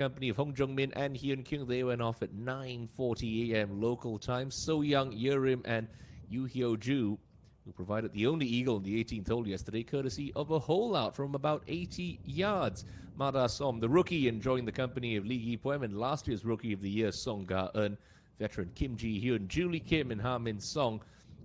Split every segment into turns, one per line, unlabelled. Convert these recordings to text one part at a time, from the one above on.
company of Hong Jung-min and Hyun Kyung. They went off at 9:40 a.m. local time. So Young, Yerim, and Yoo Hyo-ju, who provided the only eagle in the 18th hole yesterday, courtesy of a hole out from about 80 yards. Ma Da-som, the rookie, enjoying the company of Lee Gi-pwem and last year's Rookie of the Year, Song Ga-eun. Veteran Kim Ji-hyun, Julie Kim, and Ha-min Song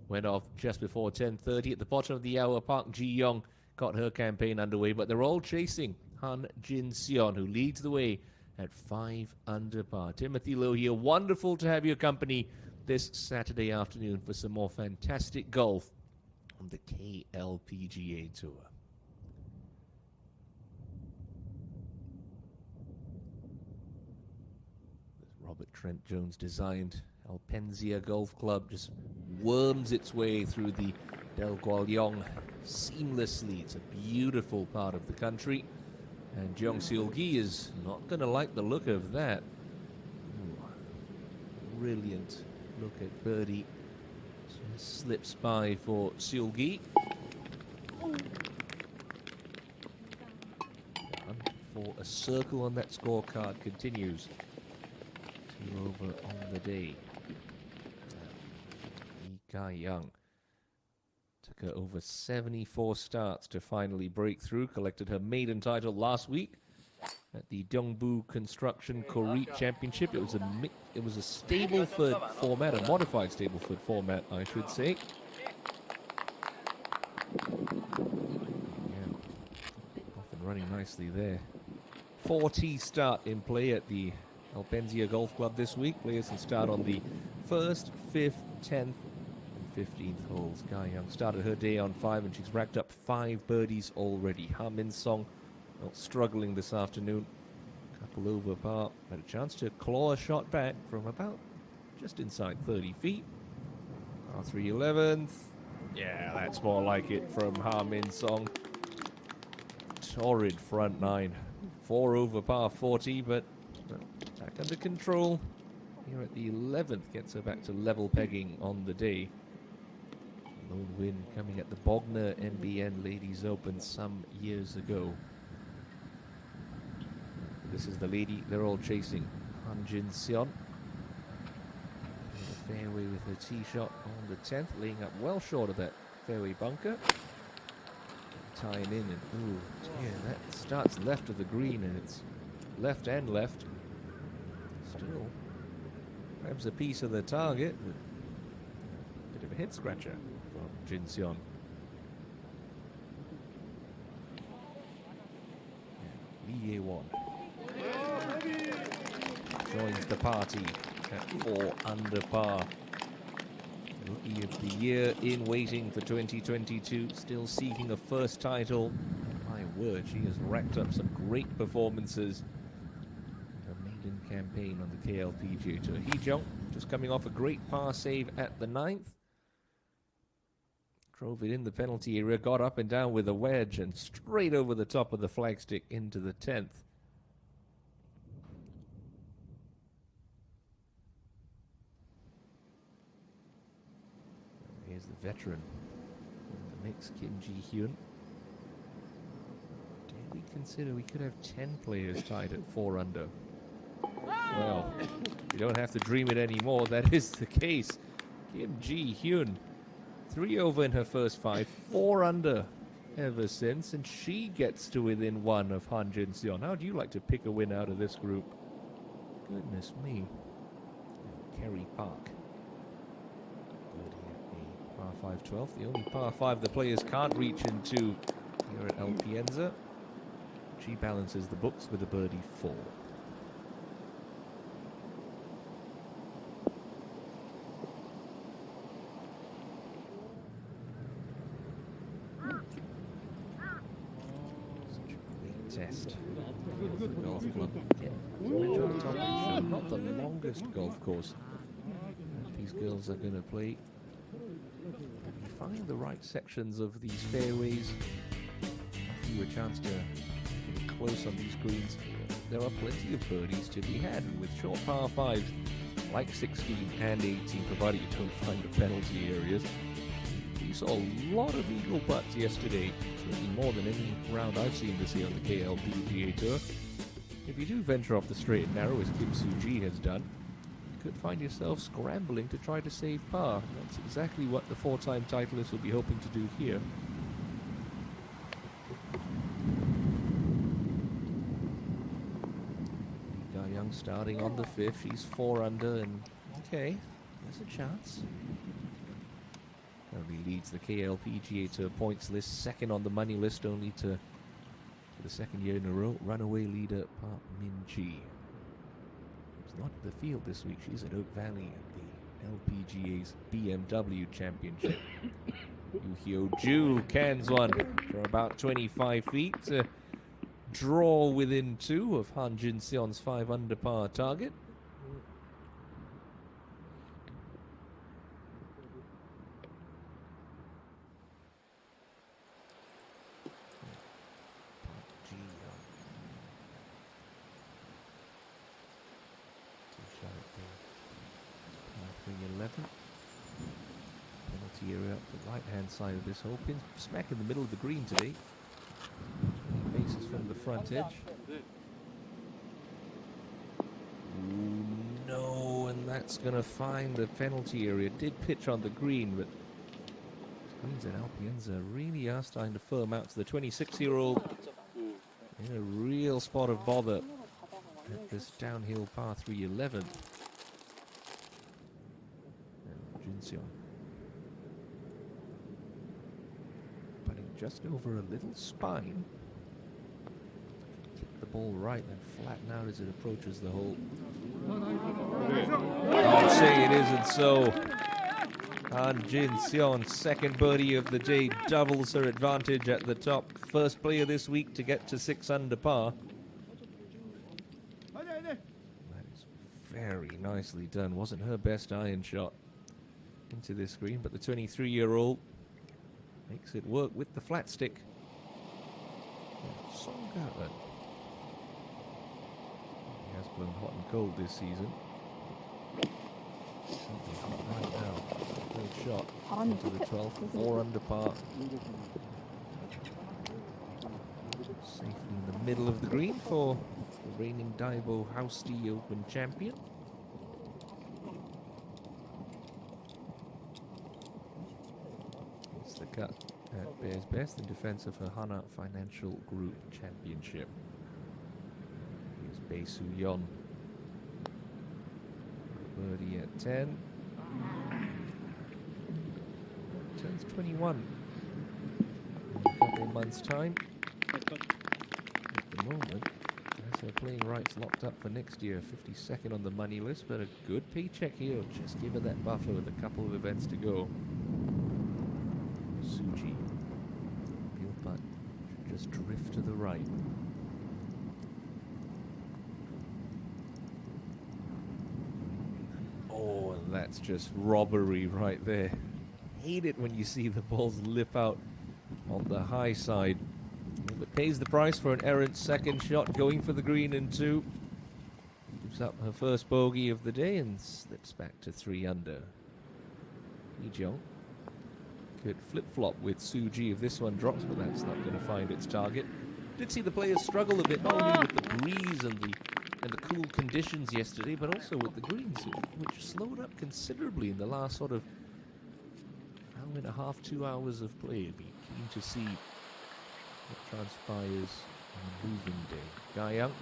went off just before 10:30. At the bottom of the hour, Park Ji-young got her campaign underway, but they're all chasing Han Jin-seon, who leads the way at 5 under par. Timothy Loh here. Wonderful to have your company this Saturday afternoon for some more fantastic golf on the KLPGA Tour. This Robert Trent Jones designed Alpenzia Golf Club just worms its way through the Del Gwalyong seamlessly. It's a beautiful part of the country. And Jeong Seul-gi is not going to like the look of that. Ooh, brilliant look at birdie. Just slips by for Seul-gi. For a circle on that scorecard continues. 2 over on the day. Lee Ka-young took her over 74 starts to finally break through. Collected her maiden title last week at the Dongbu Construction Korea Championship. It was a Stableford format, a modified Stableford format, I should say. Yeah, off and running nicely there. 4T start in play at the Alpenzia Golf Club this week. Players can start on the 1st, 5th, 10th, 15th holes. Ka-young started her day on 5 and she's racked up 5 birdies already. Ha-min Song struggling this afternoon. Couple over par. Had a chance to claw a shot back from about just inside 30 feet. Par 3 11th. Yeah, that's more like it from Ha-min Song. Torrid front 9. 4 over par 40, but back under control. Here at the 11th gets her back to level pegging on the day. Lone win coming at the Bognor NBN Ladies Open some years ago. This is the lady they're all chasing, Han Jin-seon. The fairway with her tee shot on the 10th, laying up well short of that fairway bunker. Tying in, and ooh, dear, that starts left of the green, and it's left and left. Still grabs a piece of the target, but a bit of a head scratcher from Jin-seon. Lee Ye-won joins the party at 4 under par. Rookie of the Year in waiting for 2022, still seeking a first title. My word, she has racked up some great performances in her maiden campaign on the KLPGA Tour. Hee-jung just coming off a great par save at the 9th. Drove it in the penalty area, got up and down with a wedge and straight over the top of the flagstick into the 10th. Here's the veteran in the mix, Kim Ji-hyun. Dare we consider we could have 10 players tied at 4 under? Well, you don't have to dream it anymore. That is the case. Kim Ji-hyun, 3 over in her first 5, 4 under ever since, and she gets to within 1 of Han Jin-seon. How do you like to pick a win out of this group? Goodness me. Kerry Park. Par 5 12th, the only par 5 the players can't reach into here at Alpienza. She balances the books with a birdie 4. Such a great test. The golf club. Yeah, not the longest golf course these girls are going to play. If you find the right sections of these fairways, offer you a chance to get close on these greens. There are plenty of birdies to be had, and with short par 5s like 16 and 18, provided you don't find the penalty areas. You saw a lot of eagle putts yesterday, certainly more than any round I've seen this year on the KLPGA Tour. If you do venture off the straight and narrow, as Kim Soo-ji has done, you could find yourself scrambling to try to save par. That's exactly what the four-time titleist will be hoping to do here. Lee Ga-young starting on the 5th. She's 4 under, and okay, there's a chance. Currently leads the KLPGA Tour points list, second on the money list, only to, for the second year in a row, runaway leader Park Min-ji. She's not in the field this week. She's at Oak Valley at the LPGA's BMW Championship. Yoo Hyo-joo cans one for about 25 feet to draw within 2 of Han Jin-seon's 5 under par target. Penalty area up the right-hand side of this hole. Pin smack in the middle of the green today. 20 paces from the front edge. Ooh, no, and that's going to find the penalty area. Did pitch on the green, but Greens and Alpienza really are starting to firm out to the 26-year-old in a real spot of bother at this downhill par 3 11th. Jin-seon putting just over a little spine. Kick the ball right and flatten out as it approaches the hole. Oh, say it isn't so. Han Jin-seon, second birdie of the day, doubles her advantage at the top. First player this week to get to 6 under par. That is very nicely done. Wasn't her best iron shot into this green, but the 23-year-old makes it work with the flat stick. Song Gatlin. He has blown hot and cold this season. Something hot right now. Good shot into the 12th, 4 under par. Safely in the middle of the green for the reigning Daibo House D Open champion. It's the cut at Bears Best in defense of her Hana Financial Group Championship. Here's Bae Soo-yeon. Birdie at 10. Turns 21 in a couple of months' time. At the moment, has her playing rights locked up for next year. 52nd on the money list, but a good paycheck here. Just give her that buffer with a couple of events to go. Soo-ji. Field putt should just drift to the right. Oh, and that's just robbery right there. Hate it when you see the balls lip out on the high side. But pays the price for an errant second shot, going for the green in 2. Gives up her first bogey of the day and slips back to 3 under. Lee Jong could flip-flop with Soo-ji if this one drops, but that's not going to find its target. Did see the players struggle a bit, not only with the breeze and the cool conditions yesterday, but also with the greens, which slowed up considerably in the last sort of hour and a half, 2 hours of play. It'd be keen to see what transpires on a moving day. Ga-young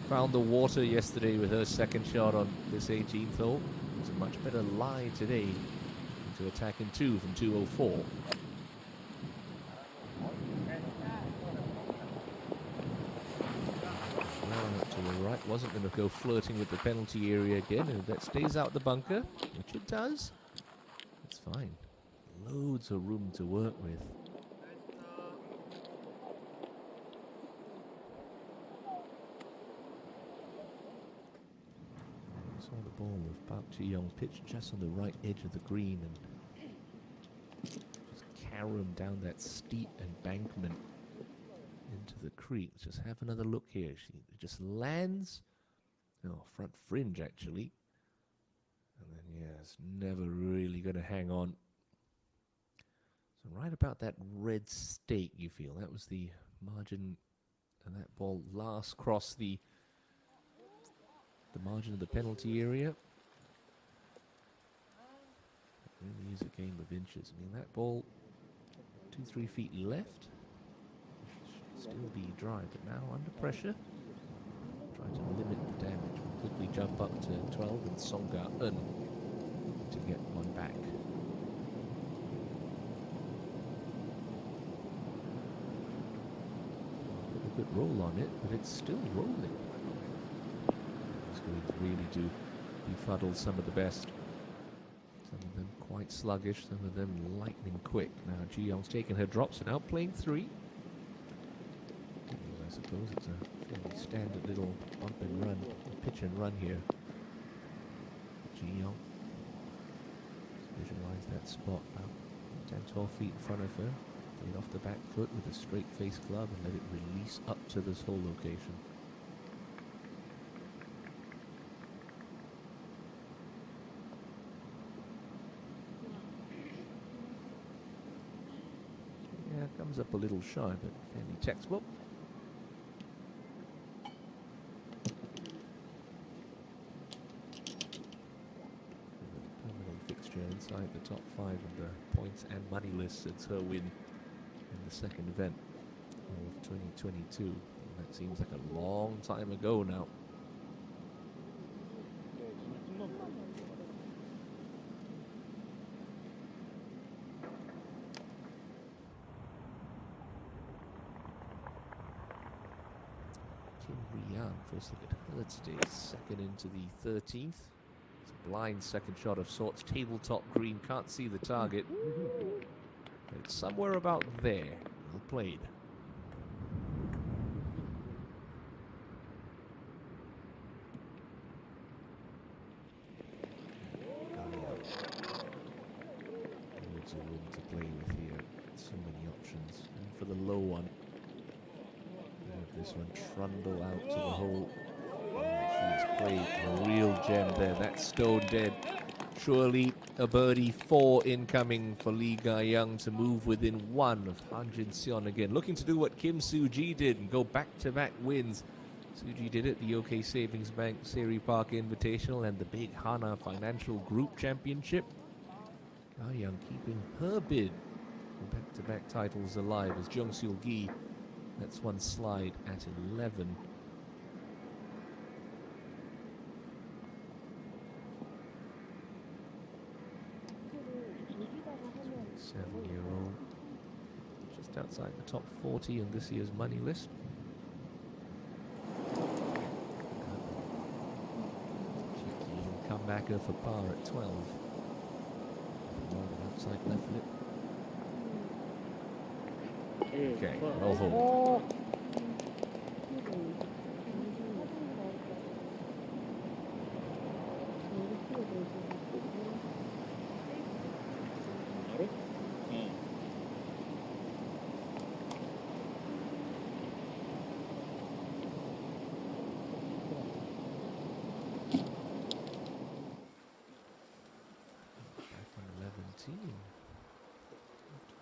found the water yesterday with her second shot on this 18th hole. It's a much better lie today to attack in 2 from 204. To the right, wasn't going to go flirting with the penalty area again, and if that stays out the bunker, which it does, it's fine. Loads of room to work with. Saw the ball of Park Ji-young pitch just on the right edge of the green and just carom down that steep embankment into the creek. Let's just have another look here. She just lands, front fringe actually, and then yeah, it's never really going to hang on. So right about that red stake, you feel that was the margin And that ball last crossed the margin of the penalty area. It really is a game of inches. I mean, that ball 2-3 feet left should still be dry, but now under pressure, trying to limit the damage. We'll quickly jump up to 12 and Songa Un to get one back. Put a good roll on it, but it's still rolling. It's going to really do befuddle some of the best. Some of them quite sluggish, some of them lightning quick. Now Ji Young's taken her drops and out playing 3. I suppose it's a fairly standard little bump and run, pitch and run here. Ji Young. Visualize that spot about 10-12 feet in front of her. Play it off the back foot with a straight face club and let it release up to this hole location. Yeah, comes up a little shy, but fairly textbook. Inside the top 5 of the points and money list since her win in the second event of 2022. And that seems like a long time ago now. Kim Rian, first look at her today, second into the 13th. Blind second shot of sorts, tabletop green, can't see the target. But it's somewhere about there. Well played. Loads of room to play with here. So many options. And for the low one, this one trundle out to the hole. She's played a real gem there. That's stone dead. Surely a birdie 4 incoming for Lee Ga-young to move within 1 of Han Jin-seon again. Looking to do what Kim Soo-ji did and go back-to-back wins. Soo-ji did it, the OK Savings Bank Seri Park Invitational and the big Hana Financial Group Championship. Ga-young keeping her bid for back-to-back titles alive as Jung Seul-gi lets one slide at 11. 7-year-old, just outside the top 40 in this year's money list. Cheeky little comebacker for par at 12. Outside left lip. Okay, well hold.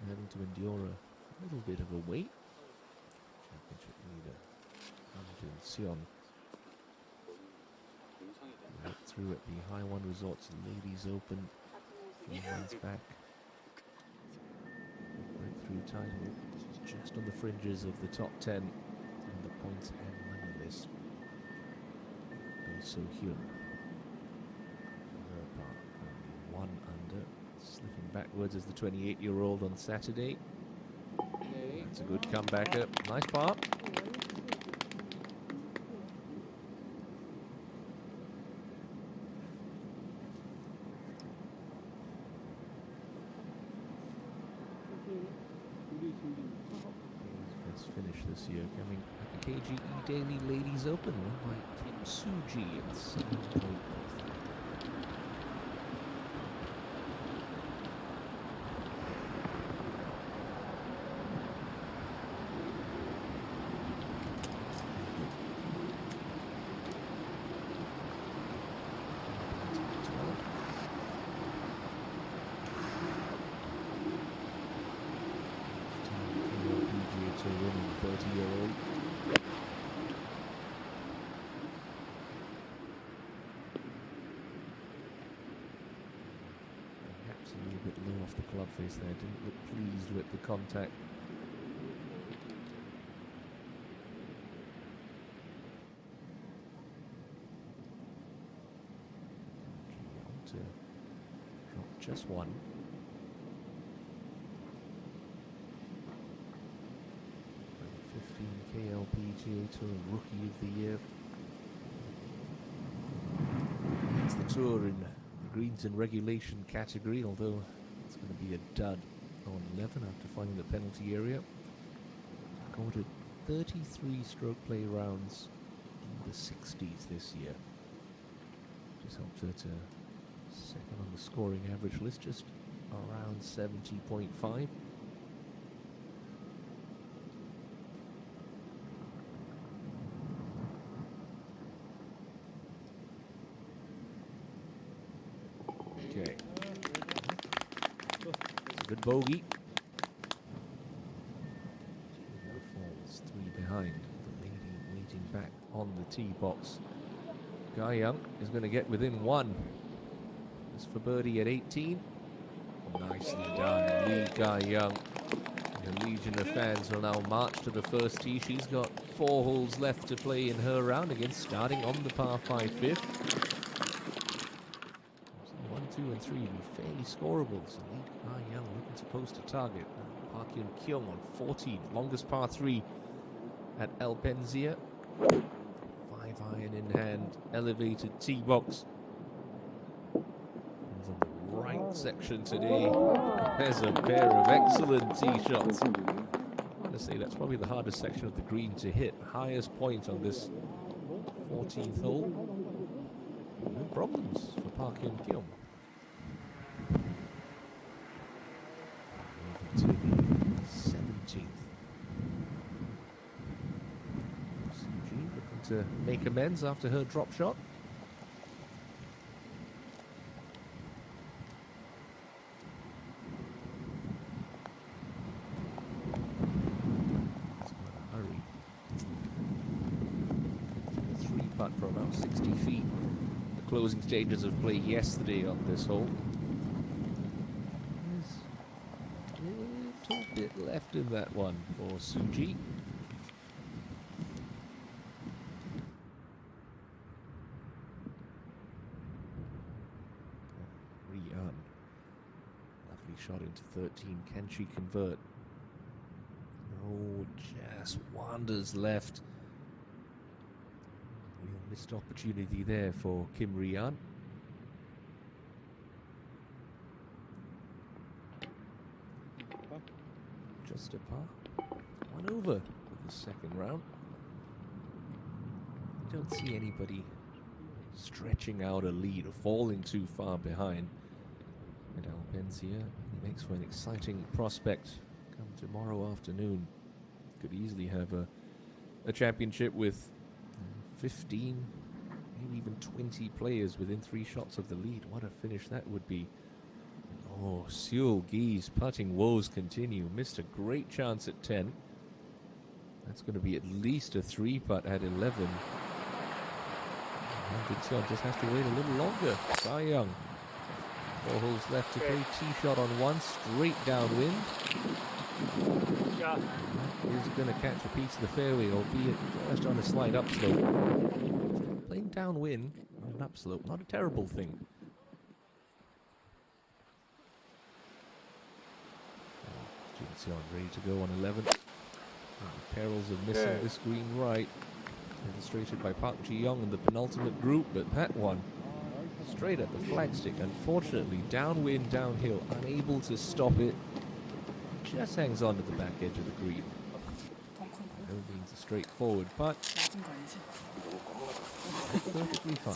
Having to endure a little bit of a wait. Championship leader Han Jin-seon right through at the High One Resorts Ladies Open a few months back. Breakthrough title. She's just on the fringes of the top 10 on the points and money list. Bae So-hyun for her part, currently 1 under. Slipping backwards as the 28-year-old on Saturday. That's a good comebacker. Nice par. His best finish this year coming at the KGE Daily Ladies Open, won by Kim Soo-ji in 7.3. Winning 30-year-old. a little bit low off the club face there. Didn't look pleased with the contact. To drop just one. 2015 KLPGA Tour Rookie of the Year. Leads the tour in the greens and regulation category, although it's going to be a dud on 11 after finding the penalty area. Recorded 33 stroke play rounds in the 60s this year. Just helped her to second on the scoring average list, just around 70.5. Okay. It's a good bogey. She now falls 3 behind. The lady waiting back on the tee box. Guy Young is going to get within 1. This for birdie at 18. Nicely done, Lee Guy Young. A legion of fans will now march to the first tee. She's got 4 holes left to play in her round, again starting on the par 5 fifth. 1, 2, and 3 will be fairly scoreable. So Lee Guy Young looking to post a target. Park Hyun Kyung on 14, longest par 3 at El Penzia. 5-iron in hand, elevated tee box. It's on the right section today. There's a pair of excellent tee shots. I want to say that's probably the hardest section of the green to hit. Highest point on this 14th hole. No problems for Park Hyun Kyung. Moving to the 17th. CG looking to make amends after her drop shot. For about 60 feet. The closing stages of play yesterday on this hole. There's a little bit left in that one for Suji. Rian. Lovely shot into 13. Can she convert? No, just wanders left. Missed opportunity there for Kim Rian. Just a par. 1 over for the second round. I don't see anybody stretching out a lead or falling too far behind at El Penzia. It makes for an exciting prospect come tomorrow afternoon. Could easily have a championship with 15, maybe even 20 players within 3 shots of the lead. What a finish that would be. Oh, Seul Gee's putting woes continue. Missed a great chance at 10. That's going to be at least a 3-putt at 11. Seul just has to wait a little longer. Cy Young. 4 holes left to play. Tee shot on 1, straight downwind. Is going to catch a piece of the fairway, albeit just on a slight upslope. Playing downwind on an upslope, not a terrible thing. Seon ready to go on 11. The perils of missing this green right, illustrated by Park Ji-young in the penultimate group, but that one straight at the flagstick. Unfortunately, downwind, downhill, unable to stop it. Just hangs on to the back edge of the green. No means a straightforward putt. Perfectly fine.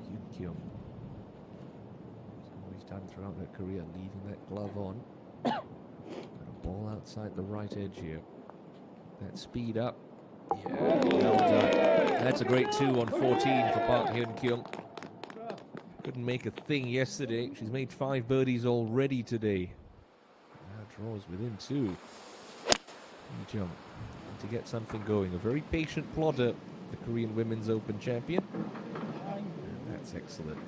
Hyun Kyung. He's always done throughout her career, leaving that glove on. Got a ball outside the right edge here. That speed up. Yeah, well done. That's a great 2 on 14 for Park Hyun Kyung. Couldn't make a thing yesterday. She's made 5 birdies already today. Now draws within 2. Lee Jung to get something going. A very patient plodder, the Korean Women's Open champion. And that's excellent.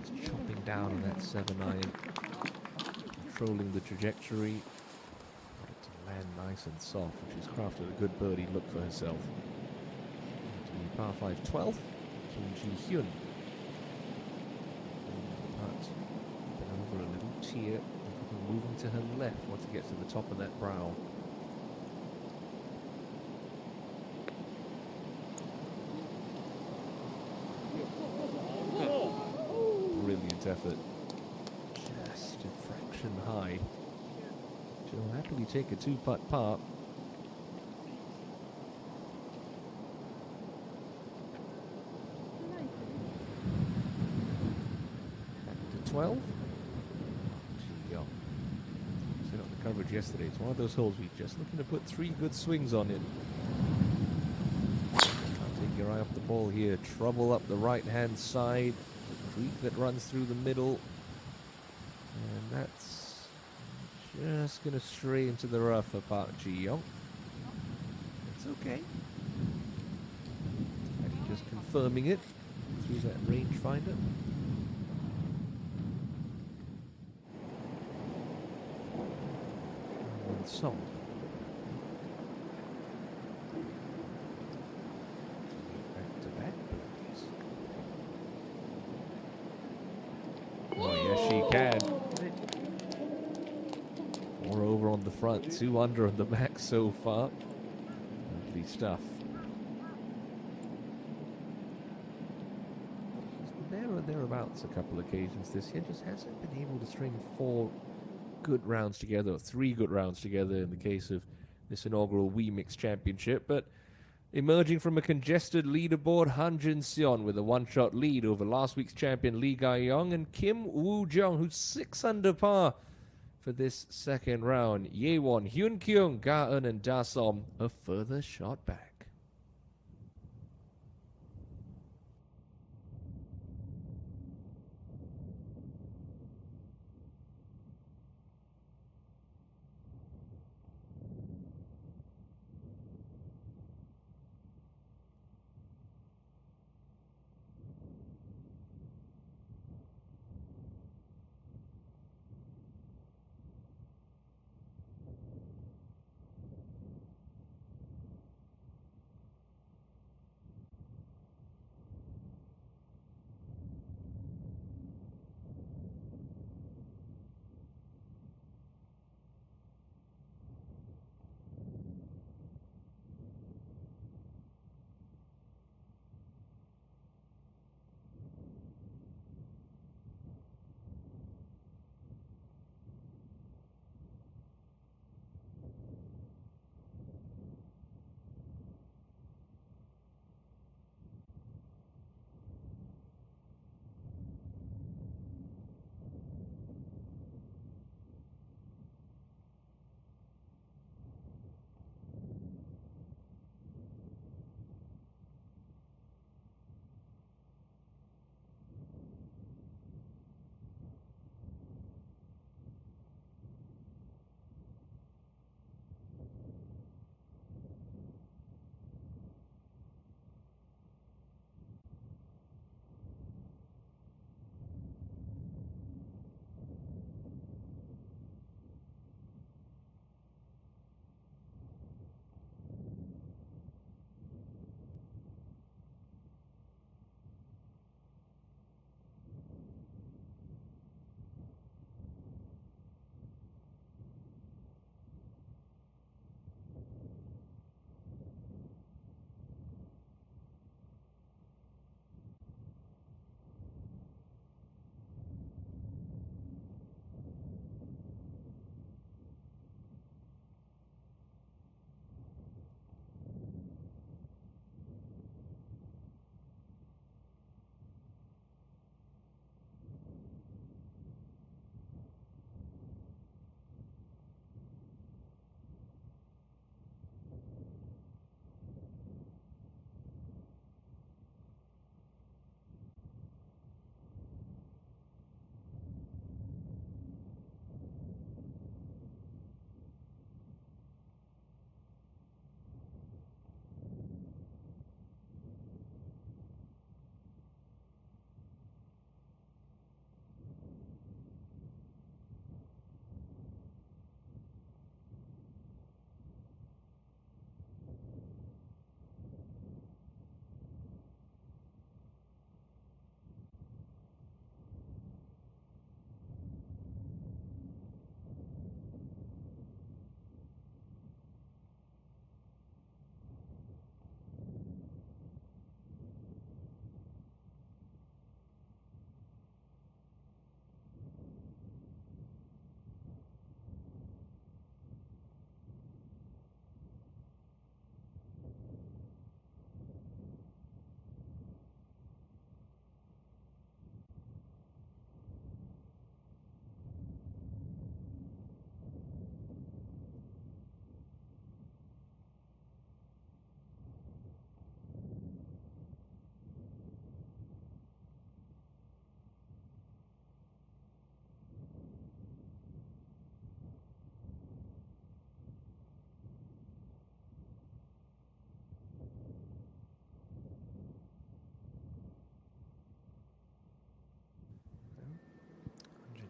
Just chopping down on that 7-iron. Controlling the trajectory. Got it to land nice and soft, which has crafted a good birdie look for herself. To the par 5 12th, Kim Ji-hyun. But over a little tier, moving to her left once it gets to the top of that brow. Brilliant effort. Just a fraction high. She'll happily take a 2-putt par. Back to 12. Set up the coverage yesterday. It's one of those holes we're just looking to put 3 good swings on it. Can't take your eye off the ball here. Trouble up the right-hand side. The creek that runs through the middle. And that's just going to stray into the rough for Park Ji-young. It's okay. And just confirming it through that rangefinder. And Song. Back-to-back birdies. Oh, yes, she can. 4 over on the front, 2 under on the back so far. Lovely stuff. There or thereabouts a couple occasions this year. Just hasn't been able to string 4 good rounds together, or 3 good rounds together in the case of this inaugural WEMIX Championship. But emerging from a congested leaderboard, Han Jin-seon with a 1-shot lead over last week's champion Lee Ga-young, and Kim Woo-jung, who's 6 under par for this second round. Ye-won, Hyun-kyung, Ga-eun, and Da-som a further shot back.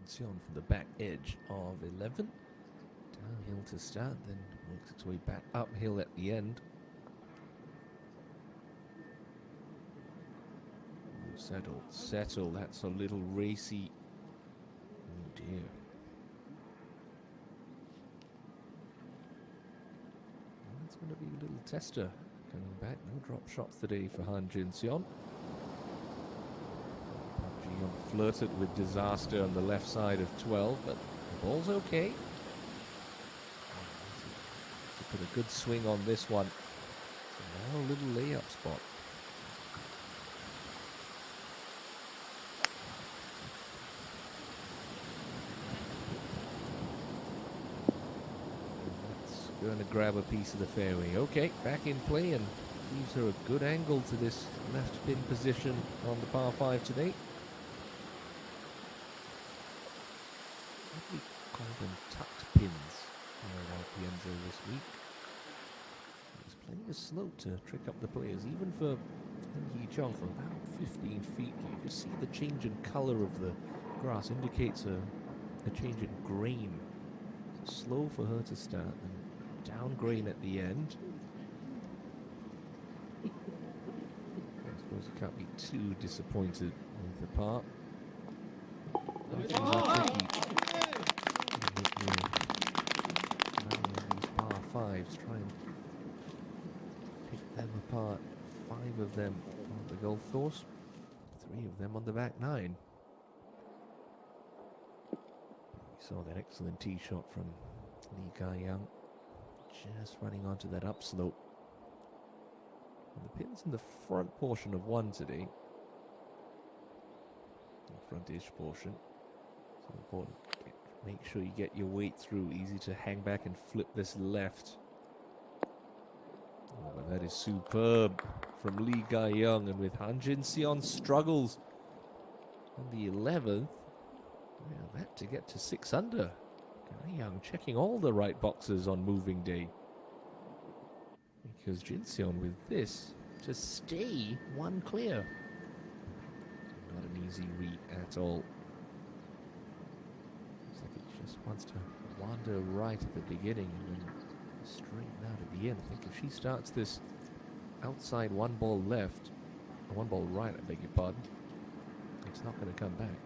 Seon from the back edge of 11. Downhill to start, then works its way back uphill at the end. Settle. That's a little racy. Oh dear. That's going to be a little tester coming back. No drop shots today for Han Jin-seon. Flirted with disaster on the left side of 12, but the ball's okay. To put a good swing on this one. So now a little layup spot. Going to grab a piece of the fairway. Okay, back in play and gives her a good angle to this left pin position on the par 5 today. We call them tucked pins here at Pienzo this week. There's plenty of slope to trick up the players, even for ENG Chong from about 15 feet. You can see the change in color of the grass indicates a change in grain. So slow for her to start and down grain at the end. I suppose you can't be too disappointed with the par. Things are tricky. These par 5s, try and pick them apart. 5 of them on the golf course, 3 of them on the back 9. We saw that excellent tee shot from Lee Ga-young. Just running onto that upslope. And the pin's in the front portion of 1 today. The front-ish portion. So important. Make sure you get your weight through. Easy to hang back and flip this left. Oh, but that is superb from Lee Ga-young. And with Han Jin-seon struggles on the 11th. Well, that to get to 6 under. Ga-young checking all the right boxes on moving day. Because Jin-seon with this to stay 1 clear. Not an easy read at all. Looks like it just wants to wander right at the beginning and then straighten out at the end. I think if she starts this outside 1 ball left, or 1 ball right, I beg your pardon, it's not going to come back.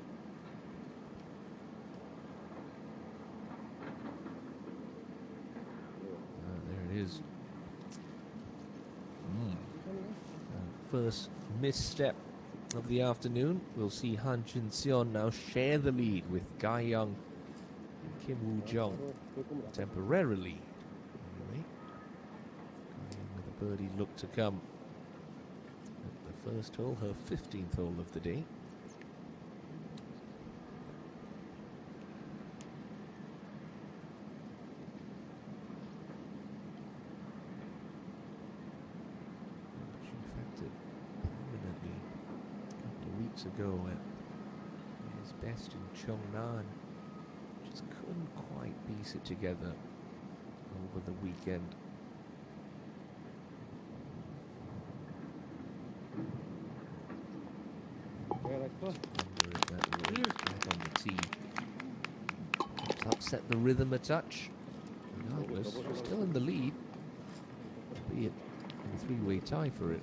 There it is. First misstep of the afternoon. We'll see Han Jin-seon now share the lead with Ga-young and Kim Woo-jung temporarily. Anyway, Ga-young with a birdie look to come at the first hole, her 15th hole of the day. Ago at his best in Cheongnan, just couldn't quite piece it together over the weekend. Back on the tee. Perhaps upset the rhythm a touch. Regardless, still in the lead, albeit in a 3-way tie for it.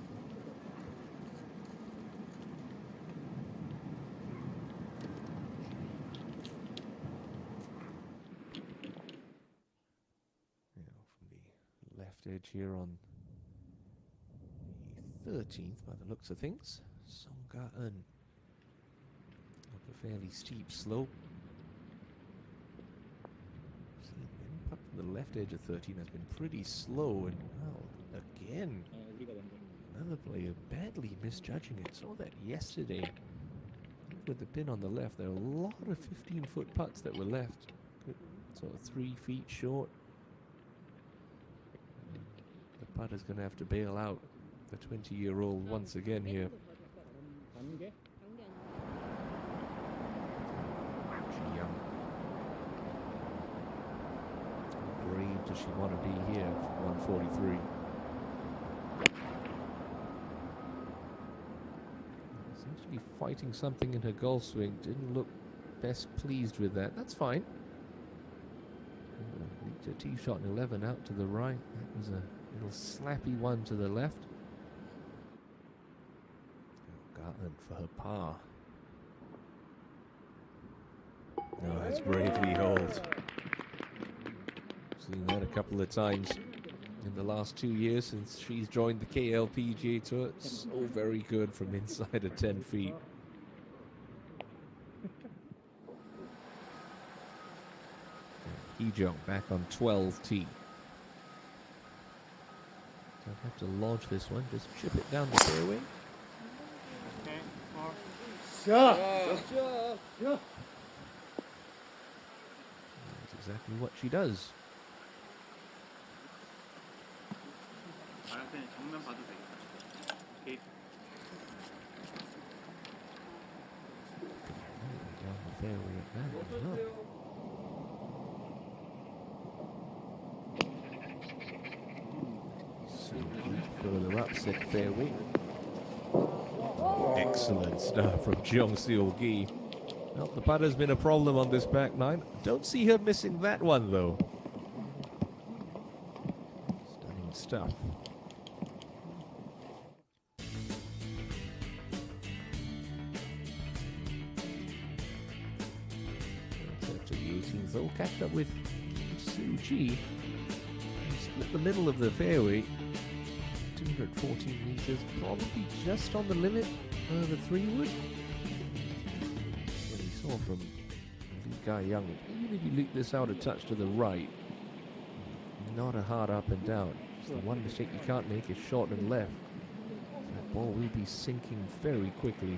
Edge here on the 13th by the looks of things. Song Ga-eun up a fairly steep slope. Any putt from the left edge of 13 has been pretty slow, and well, again another player badly misjudging it. Saw that yesterday with the pin on the left. There were a lot of 15-foot putts that were left, sort of 3 feet short. Putter's going to have to bail out the 20-year-old once again here. Young. How brave does she want to be here for 143? Seems to be fighting something in her golf swing. Didn't look best pleased with that. That's fine. A tee shot in 11 out to the right. That was a little slappy one to the left. Gartland for her par. No, that's bravely hold. Seen that a couple of times in the last 2 years since she's joined the KLPGA Tour. So very good from inside of 10 feet. Hee-jung back on 12T. Don't have to lodge this one, just chip it down the fairway. That's exactly what she does. Down the fairway at that as well. Further up, said fairway. Excellent stuff from Jung Seol-gi. Well, the putter's been a problem on this back nine. Don't see her missing that one, though. Stunning stuff. To the 18th hole, catch up with Soo-ji. Split the middle of the fairway. 214 meters, probably just on the limit of the 3-wood. What we saw from Lee Ga-young, even if you leak this out a touch to the right, not a hard up and down. Just the one mistake you can't make is short and left. That ball will be sinking very quickly.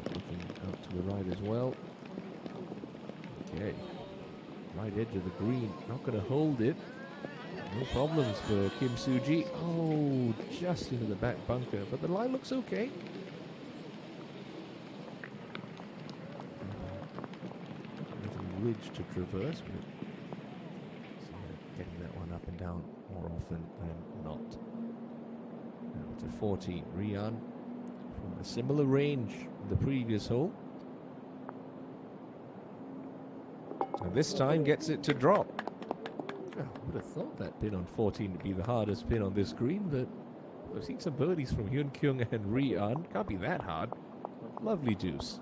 Looking out to the right as well. Okay. Right edge of the green, not going to hold it. No problems for Kim Soo-ji. Oh, just into the back bunker, but the line looks okay. Little ridge to traverse, but getting that one up and down more often than not. Now to 14, Rian from a similar range in the previous hole. And this time gets it to drop. Oh, I would have thought that pin on 14 to be the hardest pin on this green, but I've seen some birdies from Hyun Kyung and Rian. Can't be that hard. Lovely deuce.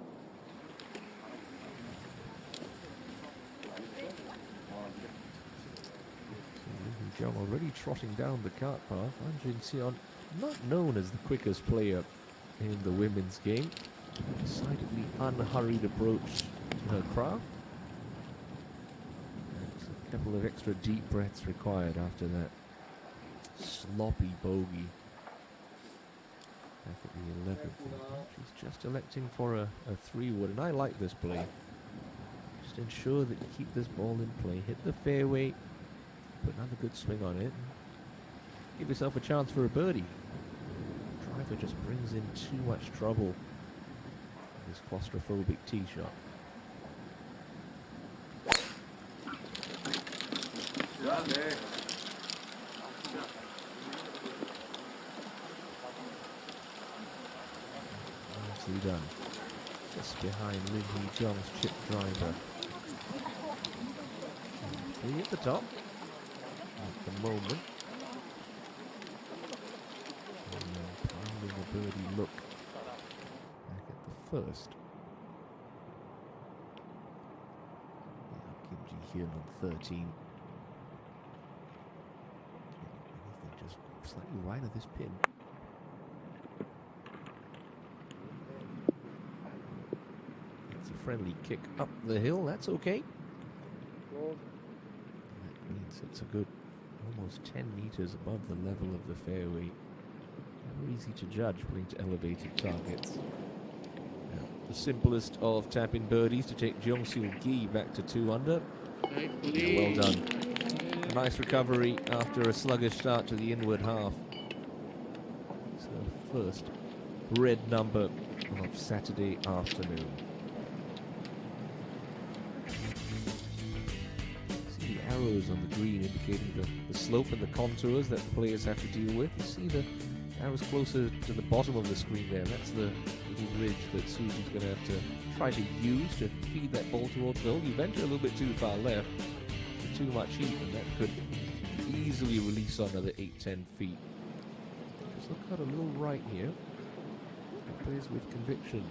Jung already trotting down the cart path. An Jin-seon, not known as the quickest player in the women's game. Decidedly unhurried approach to her craft. A couple of extra deep breaths required after that sloppy bogey back at the 11th. She's just electing for a 3-wood, and I like this play. Just ensure that you keep this ball in play, hit the fairway, put another good swing on it, and give yourself a chance for a birdie. The driver just brings in too much trouble with this claustrophobic tee shot. Nicely done. Just behind Lin Hee-jung's chip driver. 3 at the top at the moment. And finding a birdie look back at the first. Kim Ji-hyun on 13. Just slightly wide of this pin. It's a friendly kick up the hill. That's okay. That green sits a good almost 10 meters above the level of the fairway. Never easy to judge playing to elevated targets. Now, the simplest of tap-in birdies to take Jung Seol-gi back to 2 under. Yeah, well done. A nice recovery after a sluggish start to the inward half. It's her first red number of Saturday afternoon. See the arrows on the green indicating the slope and the contours that the players have to deal with. You see the arrows closer to the bottom of the screen there. That's the little ridge that Suji's going to have to try to use to feed that ball towards the hole. You venture a little bit too far left, with too much heat, and that could easily release on another 8-10 feet. Just look out a little right here. Plays with conviction.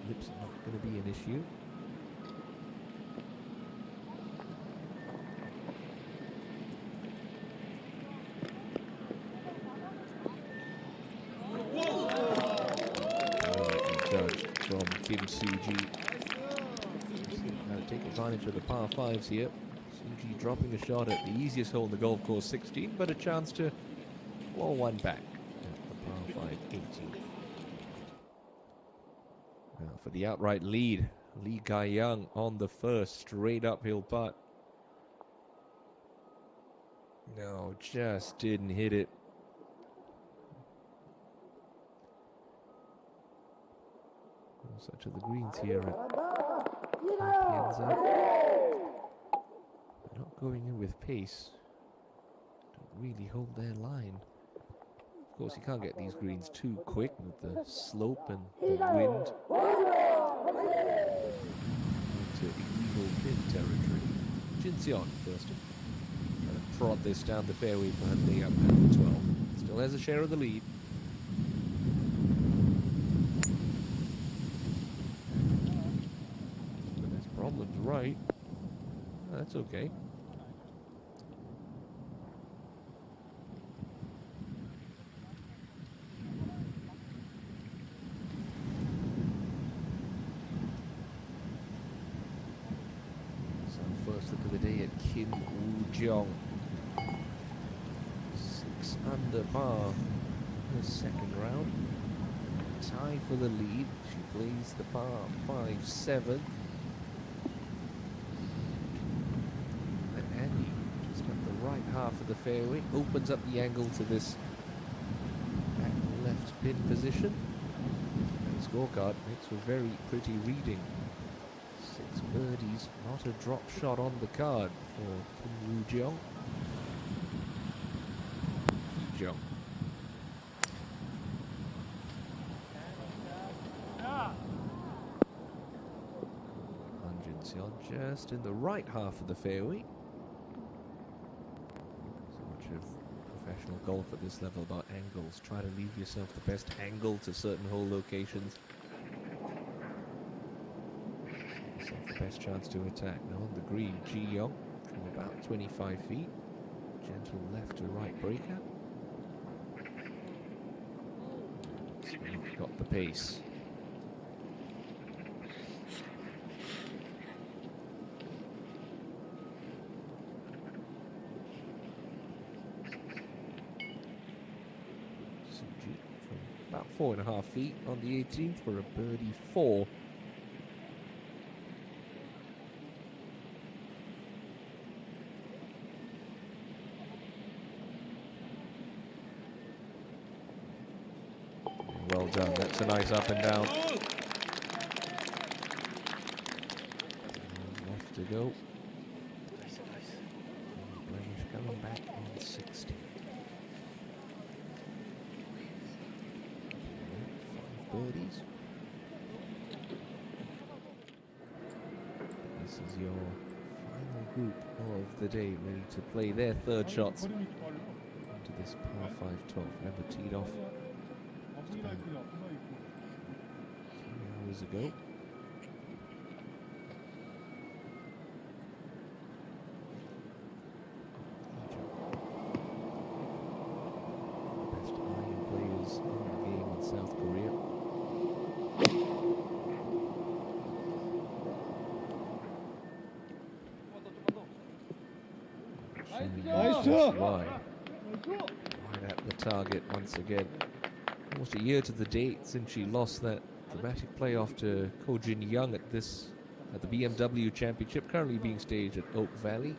Lips are not going to be an issue. Judged from Kim Suji. Now to take advantage of the par 5s here. Suji dropping a shot at the easiest hole in the golf course, 16, but a chance to claw one back at the par 5, 18. Now for the outright lead, Lee Kai-young on the first straight uphill putt. No, just didn't hit it. Such are the greens here at Pienza. They're not going in with pace. Don't really hold their line. Of course, you can't get these greens too quick with the slope and the wind. Into eagle pin territory. Jin Seon first. Trying to prod this down the fairway for her layup at the 12. Still has a share of the lead. Problems right. Oh, that's okay. So first look of the day at Kim Woo-jeong. 6 under par in the second round. Tie for the lead. She plays the par 5-7. Right half of the fairway opens up the angle to this back left pin position, and the scorecard makes for very pretty reading. 6 birdies, not a drop shot on the card for Kim Woo-jeong. Jin Seon just in the right half of the fairway. Professional golf at this level about angles. Try to leave yourself the best angle to certain hole locations. Give yourself the best chance to attack. Now on the green, Ji-young from about 25 feet. Gentle left to right breaker. It's not got the pace. About 4.5 feet on the 18th for a birdie 4. Well done. That's a nice up and down. Left to go. Blemish coming back on 60. Birdies. This is your final group of the day, ready to play their third shots into this par 5 12. Remember, teed off just about 3 hours ago. The best iron players in the game in South Korea. Wide at the target once again. Almost a year to the date since she lost that dramatic playoff to Ko Jin-young at the BMW Championship, currently being staged at Oak Valley.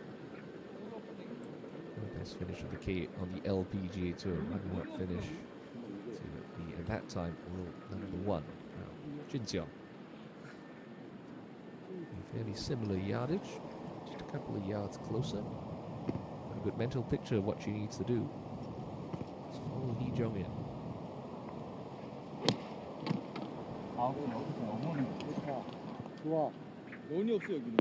The best finish of the K on the LPGA Tour, runner-up finish to be at that time world #1. Now, Jin Seon. Fairly similar yardage, just a couple of yards closer. Got a good mental picture of what she needs to do. Let's follow Hee-jung in.
좋아.
런이 없어 여기는.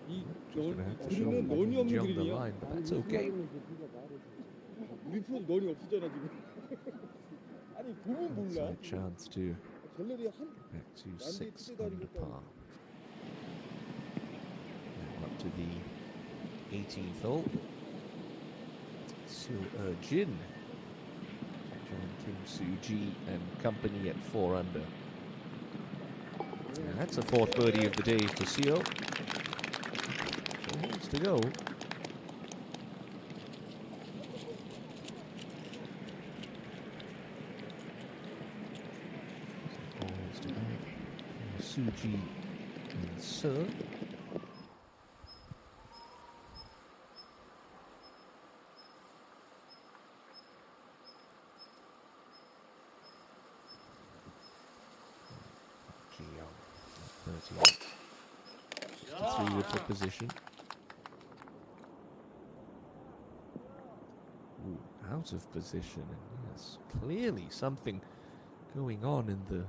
이
Just gonna have to show
우리는 런이
ENG
없는
on the
그린이야.
line, but that's okay.
우리 프로 런이 없었잖아 지금. 아니 보면
That's
몰라.
a chance to
갤러리 한
get back to
완전히
6
뜯어
under
다니니까.
par. Now up to the 18th hole. Sil Jin, John Kim Soo-ji and company at 4 under. And that's a fourth birdie of the day for Seo. 4 holes to go. 4 holes to go for Soo-ji and Seo. Three wood for position. Ooh, out of position. And yes, clearly something going on in the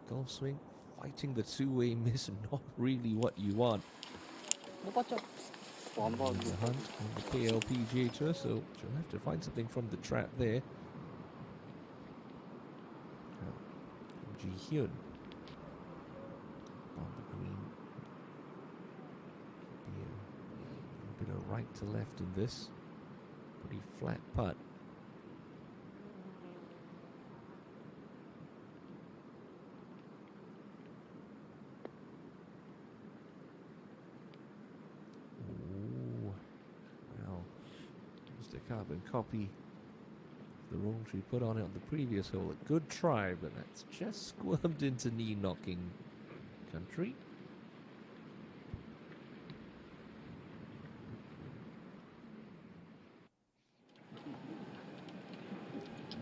golf swing. Fighting the two-way miss, not really what you want.
못 봤죠? 안
The
봤는데.
hunt on the KLPGA Tour, so she'll have to find something from the trap there. Ji Hyun on the green. Could be a bit of right to left in this. Pretty flat putt. Ooh, well, just a carbon copy of the roll she put on it on the previous hole. A good try, but that's just squirmed into knee-knocking country.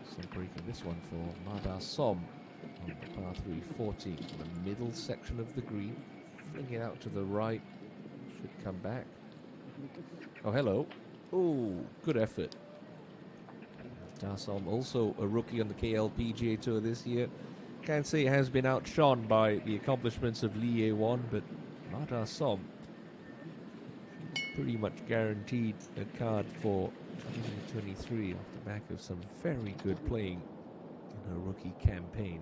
Some breaking this one for Madar Som on the par 3 40, the middle section of the green. Fling it out to the right. Should come back. Oh, hello. Oh, good effort. Darsom, also a rookie on the KLPGA Tour this year. Can't say it has been outshone by the accomplishments of Lee Ye-won, but Madar Som pretty much guaranteed a card for 2023 off the back of some very good playing in her rookie campaign.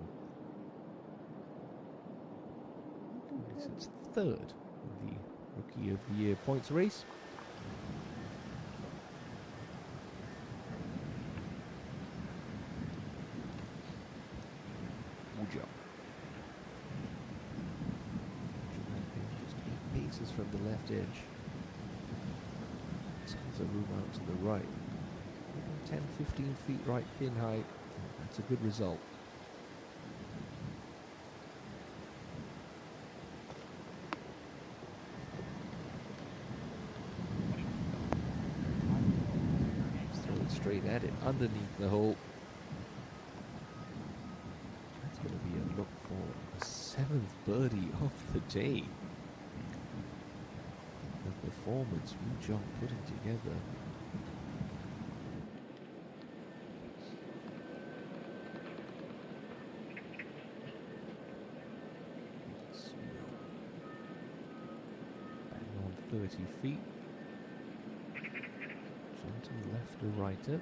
This is third in the Rookie of the Year points race. Woo-jump. Just 8 paces from the left edge. Tons of room out to the right. 10-15 feet right pin height. That's a good result. Straight at it underneath the hole. That's going to be a look for a 7th birdie of the day. The performance Woo Jung putting together. So, bang on 30 feet. Gentle left to righter.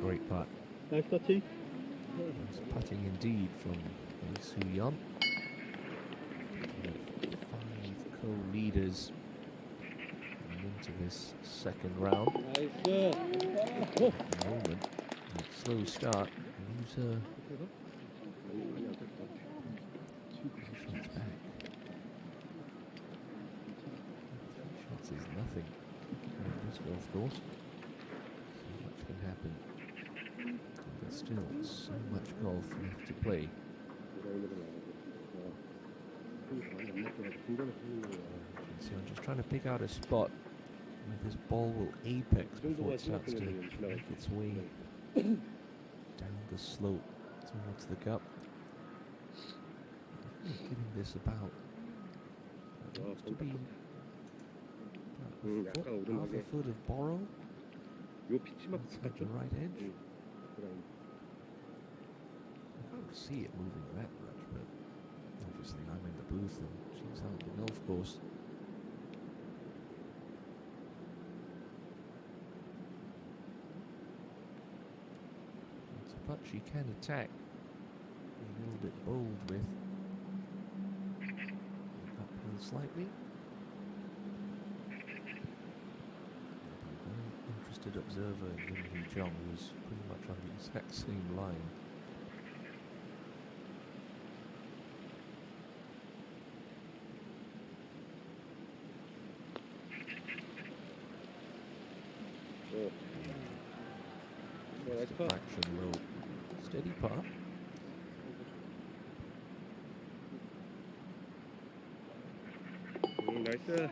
Great putt.
Nice putting.
Nice putting indeed from Soo Yeon. 5 co-leaders coming into this second round.
Nice.
At the moment, that slow start leaves her 3 shots back. 3 shots is nothing around this golf course. So much can happen. And there's still so much golf left to play. So I'm just trying to pick out a spot where this ball will apex before it starts to make its way down the slope towards the cup. Giving this about looks to be about a foot,
약간
half a
오르막에
foot of borrow.
요 피치마크
That's at the
같죠?
right edge.
그다음
I can't see it moving that much, but obviously I'm in the booth and she's out the golf course. It's a putt she can attack. Be a little bit bold with. Uphill slightly. Very interested observer in Lim Hee Jong, who's pretty much on the exact same line. Just a fraction low. Steady par.
나이스.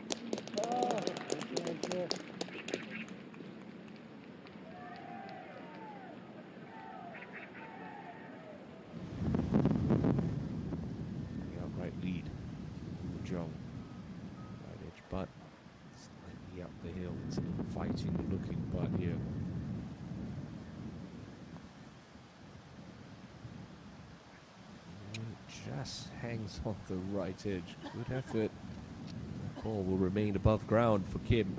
The outright lead. Lim Jong. Right edge putt. Slightly up the hill. It's an inviting looking putt here. And it just hangs on the right edge. Good effort. That ball will remain above ground for Kim.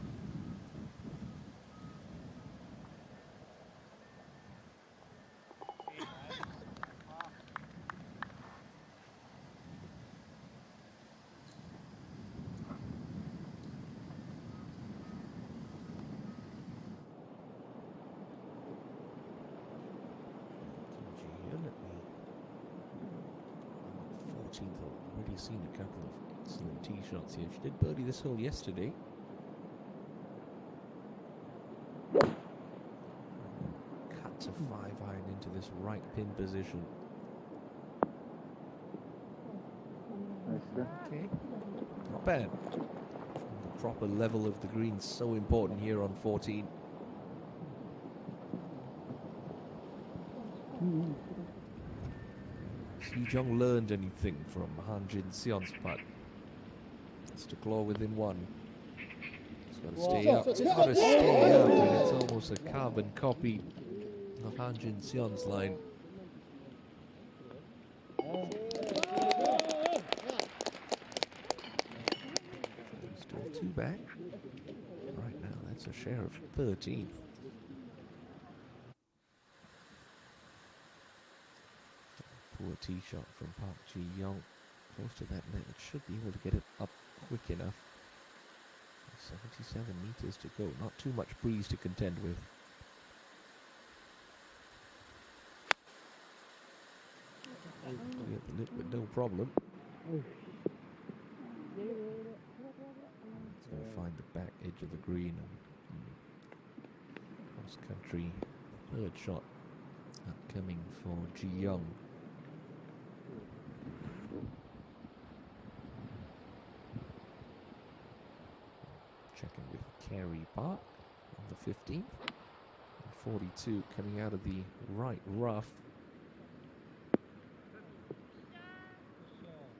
Kim Ji-hyun at the 14th hole. Already seen a couple of excellent tee shots here. She did birdie this hole yesterday. Cut to 5-iron into this right pin position. Okay, not bad. The proper level of the green so important here on 14. Has Hee Jong learned anything from Han Jin Seon's putt? It's to claw within one. It's got to stay up. It's got to stay up, and it's almost a carbon copy of Han Jin Seon's line. Still two back. Right now, that's a share of 13th. Poor tee shot from Park Ji-young. Close to that net. It should be able to get it up quick enough. 77 meters to go. Not too much breeze to contend with. Clear the lip with no problem. It's going to find the back edge of the green. Cross country third shot upcoming for Ji-young. Checking with Carey Park on the 15th. And 42 coming out of the right rough.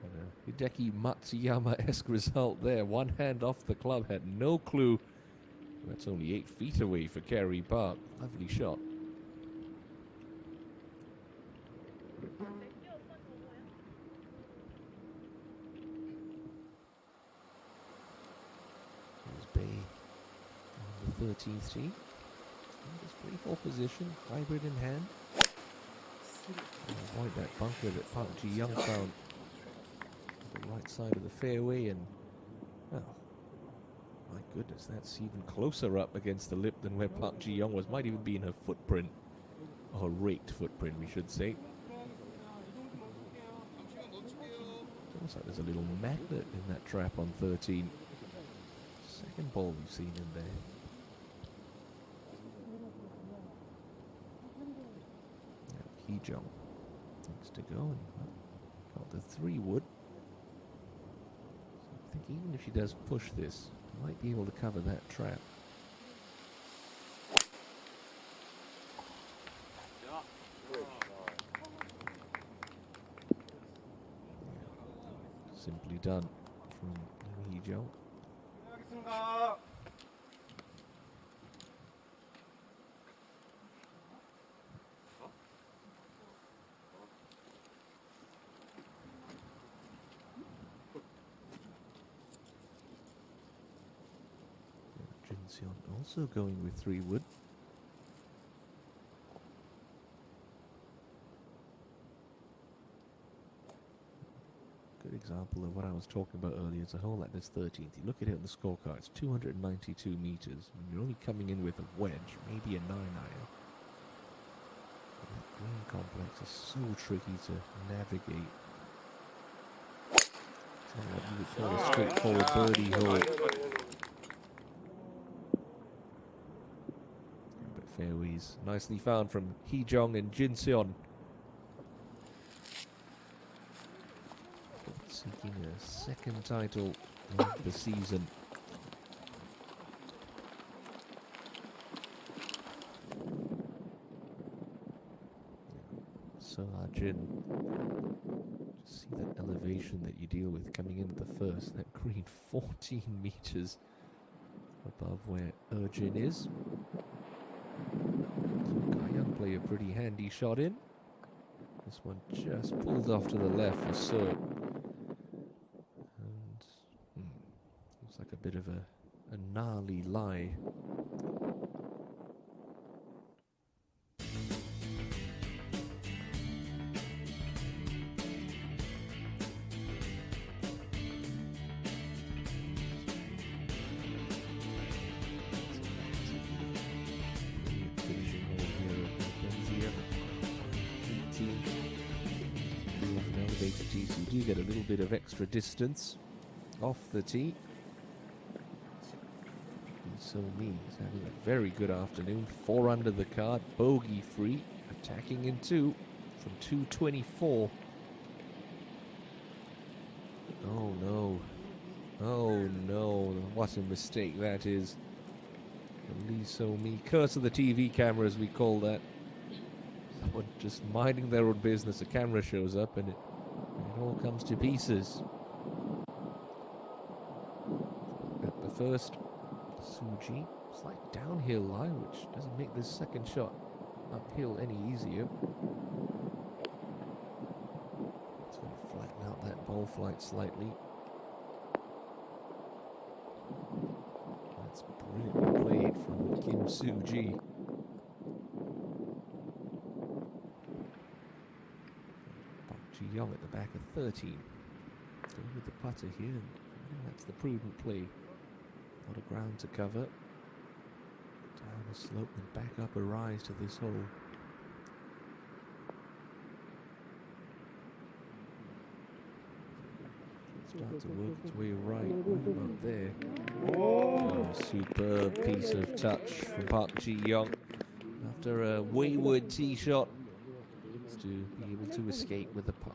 And a Hideki Matsuyama-esque result there. One hand off the club, had no clue. That's only 8 feet away for Carey Park. Lovely shot. Bay on the 13th tee. Just pretty full position, hybrid in hand. Avoid that bunker that Park Ji-young found on the right side of the fairway, and well, my goodness, that's even closer up against the lip than where Park Ji-young was. Might even be in her footprint, or raked footprint, we should say. Looks like there's a little magnet in that trap on 13. Second ball we've seen in there. Hee Jong next to go, and got the 3-wood. So I think even if she does push this, might be able to cover that trap. Simply done from Hee Jung. Jin Seon also going with 3 wood. Good example of what I was talking about earlier. It's a hole like this 13th. You look at it on the scorecard, it's 292 meters. I mean, you're only coming in with a wedge, maybe a 9-iron. That green complex is so tricky to navigate. It's not what you would call a straightforward birdie hole. But fairways nicely found from Hee Jung and Jin Seon. Seeking a second title of the season. So Jin, just see that elevation that you deal with coming into the first. That green 14 meters above where Jin is. So Kai Young play a pretty handy shot in. This one just pulled off to the left for Sir. Looks like a bit of a gnarly lie. Finishing hole here at Benzia. 18. Off an elevated tee, so you do get a little bit of extra distance off the tee. So me is having a very good afternoon. 4 under the card, bogey free, attacking in 2 from 224. Oh no. Oh no, what a mistake that is. Lee So Mi, curse of the TV camera as we call that. Someone just minding their own business, a camera shows up and it all comes to pieces. At the first, Suji, slight downhill lie, which doesn't make this second shot uphill any easier. It's going to flatten out that ball flight slightly. That's brilliantly played from Kim Suji. Park Ji-young at the back of 13. Going with the putter here, and I think that's the prudent play. A lot of ground to cover. Down a slope and back up a rise to this hole. Start to work its way right about there. Oh, superb piece of touch from Park Ji-young. After a wayward tee shot, to be able to escape with a par.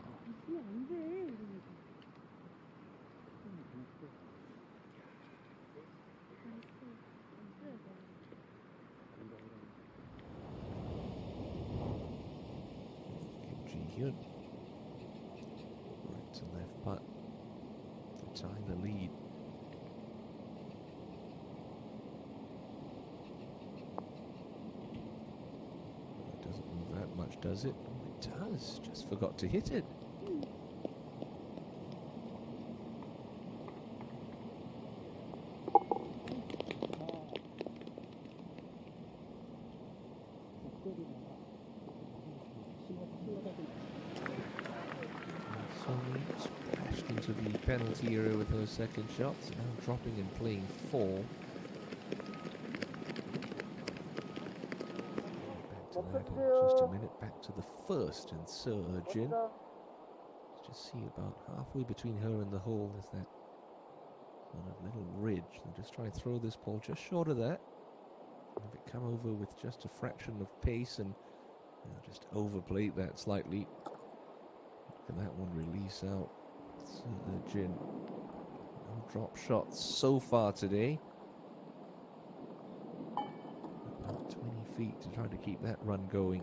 Right to left putt to tie the lead. It doesn't move that much, does it? Oh, it does. Just forgot to hit it. Splashed into the penalty area with her second shot, so now dropping and playing 4. Back to that in just a minute. Back to the first and Sir Jin. Let's just see about halfway between her and the hole. There's that sort of little ridge. They'll just try and throw this ball just short of that. And if it come over with just a fraction of pace and just overplate that slightly. Look at that one release out. Sir Jin. No drop shots so far today. About 20 feet to try to keep that run going.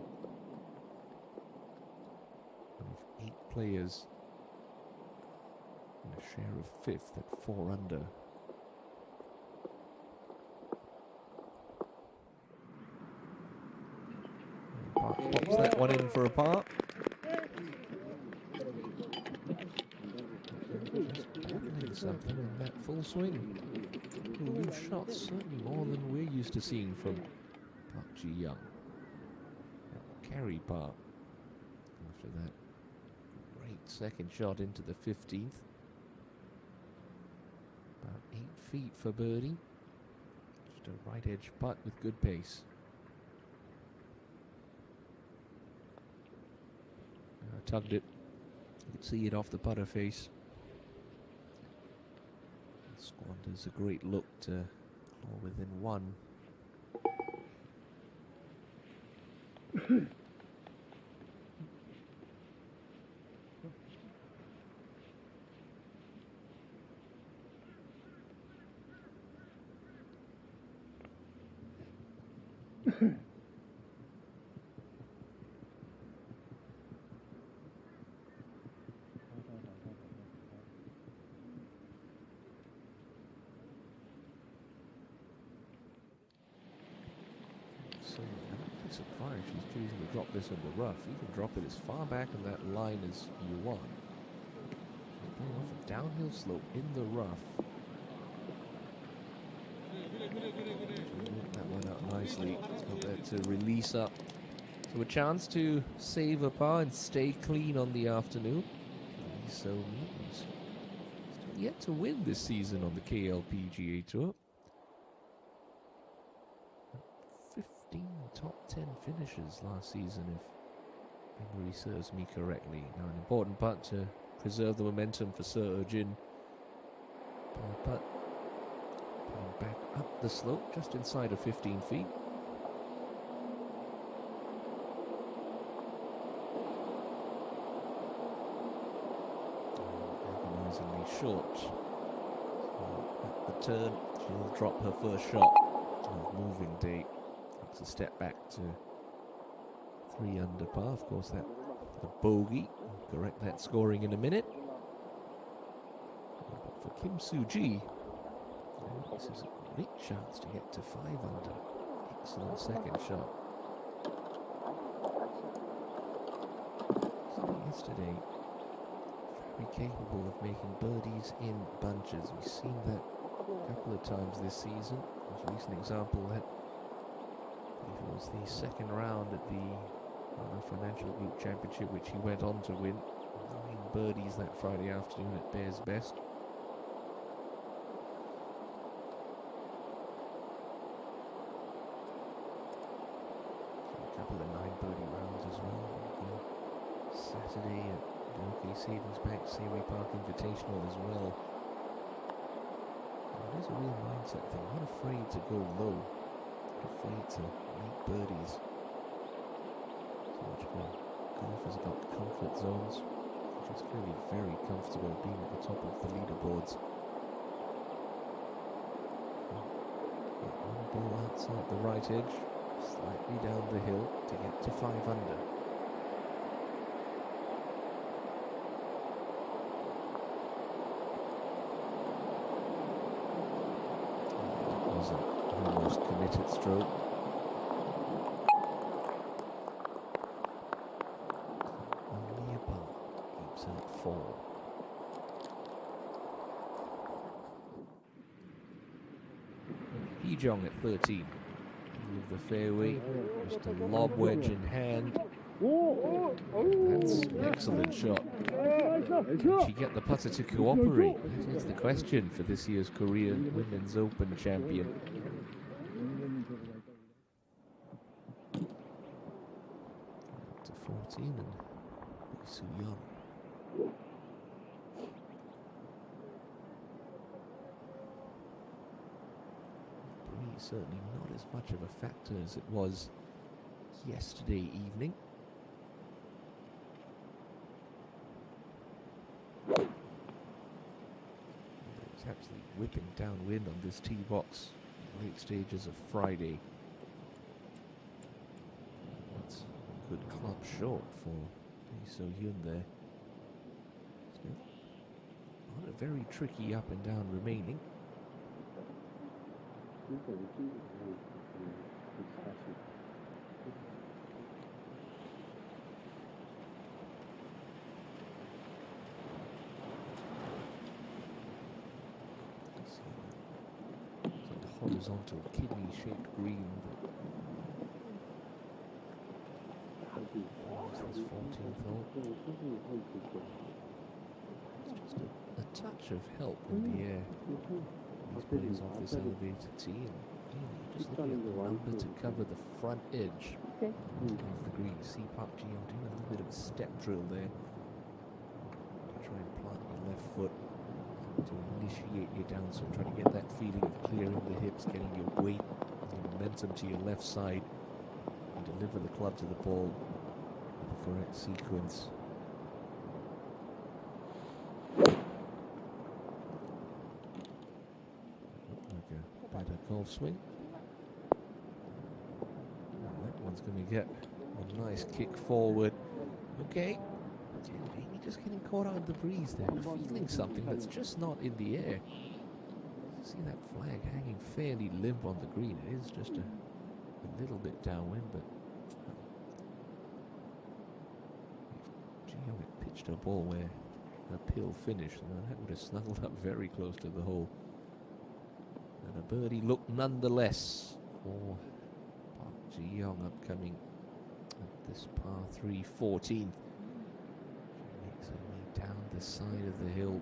One of 8 players in And a share of 5th at 4 under. Pops that one in for a par. Just battling something in that full swing. Loose shots, certainly more than we're used to seeing from Park Ji-young. Carry par after that great second shot into the 15th. About 8 feet for birdie. Just a right edge putt with good pace. Tugged it. You could see it off the putter face. Squanders a great look to claw within one. So I'm not surprised she's choosing to drop this in the rough. You can drop it as far back in that line as you want. She's playing off a downhill slope in the rough. She worked that one out nicely. Got that to release up. So a chance to save a par and stay clean on the afternoon. So Newton's still yet to win this season on the KLPGA Tour. 15 top 10 finishes last season, if memory serves me correctly. Now an important putt to preserve the momentum for Sir Urjin. Putt putting back up the slope just inside of 15 feet. Agonizingly short. So at the turn, she'll drop her first shot of moving day. Takes a step back to 3 under par. Of course, that the bogey. We'll correct that scoring in a minute. But for Kim Soo-ji, this is a great chance to get to 5 under. Excellent second shot. So yesterday, very capable of making birdies in bunches. We've seen that a couple of times this season. Most recent example, that it was the second round at the Financial Group Championship, which he went on to win. 9 birdies that Friday afternoon at Bears Best. A couple of 9 birdie rounds as well. Saturday at the OK Savings Bank Seaway Park Invitational as well. It is a real mindset thing. Not afraid to go low. Not afraid to make birdies. So much more. Golf has got comfort zones, which is clearly very comfortable being at the top of the leaderboards. One ball outside the right edge, slightly down the hill to get to 5 under. That was an almost committed stroke. Only a par keeps her at 4. Hee-jong at 13. Middle of the fairway, just a lob wedge in hand. That's an excellent shot. Can she get the putter to cooperate? That is the question for this year's Korean Women's Open champion. Up to 14 and Lee Soo-young. Certainly not as much of a factor as it was yesterday evening. It's absolutely whipping downwind on this tee box in the late stages of Friday. That's a good club short for Lee So-hyun there. Still, a lot of very tricky up and down remaining. Horizontal kidney-shaped green. This 14th hole. It's just a touch of help in the air. These players off this elevated tee, and really just looking at the number to cover the front edge of the green. You see Park Ji-young doing a little bit of a step drill there. You try and plant your left foot to initiate your downswing, try to get that feeling of clearing the hips, getting your weight and momentum to your left side, and deliver the club to the ball with the correct sequence. Looked like a better golf swing. And that one's going to get a nice kick forward. Okay. Just getting caught out in the breeze there, feeling something that's just not in the air. You see that flag hanging fairly limp on the green. It is just a little bit downwind, but Ji-young had pitched a ball where a pill finished, and that would have snuggled up very close to the hole. And a birdie look nonetheless for Park Ji-young upcoming at this par 3 14th. Down the side of the hill.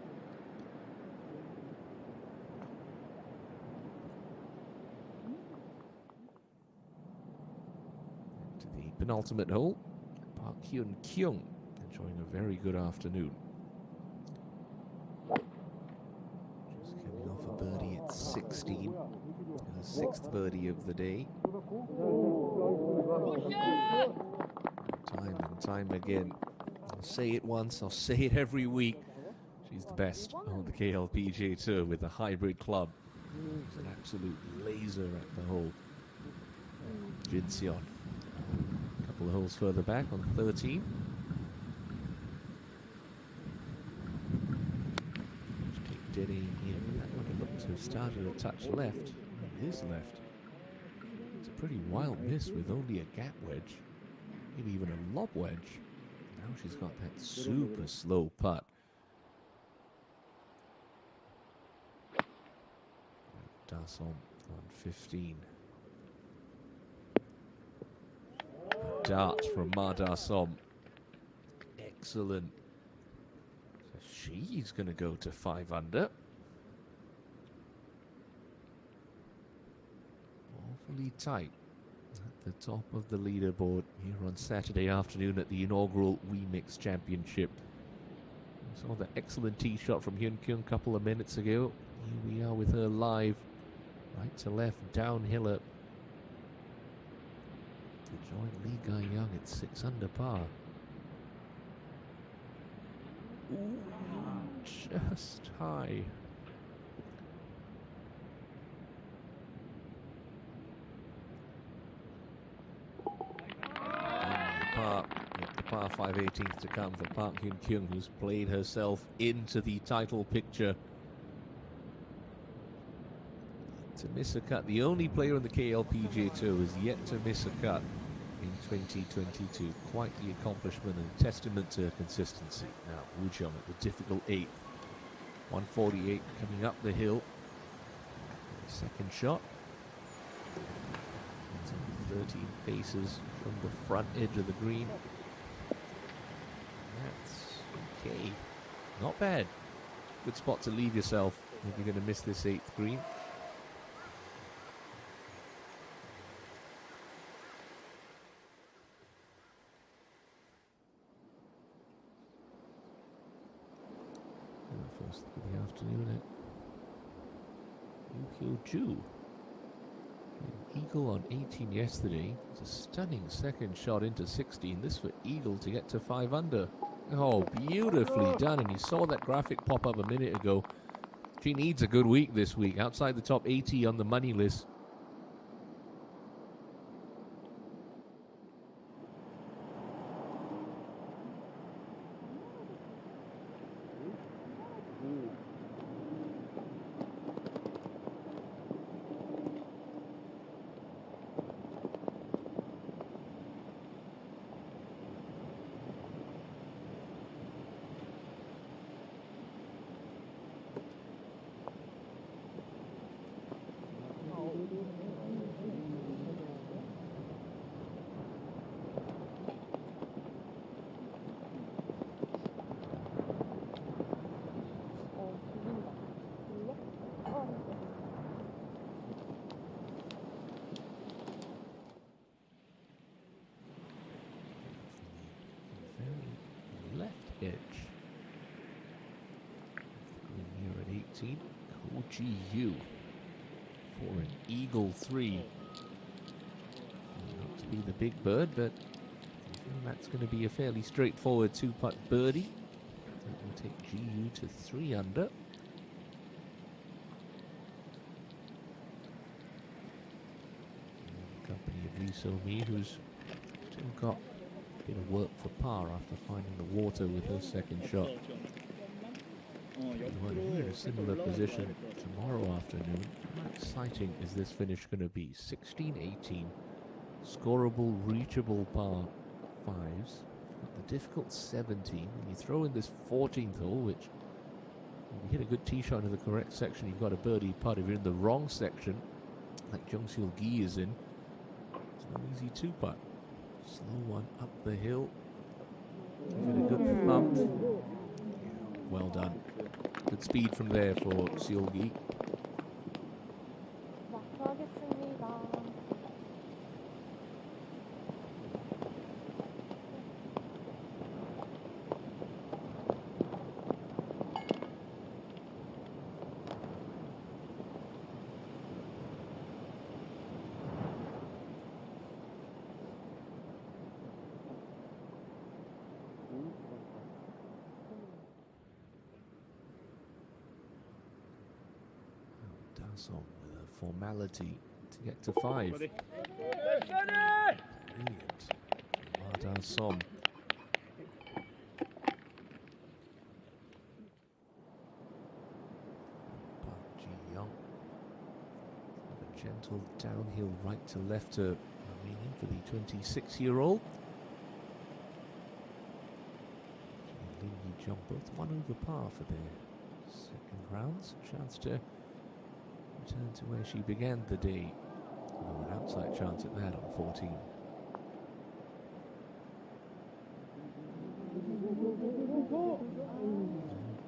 To the penultimate hole, Park Hyun-kyung enjoying a very good afternoon. Just coming off a birdie at 16, the 6th birdie of the day. Time and time again. I'll say it once, I'll say it every week. She's the best on the KLPGA Tour with a hybrid club. She's an absolute laser at the hole. Jin Seon. A couple of holes further back on 13. Just take dead aim here. That one looked to have started a touch left. It is left. It's a pretty wild miss with only a gap wedge. Maybe even a lob wedge. Now she's got that super slow putt. Dasson on 15. A dart from Ma Dasson. Excellent. So she's going to go to 5 under. Awfully tight at the top of the leaderboard here on Saturday afternoon at the inaugural WEMIX Championship. We saw the excellent tee shot from Hyun-kyung a couple of minutes ago. Here we are with her live, right to left, downhiller, to join Lee Ga-young at 6 under par. Ooh, just high. The par 5 18th to come for Park Hyun-kyung, who's played herself into the title picture. To miss a cut. The only player in the KLPGA Tour has yet to miss a cut in 2022. Quite the accomplishment and testament to consistency. Now, Woo Jung at the difficult 8th. 148 coming up the hill. Second shot. 13 paces from the front edge of the green. That's okay. Not bad. Good spot to leave yourself if you're going to miss this 8th green. First look of the afternoon at Yu Hyo-ju. An eagle on 18 yesterday. It's a stunning second shot into 16. This for eagle to get to 5 under. Oh, beautifully done. And you saw that graphic pop up a minute ago. She needs a good week this week. Outside the top 80 on the money list. 18. OGU for an eagle 3. Not to be the big bird, but I feel that's going to be a fairly straightforward 2-putt birdie. That will take GU to 3 under. In the company of Lee So-mi, who's still got a bit of work for par after finding the water with her second shot. Well, if we're in a similar position tomorrow afternoon, how exciting is this finish going to be? 16-18, scoreable, reachable par 5s. The difficult 17. When you throw in this 14th hole, which if you hit a good tee shot into the correct section, you've got a birdie putt. If you're in the wrong section, like Jung Seol Gi is in, it's no easy 2-putt. Slow one up the hill. Give it a good thump. Yeah, well done. Good speed from there for Seol Gi.
마크하겠습니다.
Dasong with a formality to get to 5. Brilliant. Som. Park Ji-young. A gentle downhill right to left to remaining for the 26-year-old. Lin Yi-jung both 1 over par for their second rounds. Chance to return to where she began the day. Although an outside chance at that on 14.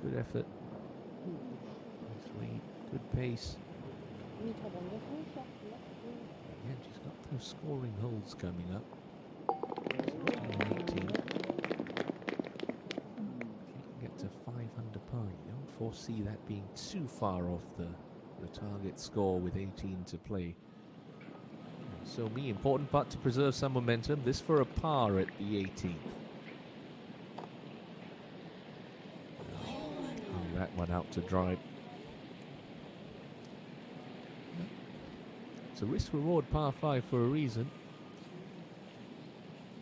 Good effort. Nice lead. Good pace.
이미 저 먼저 서있었고요.
Again, she's got those scoring holes coming up. 16 and 18. She can get to 5 under par. You don't foresee that being too far off the target score with 18 to play. So important putt to preserve some momentum. This for a par at the 18th. Oh, that one out to dry. It's a risk-reward par 5 for a reason.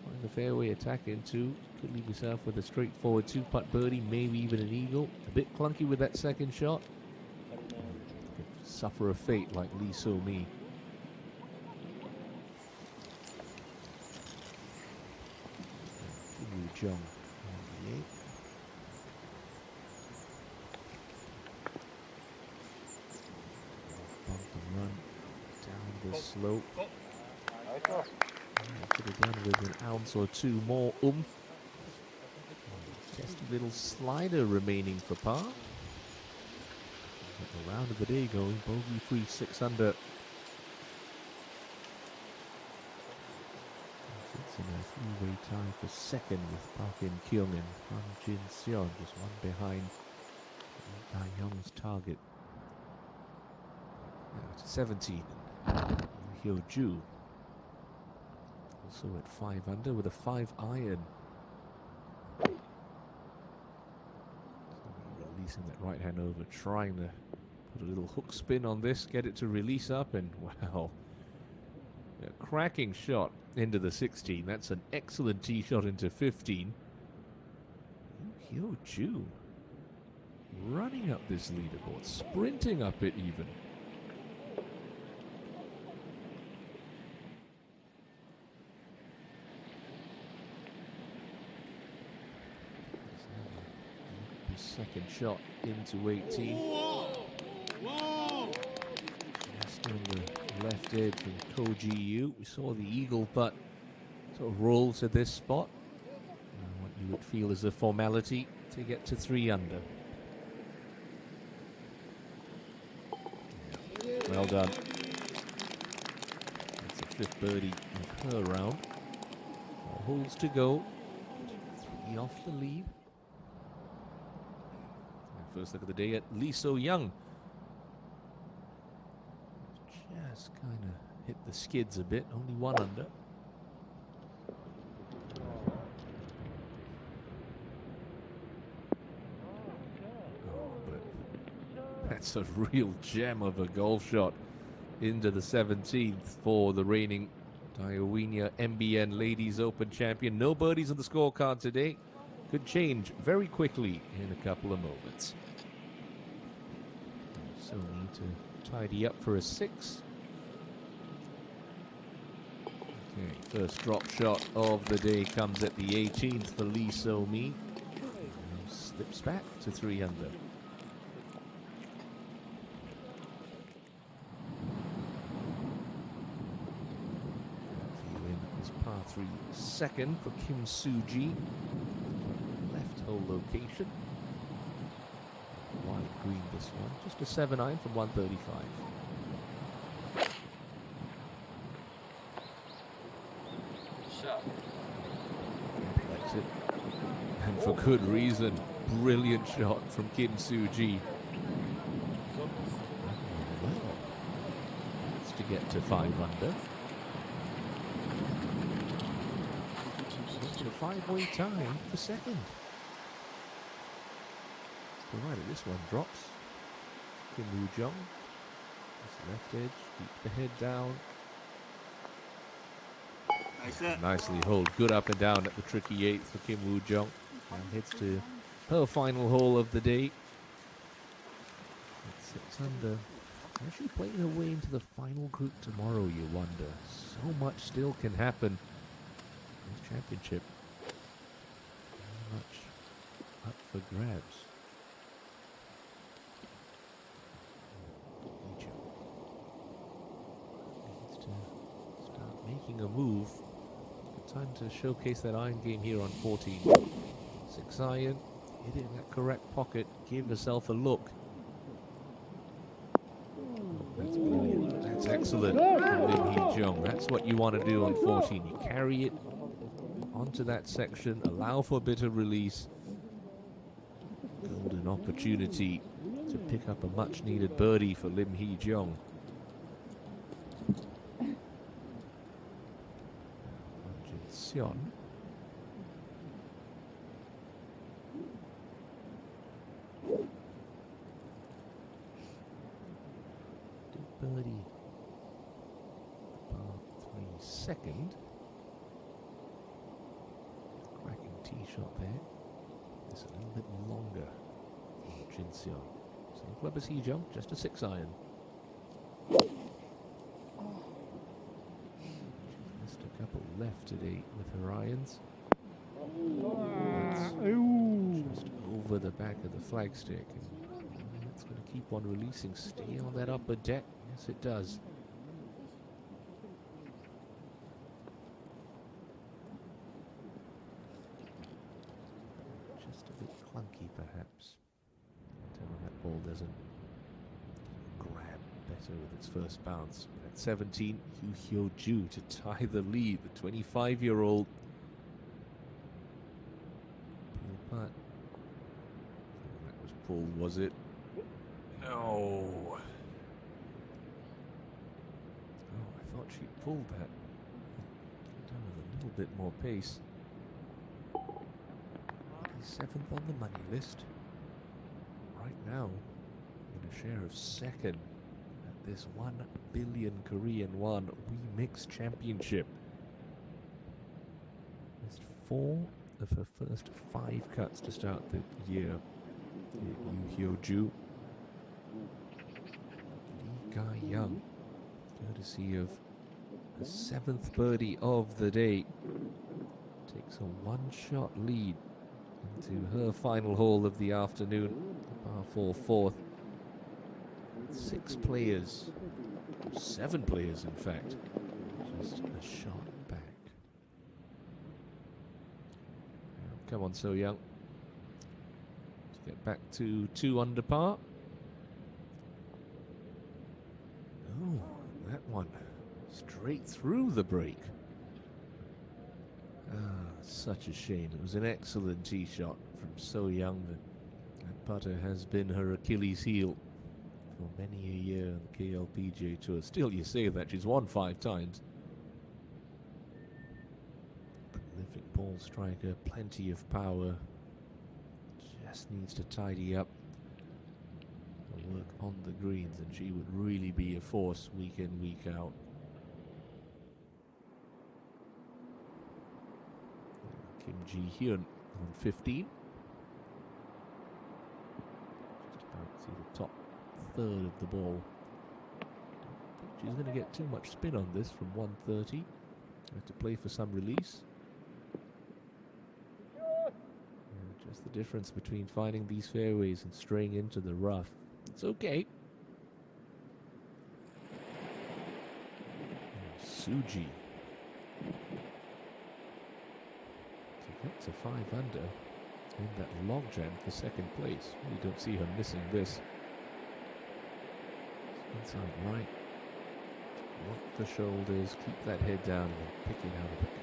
Find the fairway, attack into. Could leave yourself with a straightforward 2-putt birdie, maybe even an eagle. A bit clunky with that second shot. Suffer a fate like Lee So-mi. Yu Jung on the 8th. Bump and run down the slope. Could have done with an ounce or 2 more oomph. Just a little slider remaining for par. The round of the day going, bogey free 6 under. It's in a 3-way tie for second with Park In-kyung and Han Jin-seon, just one behind Lee Ka-young's target. Now to 17, Yu Hyo-ju also at 5 under with a 5 iron. Releasing that right hand over, trying to put a little hook spin on this, get it to release up, and wow, a cracking shot into the 16. That's an excellent tee shot into 15. Yu Hyo-ju running up this leaderboard, sprinting up it even. Second shot into 18. Just on the left edge from Ko Ji-yu. We saw the eagle putt sort of roll to this spot. What you would feel is a formality to get to 3 under. Well done. That's the 5th birdie of her round. 4 holes to go. 3 off the lead. first look of the day at Lee So Young. Just kind of hit the skids a bit, only 1 under. Oh, but that's a real gem of a golf shot into the 17th for the reigning Diowenia MBN Ladies Open champion. No birdies on the scorecard today. Could change very quickly in a couple of moments. So need to tidy up for a 6. Okay, first drop shot of the day comes at the 18th for Lee So Mi. Slips back to 3 under. Par 3 second for Kim Soo-ji. Left hole location. Wide green this one. Just a 7-iron from 135.
Shot.
That's it. And for good reason. Brilliant shot from Kim Soo-ji. Well, that's to get to 5 under. A 5-way time for second. Provided this one drops. Kim Woo-jung. Left edge, keep the head down. Nicely hold. Good up and down at the tricky 8th for Kim Woo-jung. And heads to her final hole of the day. At 6 under. Actually playing her way into the final group tomorrow, you wonder. So much still can happen. This championship very much up for grabs. Needs to start making a move. Good time to showcase that iron game here on 14. 6 iron, hit it in that correct pocket, give yourself a look. That's brilliant. That's excellent from Lim Hee-jung. That's what you want to do on 14. You carry it onto that section, allow for a bit of release. Golden opportunity to pick up a much needed birdie for Lim Hee-jung. Jin Seon. Did birdie par 3 second. Cracking tee shot there. It's a little bit longer for Jin Seon. Same club as Hee-jung, just a 6 iron. She's missed a couple left today with her irons. That's just over the back of the flagstick. And it's going to keep on releasing. Stay on that upper deck. Yes, it does. Clunky, perhaps. That ball doesn't grab better with its first bounce. But at 17, Yoo Hyo-ju to tie the lead, the 25-year-old. Putt. That was pulled, was it? No. Oh, I thought she pulled that. Done with a little bit more pace. 7th on the money list. Right now, in a share of 2nd at this 1 billion Korean won WEMIX Championship. Missed 4 of her first 5 cuts to start the year. Yoo Hyo-ju. Lee Ga-young, courtesy of the 7th birdie of the day, takes a 1-shot lead into her final hole of the afternoon, the par 4 4th. 6 players, 7 players in fact, just a shot back. Come on, So Young. To get back to 2 under par. Oh, that one straight through the break. Such a shame. It was an excellent tee shot from So Young. That putter has been her Achilles heel for many a year in the KLPGA Tour. Still, you say that she's won 5 times. Prolific ball striker, plenty of power. Just needs to tidy up and work on the greens, and she would really be a force week in, week out. Kim Ji-hyun on 15. Just about see the top third of the ball. Don't think she's going to get too much spin on this from 130. Have to play for some release. Just the difference between finding these fairways and straying into the rough. It's okay. Suji to get to 5 under in that logjam for second place. You don't see her missing this. Inside right. Lock the shoulders, keep that head down, and then pick it out of the cup.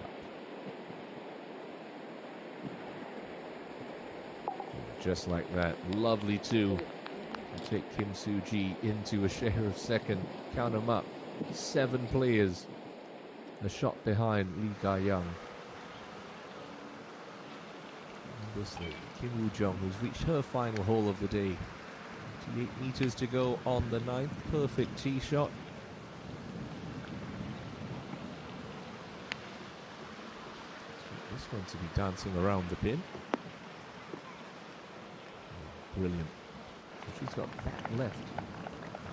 Just like that. Lovely too. To take Kim Soo-ji into a share of second. Count them up. 7 players. A shot behind Lee Ga-young. And this lady, Kim Woo-jung, who's reached her final hole of the day. 28 meters to go on the 9th. Perfect tee shot. This one to be dancing around the pin. Brilliant. So she's got that left.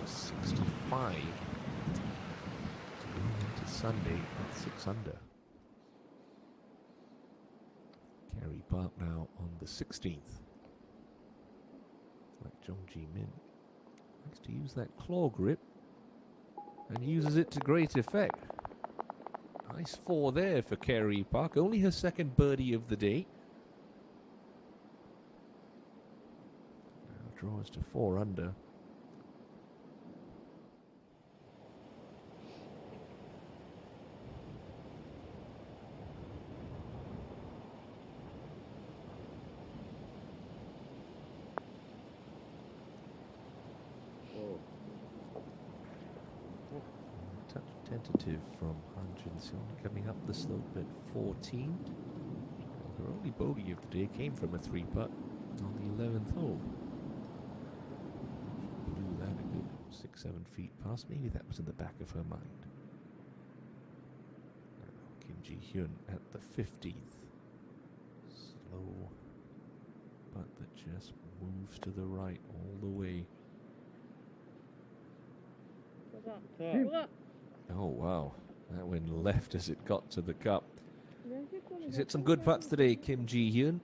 65 to go into Sunday at 6 under. Kerry Park now on the 16th. Like Jung Ji-min likes to use that claw grip and uses it to great effect. Nice 4 there for Kerry Park. Only her second birdie of the day. Draws to 4 under. Touch tentative from Han Jin-seon coming up the slope at 14. Her only bogey of the day came from a 3-putt on the 11th hole. 6-7 feet past. Maybe that was in the back of her mind. Now, Kim Ji-hyun at the 50th. Slow putt that just moves to the right all the way. Oh wow, that went left as it got to the cup. She's hit some good putts today, Kim Ji-hyun.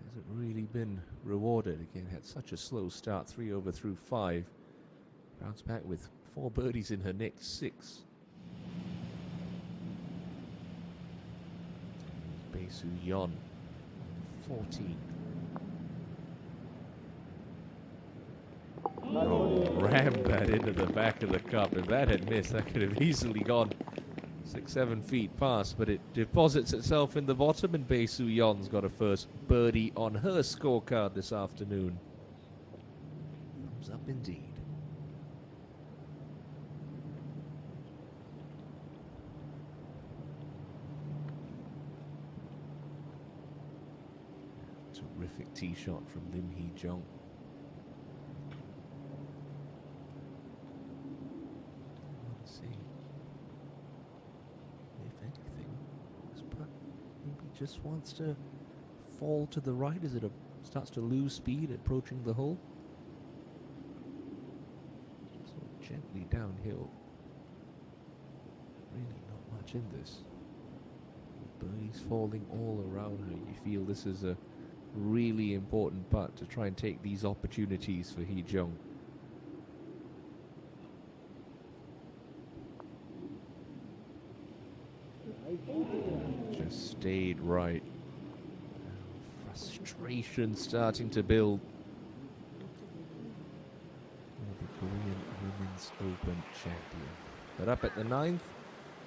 Hasn't really been rewarded. Again, had such a slow start, 3 over through 5. Bounced back with 4 birdies in her next 6. Bae Soo-yeon, 14. Oh, rammed that into the back of the cup. If that had missed, that could have easily gone 6-7 feet past, but it deposits itself in the bottom, and Bae Soo-yeon's got a first birdie on her scorecard this afternoon. Thumbs up indeed. Terrific tee shot from Lim Hee-jung. Just wants to fall to the right as it starts to lose speed approaching the hole. So gently downhill. Really not much in this. With birdies falling all around her, you feel this is a really important putt to try and take these opportunities for Hee-jung. Just stayed right. Frustration starting to build. The Korean Women's Open champion. But up at the 9th,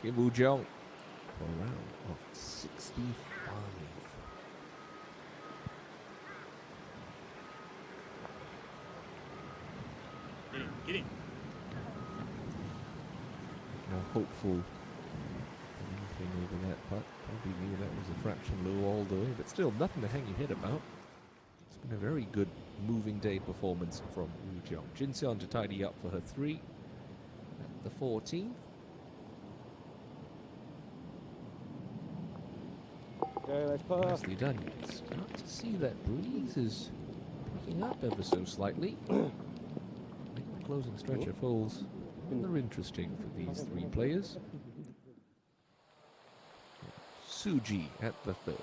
Kim Woo-jung for a round of 65. More hopeful than anything over that putt. Probably knew that was a fraction low all the way, but still nothing to hang your head about. It's been a very good moving day performance from Woo Jung. Jin Seon to tidy up for her 3 at the 14th.
Okay, nice putt.
Nicely done. You can start to see that breeze is picking up ever so slightly. Make the closing stretch of holes rather interesting for these 3 players. Suji at the 3rd.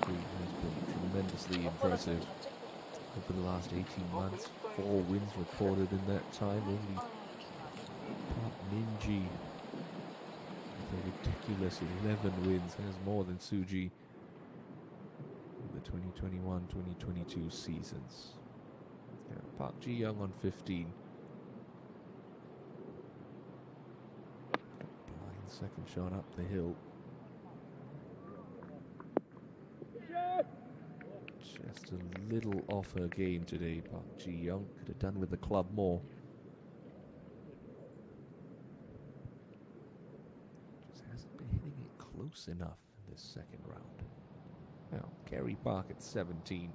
Has been tremendously impressive over the last 18 months. 4 wins recorded in that time. Only Park Min-ji with a ridiculous 11 wins has more than Suji in the 2021-2022 seasons. Yeah, Park Ji-young on 15. Blind second shot up the hill. Just a little off her game today, Park Ji-young. Could have done with the club more. Just hasn't been hitting it close enough in this second round. Now, Kerry Park at 17.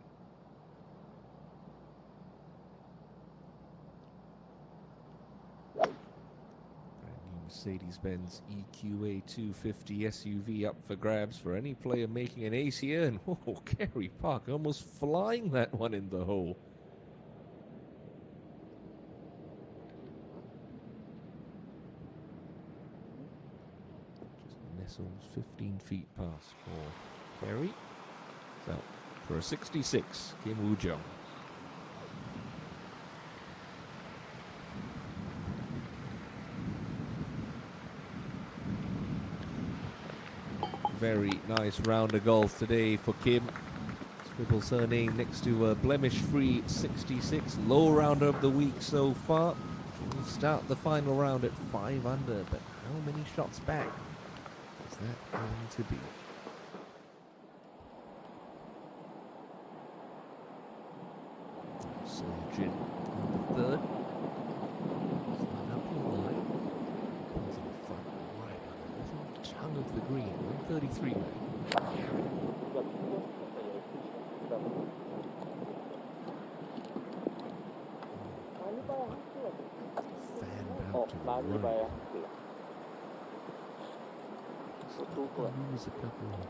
Mercedes-Benz EQA 250 SUV up for grabs for any player making an ace here. And Kerry Park almost flying that one in the hole. Just nestles 15 feet past for Kerry. So, for a 66, Kim Woo Jung. Very nice round of golf today for Kim. Scribbles her name next to a blemish-free 66. Low round of the week so far. She'll start the final round at 5 under, but how many shots back is that going to be? So Jin on the 3rd. Slide up the line. Pulls in the front right on the little tongue of the green. 133 now. Fanned out to the right. Lose a couple of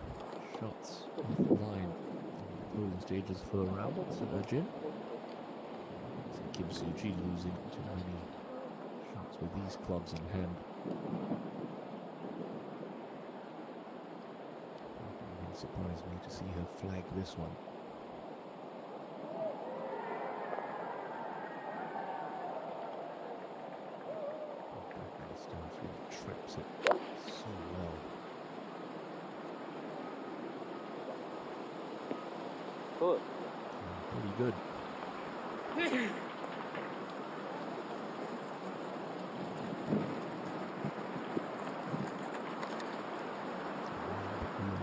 shots off the line in the closing stages for a round. So Jin. Kim Soo-ji losing too many shots with these clubs in hand. It wouldn't surprise me to see her flag this one. Backhand stance really trips it so well.
Good.
Pretty good.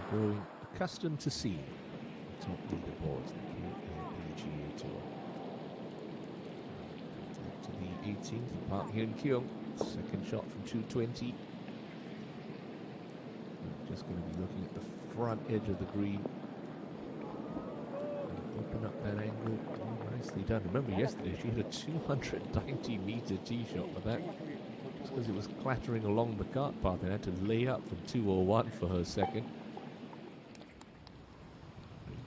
Growing accustomed to seeing the top leaderboards in the KLPGA Tour. To the 18th, Park Hyun-kyung, second shot from 220. Just going to be looking at the front edge of the green. Open up that angle. Oh, nicely done. Remember yesterday she had a 290-meter tee shot, but that was because it was clattering along the cart path and had to lay up from 201 for her second.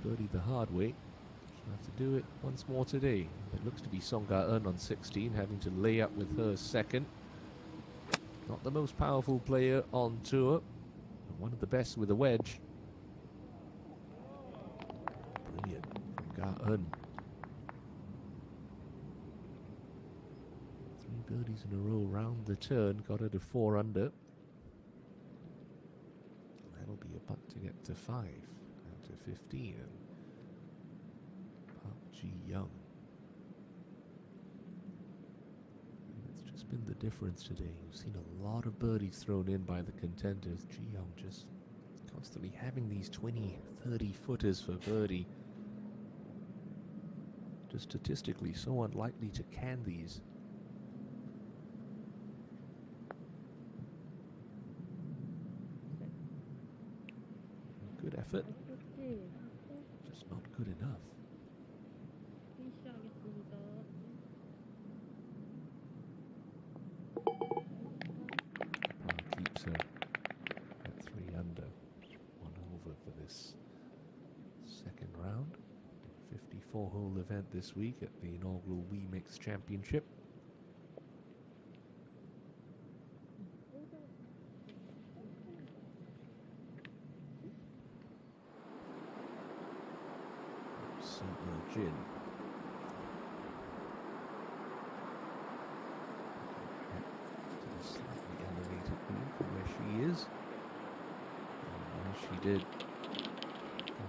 Birdie the hard way. She'll have to do it once more today. It looks to be Song Ga-eun on 16, having to lay up with her second. Not the most powerful player on tour, but one of the best with a wedge. Brilliant from Ga-eun. 3 birdies in a row round the turn, got her to 4 under. That'll be a putt to get to 5. 15 and Park Ji-young. That's just been the difference today. We've seen a lot of birdies thrown in by the contenders. Ji-young just constantly having these 20, 30 footers for birdie. Just statistically so unlikely to can these. Good effort, just not good enough. Parr keeps her at 3 under, 1 over for this second round. 54-hole event this week at the inaugural WEMIX Championship. Jin. To the slightly elevated green from where she is. And as she did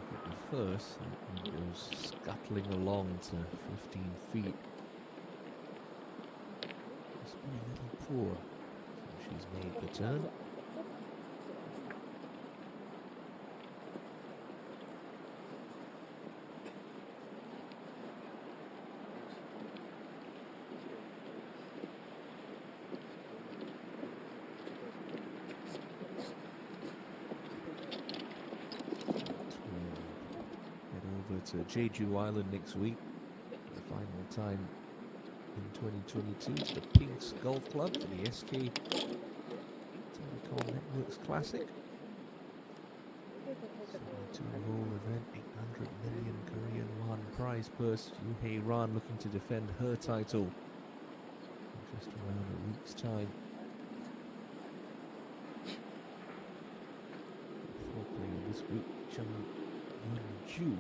at the first, that one goes scuttling along to 15 feet. It's been a little poor. So she's made the turn. To Jeju Island next week for the final time in 2022. It's the Pinks Golf Club for the SK Telecom Networks Classic. 72-hole event, 800 million Korean won prize purse. Yoo Ran looking to defend her title in just around a week's time. Fourth player this week, Chung Yun-ju.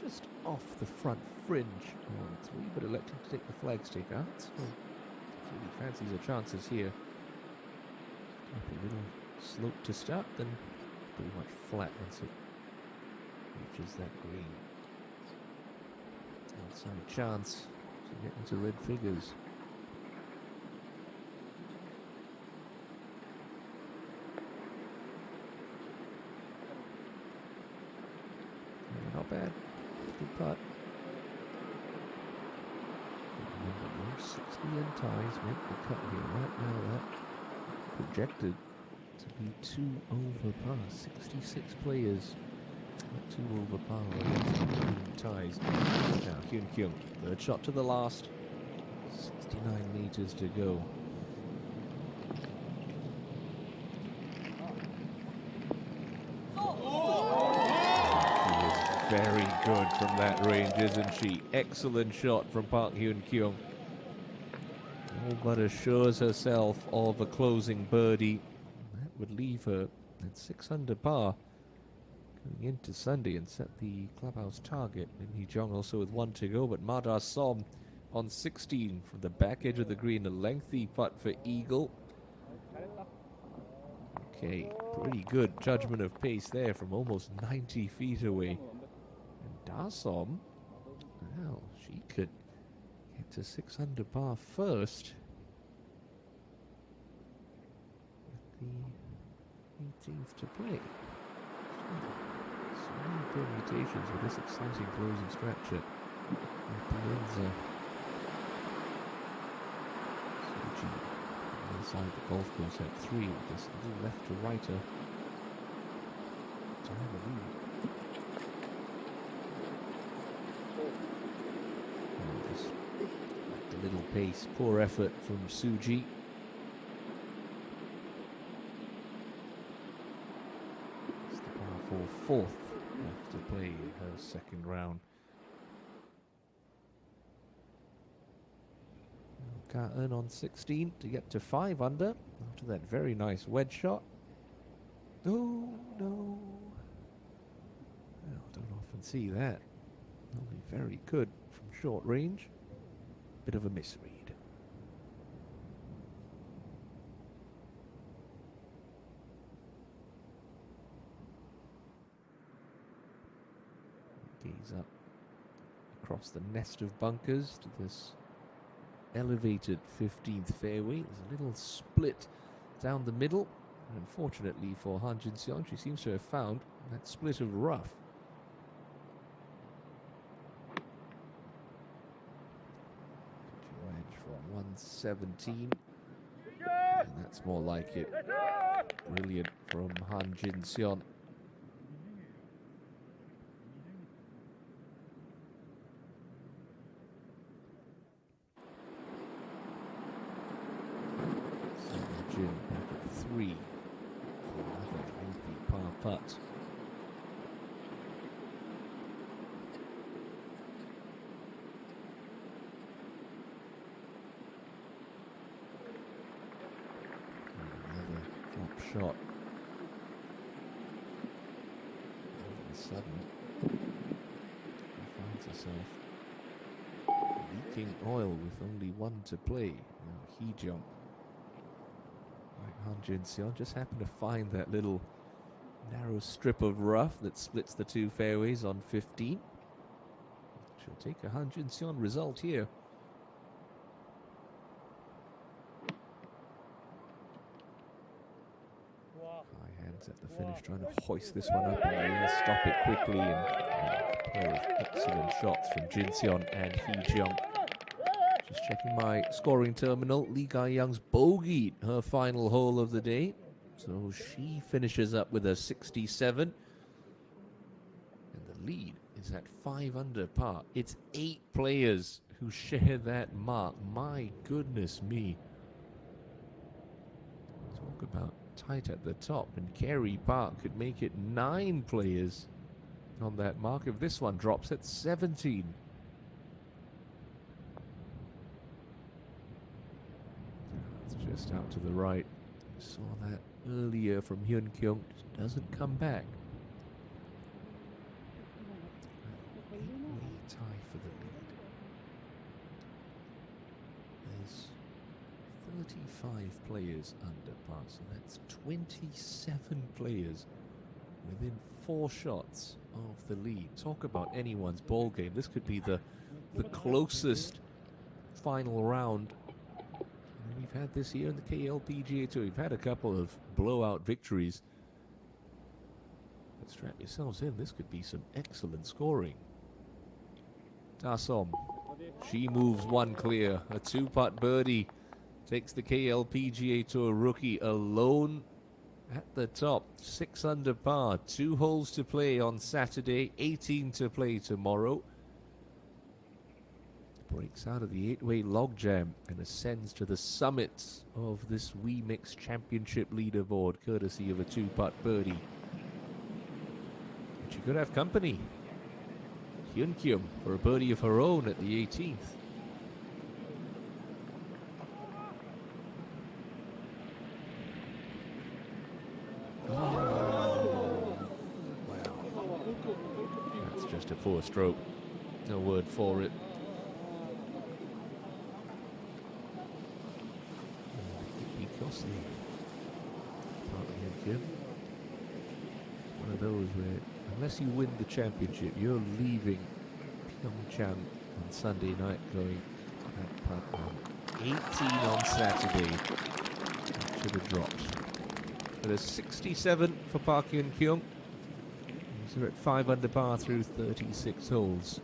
Just off the front fringe on 3, but electing to take the flagstick out. So really fancies her chances here. Up a little slope to start, then pretty much flat once it reaches that green. Outside chance to get into red figures. Not bad. Good putt. Remember, 60 and ties make the cut here. Right now, that projected to be 2 over par. 66 players at 2 over par against ties. Now, Hyun Kyung, third shot to the last. 69 meters to go. Very good from that range, isn't she? Excellent shot from Park Hyun Kyung. All but assures herself of a closing birdie. That would leave her at 6 under par going into Sunday and set the clubhouse target. Lim Hee-jung also with 1 to go, but Madar Som on 16 from the back edge of the green. A lengthy putt for eagle. Okay, pretty good judgment of pace there from almost 90 feet away. Dasom, well, she could get to 6 under par first with the 18th to play. So many permutations with this exciting closing stretch at Pienza. Suji inside the golf course at 3 with this little left to righter to have a lead. A little pace, poor effort from Suji. It's the par 4 fourth left to play in her second round. Ka-eun on 16 to get to 5 under after that very nice wedge shot. Oh no! Well, don't often see that. Only very good from short range. Bit of a misread. Gaze up across the nest of bunkers to this elevated 15th fairway. There's a little split down the middle. Unfortunately for Han Jin-seon, she seems to have found that split of rough. Wedge from 117. And that's more like it. Brilliant from Han Jin-seon. Jin back at 3. Another lengthy par putt. Another drop shot. All of a sudden, she finds herself leaking oil with only one to play. Now he jumped. Han Jin-seon just happened to find that little narrow strip of rough that splits the two fairways on 15. She'll take a Han Jin-seon result here. High hands at the finish, trying to hoist this one up in the air, stop it quickly, and a pair of excellent shots from Jin-seon and Hee-jung. Just checking my scoring terminal. Lee Ga-young's bogeyed her final hole of the day, so she finishes up with a 67. And the lead is at 5 under par. It's 8 players who share that mark. My goodness me. Talk about tight at the top. And Kerry Park could make it 9 players on that mark if this one drops at 17. Just out to the right. You saw that earlier from Hyun Kyung. Just doesn't come back. 8-way tie for the lead. There's 35 players under par, so that's 27 players within 4 shots of the lead. Talk about anyone's ball game. This could be the closest final round we've had this year in the KLPGA Tour. We've had a couple of blowout victories. But strap yourselves in. This could be some excellent scoring. Da-som. She moves one clear. A 2-putt birdie takes the KLPGA Tour rookie alone at the top. 6 under par. 2 holes to play on Saturday. 18 to play tomorrow. Breaks out of the 8-way logjam and ascends to the summits of this WEMIX Championship leaderboard, courtesy of a 2-putt birdie. But she could have company. Hyun Kyung for a birdie of her own at the 18th. Wow. That's just a poor stroke. No word for it. Costly. One of those where, unless you win the championship, you're leaving Pyeongchang on Sunday night going that putt on 18 on Saturday. That should have dropped. But a 67 for Park Hyun-kyung. He's at 5 under par through 36 holes.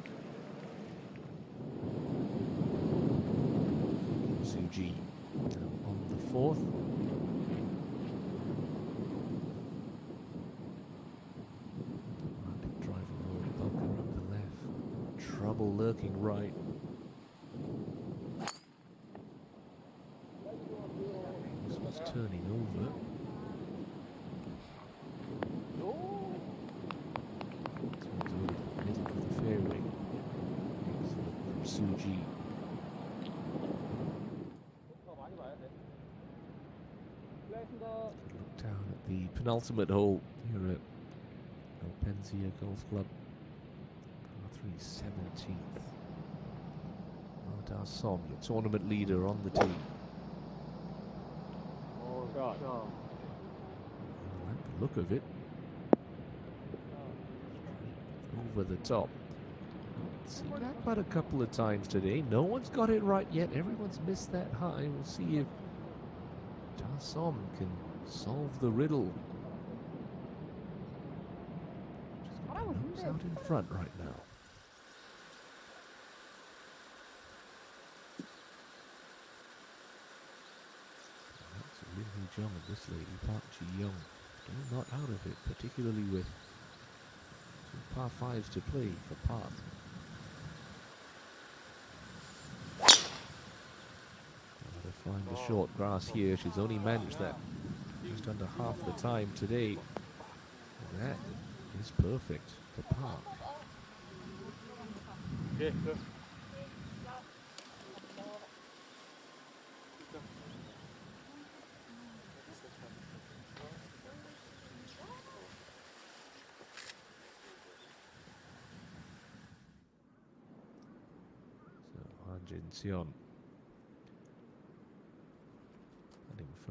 Suji on the 4th. Romantic driver roll, bunker up the left. Trouble lurking right. This was turning over. Turns over to the middle of the fairway. Excellent from Suji. Look down at the penultimate hole here at Alpenzia Golf Club. Par 3 17th. Da-som, your tournament leader on the tee. I like the look of it. Straight over the top. Seen that putt a couple of times today. No one's got it right yet. Everyone's missed that high. We'll see if Da-som can solve the riddle. She's out in front right now. That's a Lin Hee Jung and this lady, Park Ji Young, still not out of it, particularly with 2 par 5s to play for Park. Find the short grass here. She's only managed that just under half the time today. And that is perfect for Park.
Okay, go.
So Han Jin Seon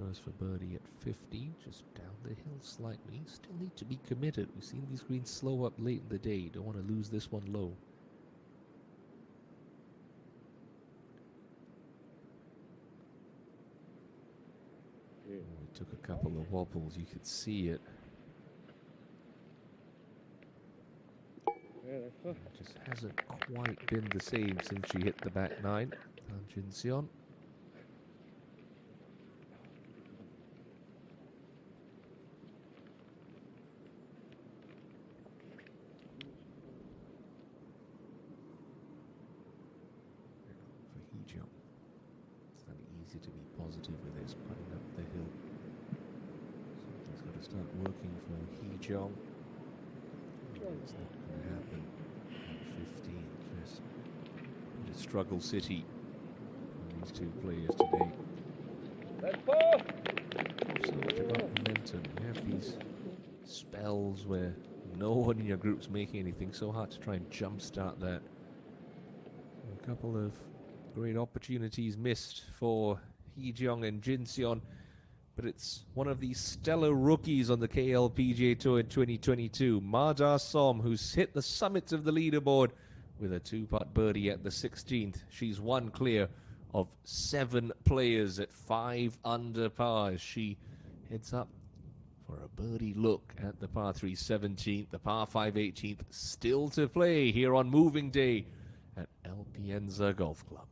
first for birdie at 15, just down the hill slightly. Still need to be committed. We've seen these greens slow up late in the day. Don't want to lose this one low.
Okay.
We took a couple of wobbles. You could see it.
Okay, let's go.
Just hasn't quite been the same since she hit the back nine. Han Jin Seon. To be positive with this, putting up the hill. Something's got to start working for Hee Jong. It's not going to happen at 15. Just a struggle city for these two players today.
Let's go.
So much about momentum. You have these spells where no one in your group's making anything. So hard to try and jumpstart that. A couple of great opportunities missed for Hee Jong and Jin Seon, but it's one of these stellar rookies on the KLPGA Tour in 2022, Ma Da Som, who's hit the summit of the leaderboard with a 2-putt birdie at the 16th. She's one clear of 7 players at 5 under par as she heads up for a birdie look at the par 3 17th, the par 5 18th, still to play here on moving day at El Pienza Golf Club.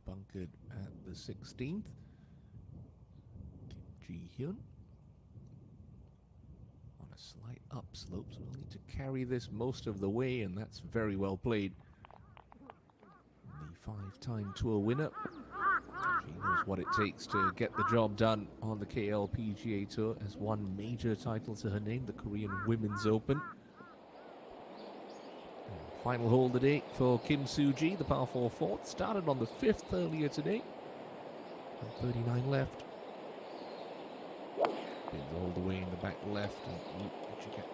bunkered at the 16th. Kim Ji-hyun on a slight upslope, so we'll need to carry this most of the way, and that's very well played. The 5-time tour winner. She knows what it takes to get the job done on the KLPGA Tour. Has one major title to her name, the Korean Women's Open. Final hole today for Kim Soo-ji, the par 4 fourth. Started on the 5th earlier today. And 39 left. Pins all the way in the back left. And she get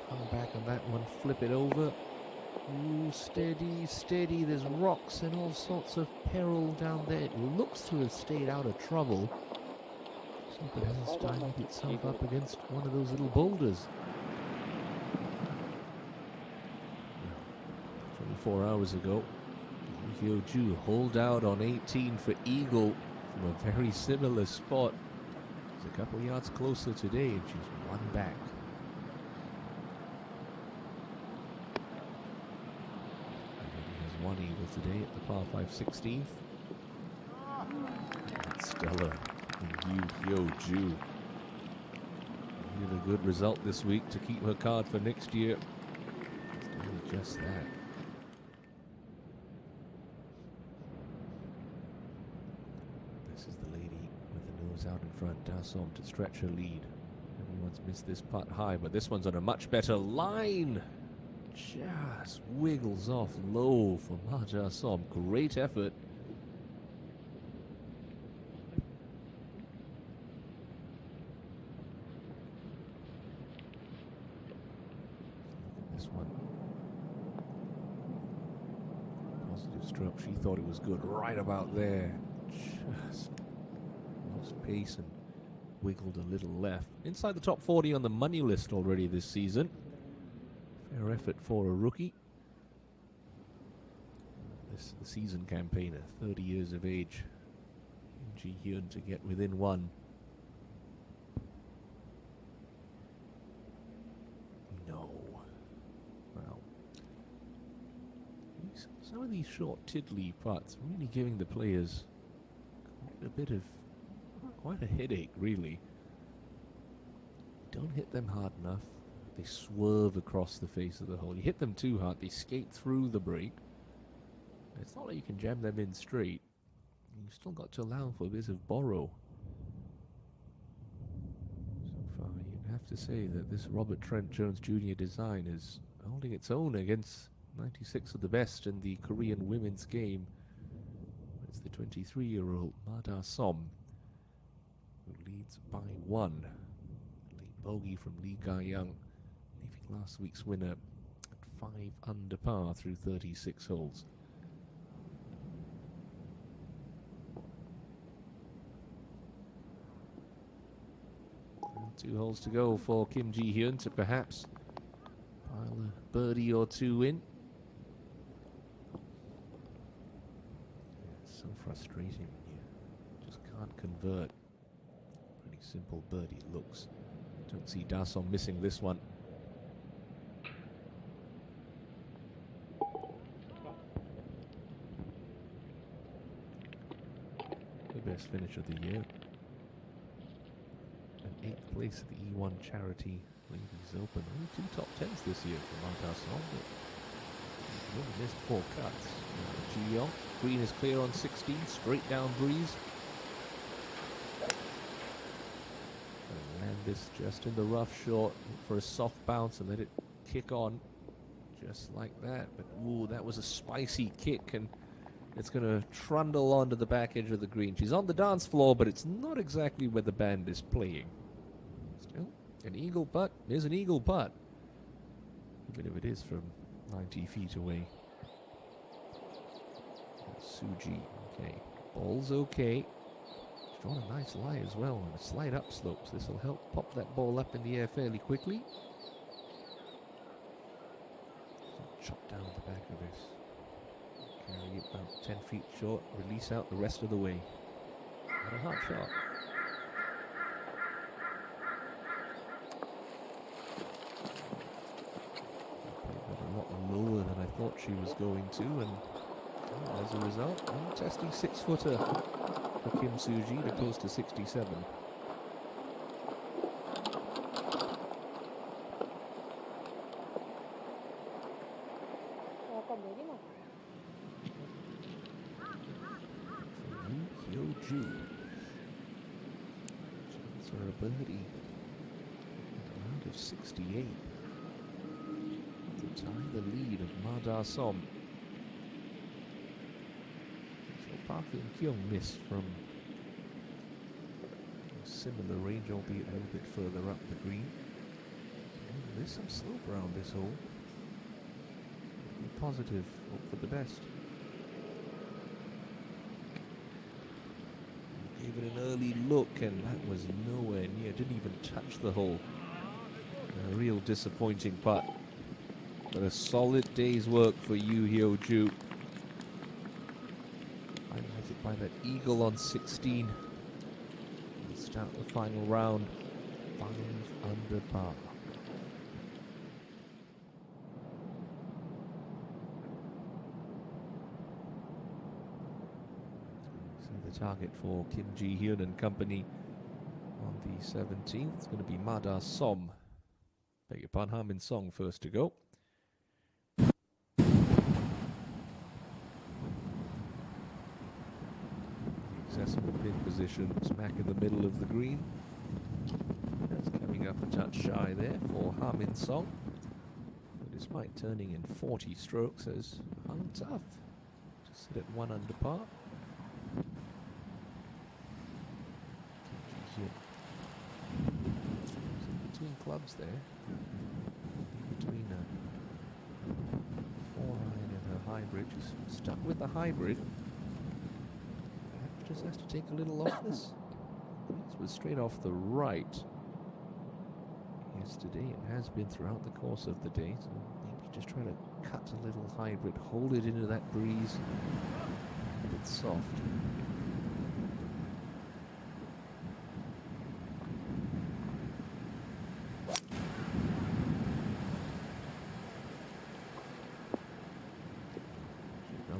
hung back on that one, flip it over. Ooh, steady, steady. There's rocks and all sorts of peril down there. It looks to have stayed out of trouble. So it hasn't stymied itself up against one of those little boulders. 24 hours ago, Yu Hyo-ju holed out on 18 for eagle from a very similar spot. She's a couple yards closer today, and she's one back. One eagle today at the par 5 16th. That's stellar from Yu Hyo-ju. Needed a good result this week to keep her card for next year. It's doing just that. This is the lady with the nose out in front, Dassom, to stretch her lead. Everyone's missed this putt high, but this one's on a much better line. Just wiggles off low for Ma Ja-som. Great effort. Look at this one. Positive stroke. She thought it was good right about there. Just lost pace and wiggled a little left. Inside the top 40 on the money list already this season. Fair effort for a rookie. This the season campaigner, 30 years of age. Kim Ji-hyun to get within one. No. Well, some of these short tiddly putts really giving the players quite a headache, really. Don't hit them hard enough. They swerve across the face of the hole. You hit them too hard, they skate through the break. It's not like you can jam them in straight. You've still got to allow for a bit of borrow. So far, you'd have to say that this Robert Trent Jones Jr. design is holding its own against 96 of the best in the Korean women's game. It's the 23-year-old Ma Ja-som who leads by one. Late bogey from Lee Ga-young, leaving last week's winner at 5 under par through 36 holes. Well, 2 holes to go for Kim Ji-hyun to perhaps pile a birdie or two in. It's so frustrating when you just can't convert. Pretty simple birdie looks. Don't see Dassom missing this one. The best finish of the year. And 8th place at the E1 Charity Ladies Open. Only 2 top 10s this year for Ma Ja-som, but he only missed 4 cuts. Ji-young, green is clear on 16, straight down breeze. Land this just in the rough short for a soft bounce and let it kick on just like that. But ooh, that was a spicy kick, and it's going to trundle onto the back edge of the green. She's on the dance floor, but it's not exactly where the band is playing. Still, an eagle putt is an eagle putt, even if it is from 90 feet away. Soo-ji, okay. Ball's okay. Drawn a nice lie as well on a slight upslope, so this will help pop that ball up in the air fairly quickly. So chop down the back of this. Carry it about 10 feet short, release out the rest of the way. Not a hard shot. Played that a lot lower than I thought she was going to, and As a result, a testy 6-footer for Kim Soo-ji to close to 67.
약간 내리막.
Yu Hyo-ju. Chance for a birdie at a round of 68 to tie the lead of Ma Da-som. So Park In-kyung missed from a similar range, albeit a little bit further up the green. And there's some slope around this hole. Be positive, hope for the best. Gave it an early look, and that was nowhere near. Didn't even touch the hole. A real disappointing putt. But a solid day's work for Yu Hyo-ju. Highlighted by that eagle on 16. And start the final round 5 under par. The target for Kim Ji-hyun and company on the 17th. It's going to be Ma Da-som. Beg your pardon, Ha Min-song first to go. Accessible pin position, smack in the middle of the green. That's coming up a touch shy there for Ha Min-song. But despite turning in 40 strokes, has hung tough to sit at 1 under par. Between clubs there, between a 4-iron and her hybrid, just stuck with the hybrid. Perhaps just has to take a little off this. This was straight off the right yesterday. It has been throughout the course of the day, so maybe just try to cut a little hybrid, hold it into that breeze, and it's soft.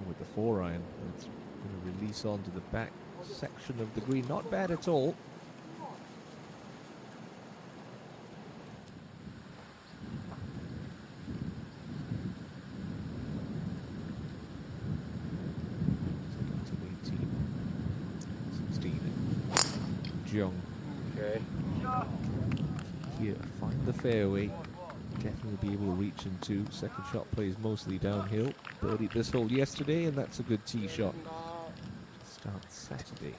With the 4-iron, it's going to release onto the back section of the green. Not bad at all. So 18, 16. Jeong.
Okay.
Here, find the fairway. Definitely be able to reach in 2. Second shot plays mostly downhill. Birdied this hole yesterday, and that's a good tee shot to start Saturday.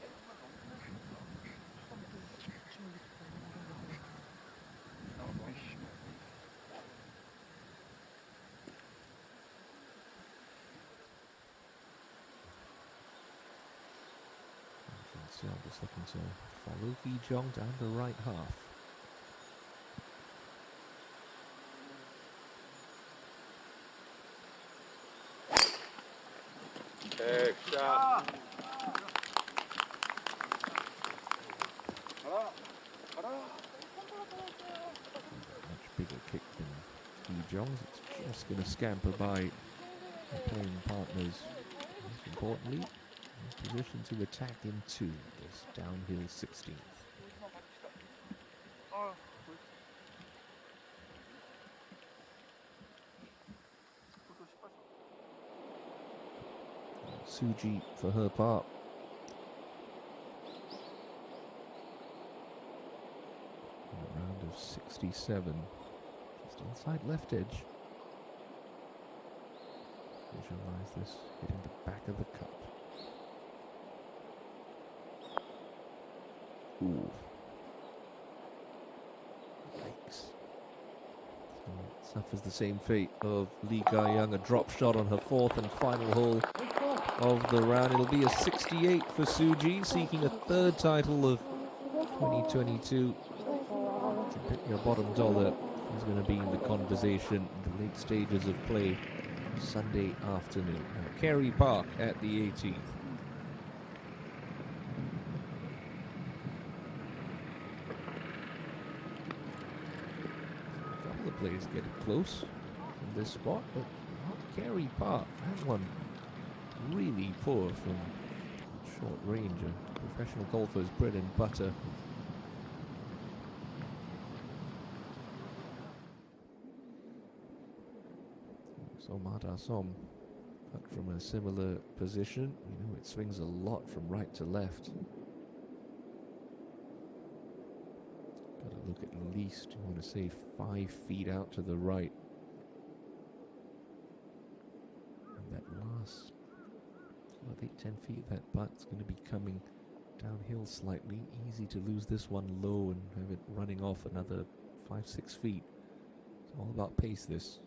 So I'm just looking to follow Hee Jong down the right half.
Hey, shot.
Much bigger kick than Hee Jong's. It's just going to scamper by the playing partners. Most importantly, in position to attack in 2, this downhill 16th. Soo-ji for her part. In a round of 67. Just inside left edge. Visualize this hitting the back of the cup. Ooh. Yikes. So suffers the same fate of Lee Ga-young, a drop shot on her 4th and final hole of the round. It'll be a 68 for Soo-ji, seeking a 3rd title of 2022. To bet your bottom dollar is going to be in the conversation in the late stages of play Sunday afternoon. Kerry Park at the 18th. A couple of players getting close from this spot, but not Kerry Park. That one really poor from short range. A professional golfer's bread and butter. So Matasom, but from a similar position, you know, it swings a lot from right to left. Got to look at least, you want to say 5 feet out to the right. And that last, 8-10 feet, that putt's going to be coming downhill slightly. Easy to lose this one low and have it running off another 5-6 feet. It's all about pace, this.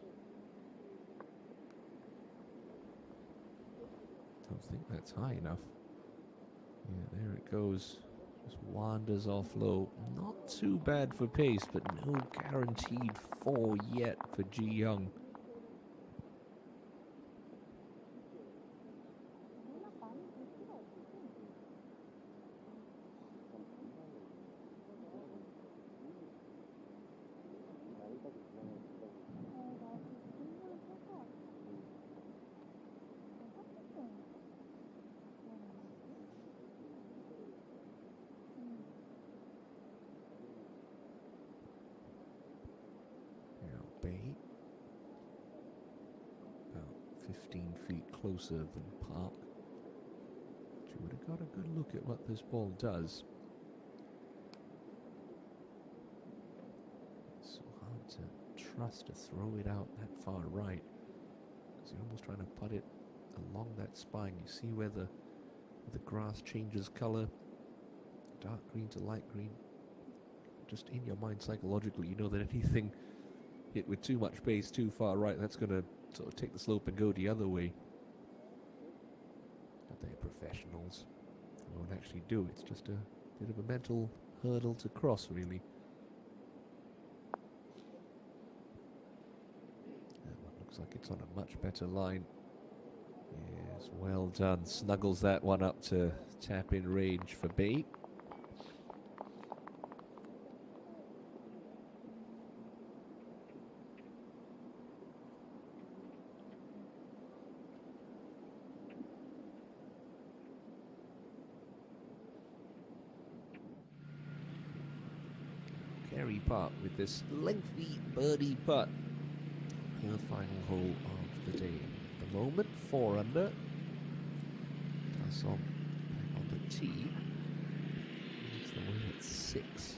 Don't think that's high enough. Yeah, there it goes. Just wanders off low. Not too bad for pace, but no guaranteed 4 yet for Ji Young. About 15 feet closer than Park. But you would have got a good look at what this ball does. It's so hard to trust to throw it out that far right, because you're almost trying to putt it along that spine. You see where the grass changes color, dark green to light green. Just in your mind psychologically, you know that anything hit with too much pace too far right, that's going to sort of take the slope and go the other way. But they're professionals. They won't actually do it. It's just a bit of a mental hurdle to cross, really. That one looks like it's on a much better line. Yes, well done. Snuggles that one up to tap in range for bait. Kerry Park with this lengthy birdie putt. Her final hole of the day. At the moment, 4 under. Tassom on the tee. It's the way at 6.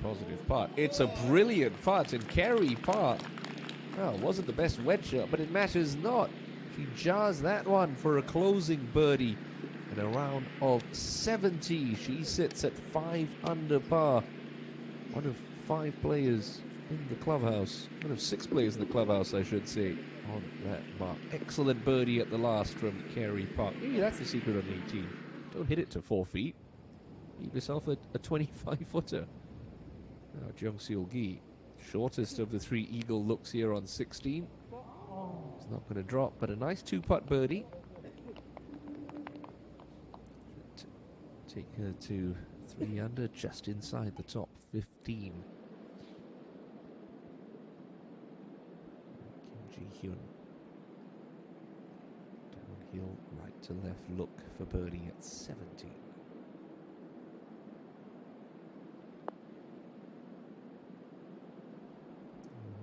Positive putt. It's a brilliant putt, and Kerry Park, well, it wasn't the best wedge shot, but it matters not. She jars that one for a closing birdie in a round of 70. She sits at 5 under par. One of 5 players in the clubhouse, one of 6 players in the clubhouse, I should say, on that mark. Excellent birdie at the last from Kerry Park. Maybe that's the secret on 18. Don't hit it to 4 feet. Leave yourself a 25-footer. Now, Jung Seol Gi, shortest of the 3 eagle looks here on 16. It's not going to drop, but a nice 2-putt birdie. Take her to 3 under, just inside the top 15. Kim Ji-hyun. Downhill, right to left look for birdie at 17.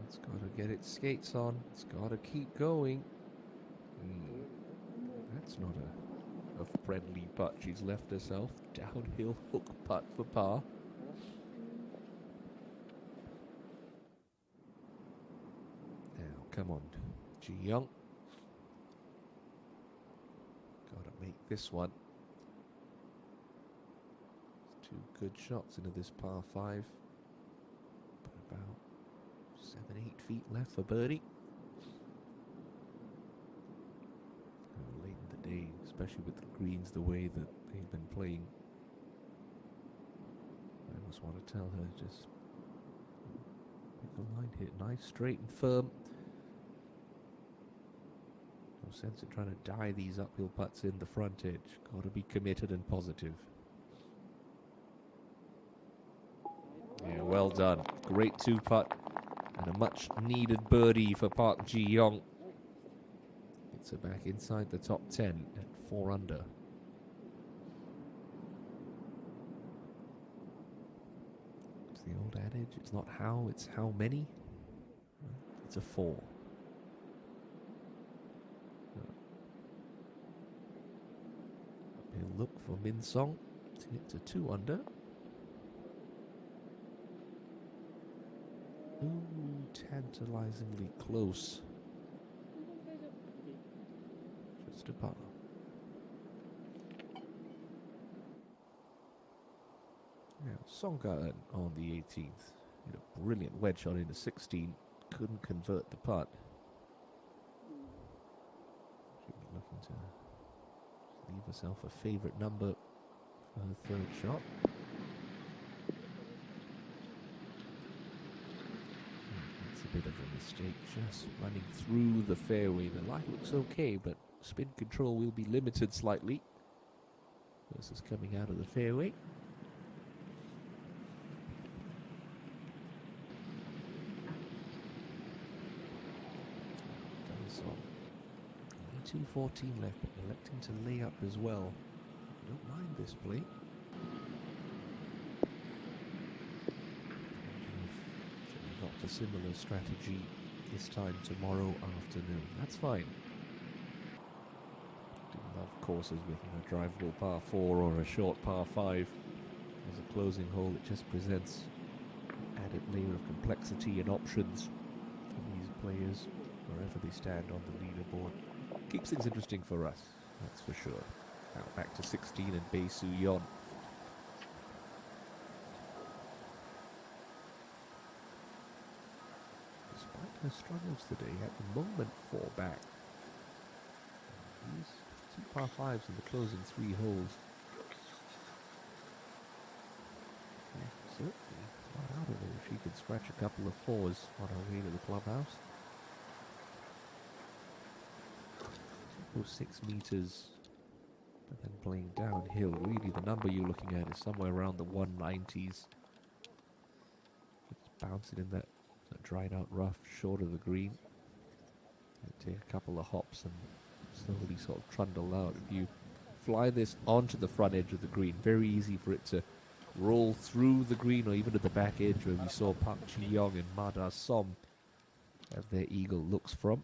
It's got to get its skates on. It's got to keep going. That's not a friendly putt. She's left herself. Downhill hook putt for par. Now, come on, Ji Young. Got to make this one. 2 good shots into this par 5. But about 7-8 feet left for birdie. Late in the day, especially with the greens the way that they've been playing. I almost want to tell her, just make the line hit nice, straight and firm. No sense in trying to die these uphill putts in the front edge. Got to be committed and positive. Yeah, well done. Great 2-putt and a much needed birdie for Park Ji-young. Gets her back inside the top 10 at 4 under. It's the old adage, it's not how, it's how many. It's a 4. He'll look for Min Song to get to 2 under. Ooh, tantalizingly close. Just a par. Now, Songka on the 18th hit a brilliant wedge shot into 16. Couldn't convert the putt. Should be looking to leave herself a favourite number for her 3rd shot. That's a bit of a mistake, just running through the fairway. The lie looks okay, but spin control will be limited slightly versus coming out of the fairway. Only 2:14 left, but electing to lay up as well. I don't mind this play. Should adopt a similar strategy this time tomorrow afternoon. That's fine. Do love courses with a drivable par 4 or a short par 5 as a closing hole. It just presents an added layer of complexity and options for these players wherever they stand on the leaderboard. Keeps things interesting for us, that's for sure. Now back to 16 and Bae Soo Yeon. Despite her struggles today, at the moment 4 back. These 2 par 5s in the closing 3 holes. Yeah, certainly not out of it if she could scratch a couple of 4s on her way to the clubhouse. 6 meters, but then playing downhill. Really, the number you're looking at is somewhere around the 190s. It's bouncing in that dried out rough, short of the green. Take a couple of hops and slowly sort of trundle out. If you fly this onto the front edge of the green, very easy for it to roll through the green or even to the back edge where we saw Park Ji-young and Ma Da-som have their eagle looks from.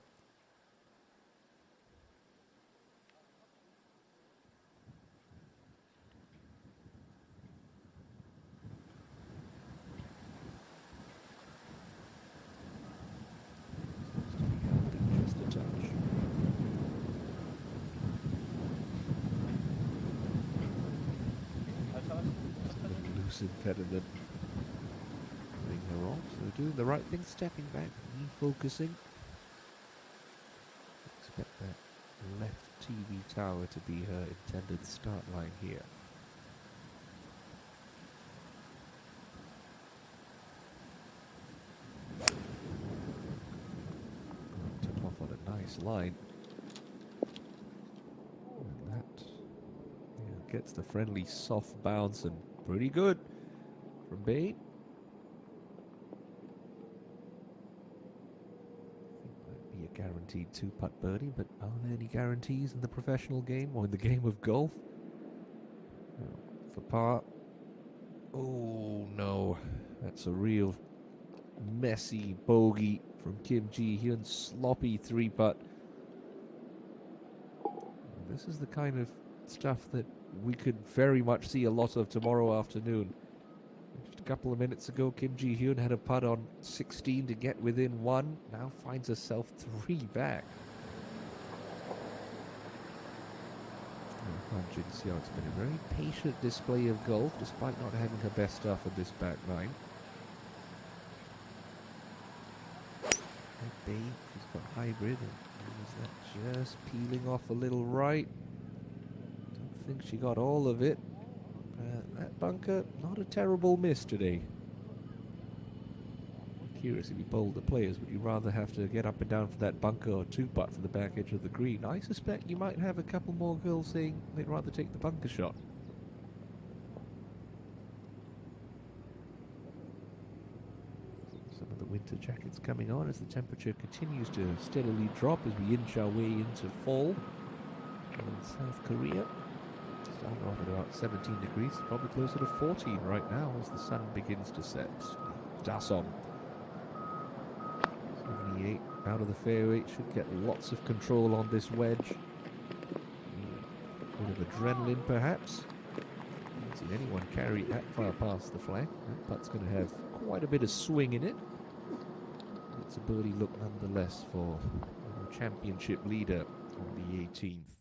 Impediment putting her off, so doing the right thing, stepping back, refocusing. Expect that left TV tower to be her intended start line here. Took off on a nice line. And that gets the friendly soft bounce and pretty good from Bae. I think might be a guaranteed 2-putt birdie, but are there any guarantees in the professional game or in the game of golf? For par. Oh no, that's a real messy bogey from Kim Ji-hyun. Sloppy 3-putt. This is the kind of stuff that we could very much see a lot of tomorrow afternoon. Just a couple of minutes ago, Kim Ji-hyun had a putt on 16 to get within 1. Now finds herself 3 back. Han Jin-seok's been a very patient display of golf, despite not having her best stuff in this back nine. Bae, she's got hybrid, and is that just peeling off a little right? Don't think she got all of it. That bunker, not a terrible miss today. curious if you polled the players, would you rather have to get up and down for that bunker or 2-putt for the back edge of the green? I suspect you might have a couple more girls saying they'd rather take the bunker shot. Some of the winter jackets coming on as the temperature continues to steadily drop as we inch our way into fall. In South Korea, starting off at about 17 degrees, probably closer to 14 right now as the sun begins to set. Dasson, 78 out of the fairway, should get lots of control on this wedge. Bit of adrenaline perhaps. Haven't seen anyone carry it that far past the flag. That putt's going to have quite a bit of swing in it. It's a birdie look nonetheless for the championship leader on the 18th.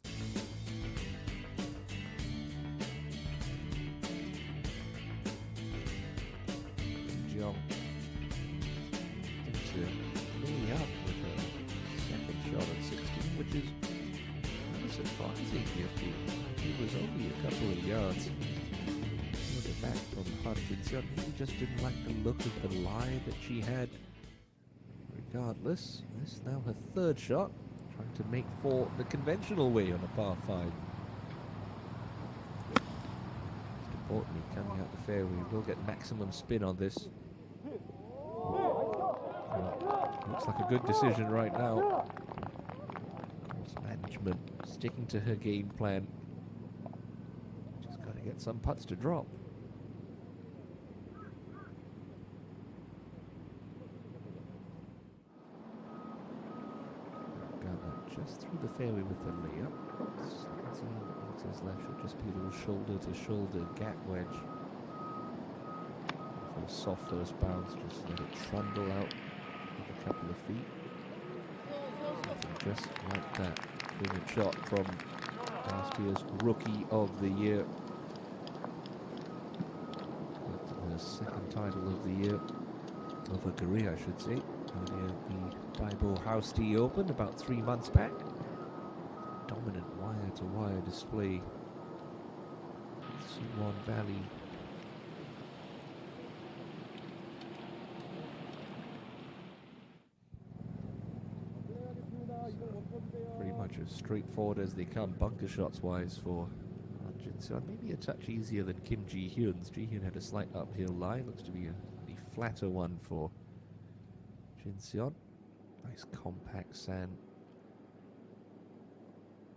Lay up with a second shot at 16, which is rather surprising if he was only a couple of yards further back from Hutchinson. He just didn't like the look of the lie that she had. Regardless, this is now her third shot, trying to make for the conventional way on a par 5. Most importantly, coming out the fairway, we'll get maximum spin on this. Looks like a good decision right now. Course management sticking to her game plan. Just got to get some putts to drop. Got that just through the fairway with the layup. 17 meters left, should just be a little shoulder to shoulder gap wedge. For a soft first bounce, just let it trundle out a couple of feet. Something just like that. Brilliant shot from last year's Rookie of the Year. Her second title of the year, of her career I should say, earlier the Daibo House Tea Open about 3 months back. Dominant wire-to-wire display. Suwon Valley. Pretty much as straightforward as they come bunker shots wise for Hutchinson. Maybe a touch easier than Kim Ji-hyun's. Ji-hyun had a slight uphill lie. Looks to be a flatter one for Jin-seon. Nice compact sand.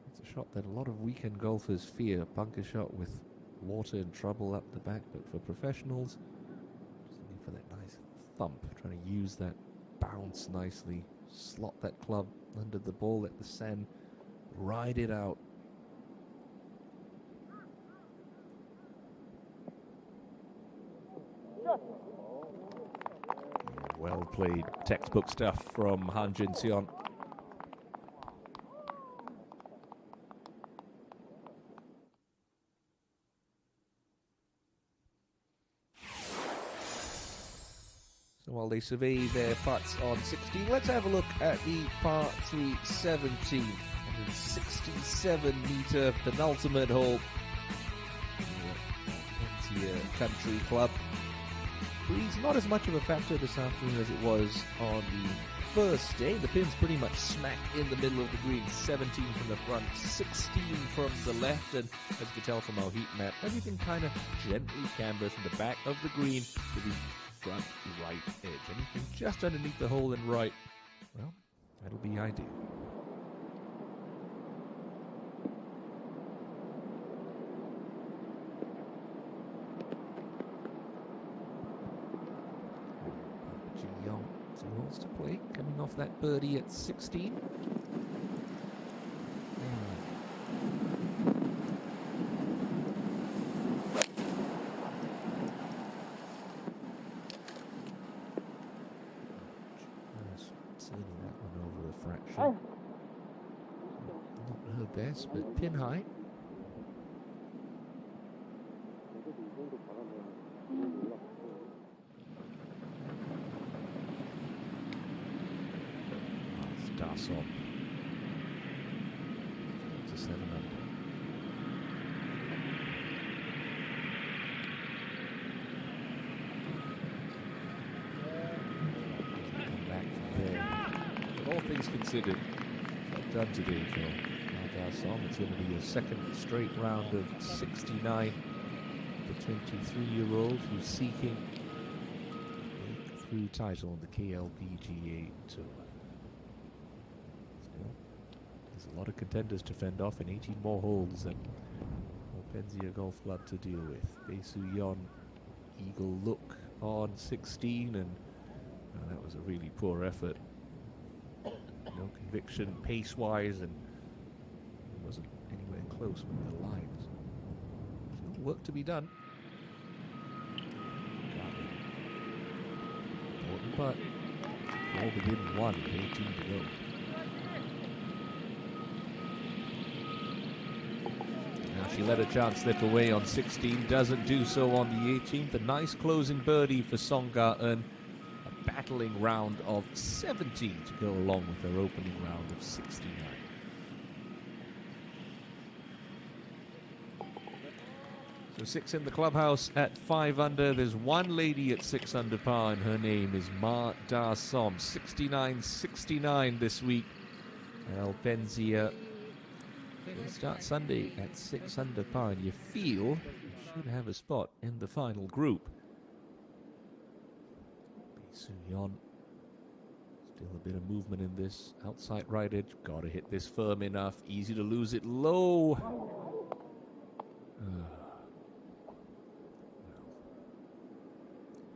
It's a shot that a lot of weekend golfers fear. Bunker shot with water and trouble up the back, but for professionals, just looking for that nice thump, trying to use that bounce nicely, slot that club under the ball, let the sand ride it out. Well played, textbook stuff from Han Jin-seon. So while they survey their putts on 16, let's have a look at the par 3 17th. 167-meter penultimate hole. ENG Country Club. Breeze not as much of a factor this afternoon as it was on the first day. The pin's pretty much smack in the middle of the green. 17 from the front, 16 from the left, and as you can tell from our heat map, everything kind of gently cambers from the back of the green to the front right edge. Anything just underneath the hole and right, well, that'll be ideal. Ji-young, 2 holes to play, coming off that birdie at 16. Not her best, but pin high. That's Dasson. To 7 under. things considered. Job done today for Mardar Som. It's going to be a second straight round of 69. The 23-year-old who's seeking a breakthrough title on the KLPGA Tour. Still, there's a lot of contenders to fend off and 18 more holes and Penzia Golf Club to deal with. Bae Soo Yeon, eagle look on 16, and that was a really poor effort. No conviction pace-wise, and it wasn't anywhere close with the lines. Still work to be done. Important putt. All within one, 18 to go. She let a chance slip away on 16, doesn't do so on the 18th. A nice closing birdie for Songga-eun. A battling round of 70 to go along with her opening round of 69. So 6 in the clubhouse at 5 under. There's one lady at 6 under par, and her name is Mardar Som. 69-69 this week. Penzia will start Sunday at 6 under par, and you feel should have a spot in the final group. Bae Soo Yeon, still a bit of movement in this outside right edge. Got to hit this firm enough. Easy to lose it low.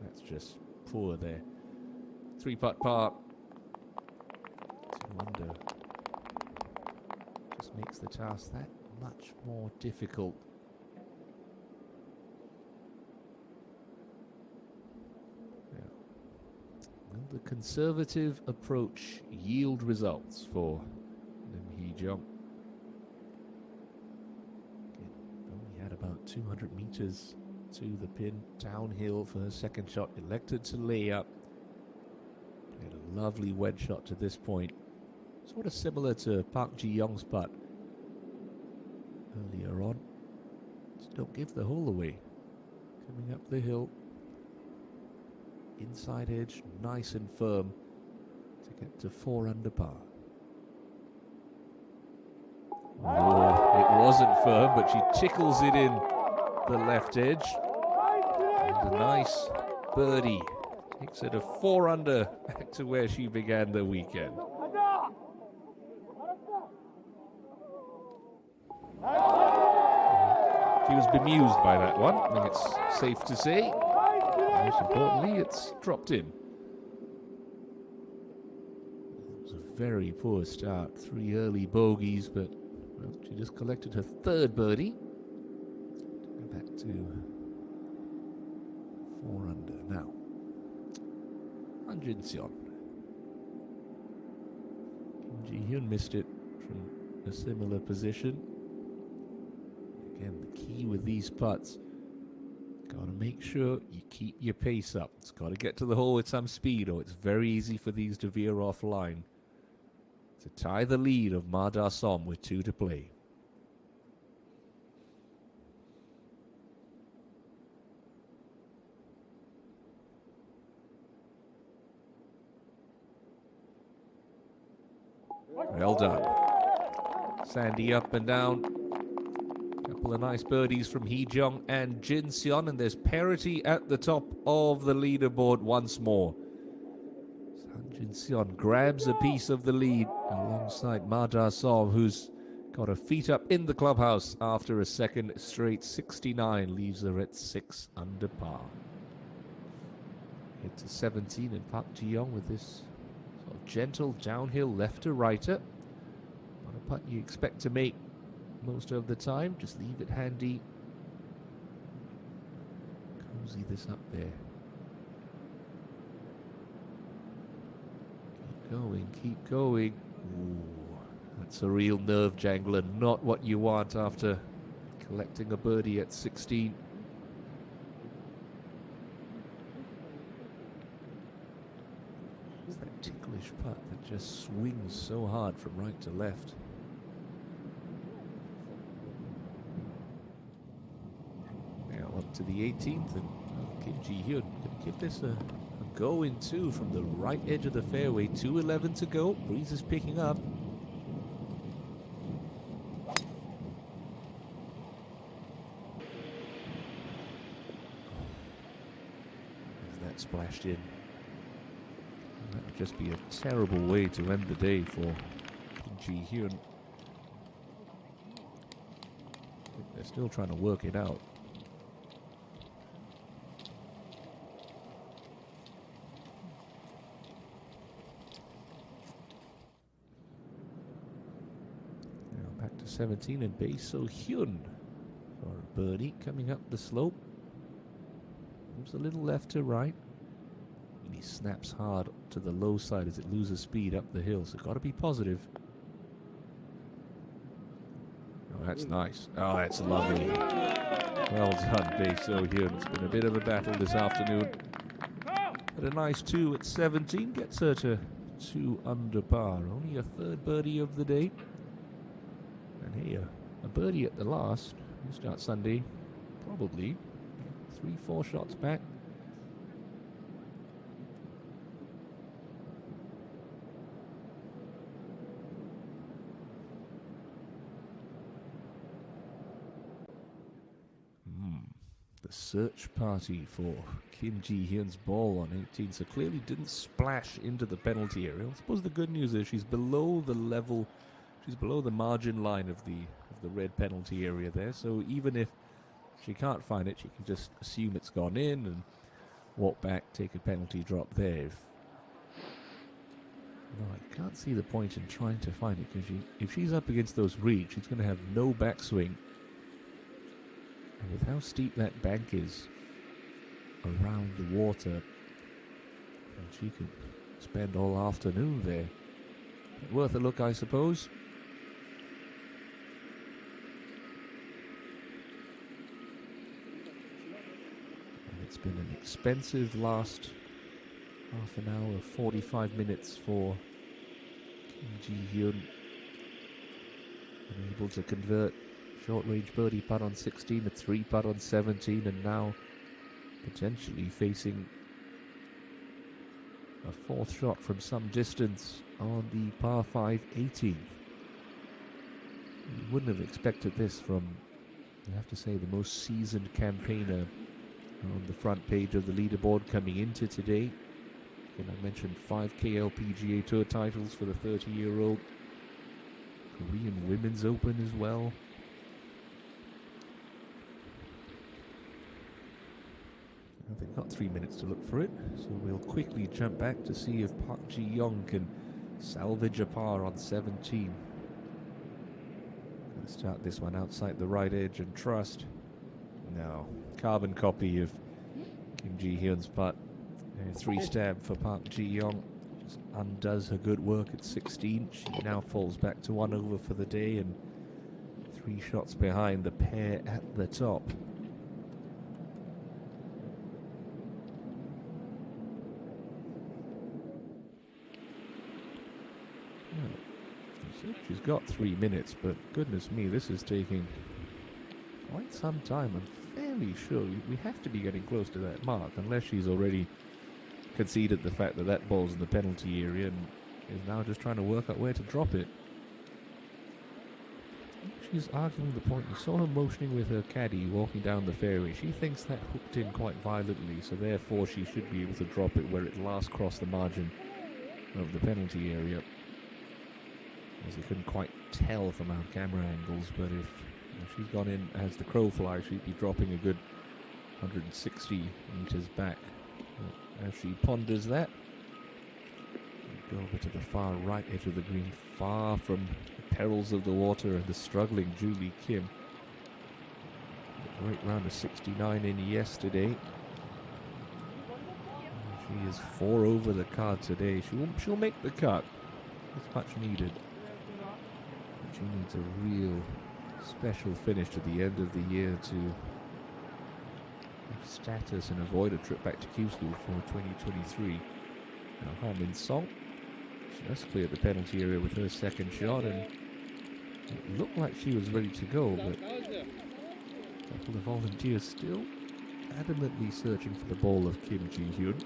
That's just poor there. 3-putt par. 2 under. Makes the task that much more difficult. Yeah. Will the conservative approach yield results for Lim Hee-jung? Only had about 200 meters to the pin, downhill for her second shot. Elected to lay up. Played a lovely wedge shot to this point. Sort of similar to Park Ji-young's putt earlier on. Just don't give the hole away. Coming up the hill. Inside edge, nice and firm to get to 4 under par. Oh, it wasn't firm, but she tickles it in the left edge. And a nice birdie. Takes it a 4 under back to where she began the weekend. She was bemused by that one, I think it's safe to say. Most importantly, it's dropped in. It was a very poor start. 3 early bogeys, but well, she just collected her 3rd birdie. Back to 4 under now. Han Jin-seon. Kim Ji-hyun missed it from a similar position. Again, the key with these putts, got to make sure you keep your pace up. It's got to get to the hole with some speed, or it's very easy for these to veer offline. To tie the lead of Mardar Som with 2 to play. Well done. Sandy up and down. Couple of nice birdies from Hee-jung and Jin-seon, and there's parity at the top of the leaderboard once more. Han Jin-seon grabs a piece of the lead alongside Mardar Som, who's got her feet up in the clubhouse after a second straight 69, leaves her at 6 under par. Hit to 17, and Park Ji-young with this sort of gentle downhill left to righter. Not a putt you expect to make most of the time. Just leave it handy. Cozy this up there. Keep going, keep going. Ooh, that's a real nerve jangler. Not what you want after collecting a birdie at 16. It's that ticklish putt that just swings so hard from right to left. Now up to the 18th, and Kim Ji-hyun going to give this a going too from the right edge of the fairway. 2:11 to go. Breeze is picking up. As that splashed in. That would just be a terrible way to end the day for Kim Ji-hyun. They're still trying to work it out. Now back to 17 and Bae So-hyun for a birdie coming up the slope. Moves a little left to right. And he snaps hard to the low side as it loses speed up the hill. So got to be positive. Oh, that's nice. Oh, that's lovely. Well done, Bae So-hyun. It's been a bit of a battle this afternoon. But a nice 2 at 17 gets her to 2 under par. Only a third birdie of the day. And here, a birdie at the last. You start Sunday, probably 3-4 shots back. The search party for Kim Ji-hyun's ball on 18, so clearly didn't splash into the penalty area. I suppose the good news is she's below the level, she's below the margin line of the red penalty area there, so even if she can't find it, she can just assume it's gone in and walk back, take a penalty drop there. No, I can't see the point in trying to find it, because if she's up against those reeds, she's going to have no backswing. And with how steep that bank is around the water, she could spend all afternoon there. But worth a look, I suppose. And it's been an expensive last half an hour, 45 minutes for Kim Ji-hyun. Unable to convert. Short-range birdie putt on 16, a 3 putt on 17, and now potentially facing a fourth shot from some distance on the par 5 18th. You wouldn't have expected this from, I have to say, the most seasoned campaigner on the front page of the leaderboard coming into today. And I mentioned 5 KLPGA Tour titles for the 30-year-old. Korean Women's Open as well. They've got 3 minutes to look for it, so we'll quickly jump back to see if Park Ji-young can salvage a par on 17. Let's start this one outside the right edge and trust. No, carbon copy of Kim Ji-hyun's putt. A 3-stab for Park Ji-young. Just undoes her good work at 16. She now falls back to 1 over for the day and 3 shots behind the pair at the top. She's got 3 minutes, but goodness me, this is taking quite some time. I'm fairly sure we have to be getting close to that mark, unless she's already conceded the fact that that ball's in the penalty area and is now just trying to work out where to drop it. She's arguing the point. You saw her motioning with her caddy walking down the fairway. She thinks that hooked in quite violently, so therefore she should be able to drop it where it last crossed the margin of the penalty area. As you couldn't quite tell from our camera angles, but if she's gone in as the crow flies, she'd be dropping a good 160 meters back. As she ponders that, go over to the far right edge of the green, far from the perils of the water and the struggling Julie Kim. A great round of 69 in yesterday. She is 4 over the card today. She'll make the cut. It's much needed. She needs a real special finish to the end of the year to have status and avoid a trip back to Q School for 2023. Now Ha-Min Song just cleared the penalty area with her second shot, and it looked like she was ready to go, but a couple of volunteers still adamantly searching for the ball of Kim Ji-hyun.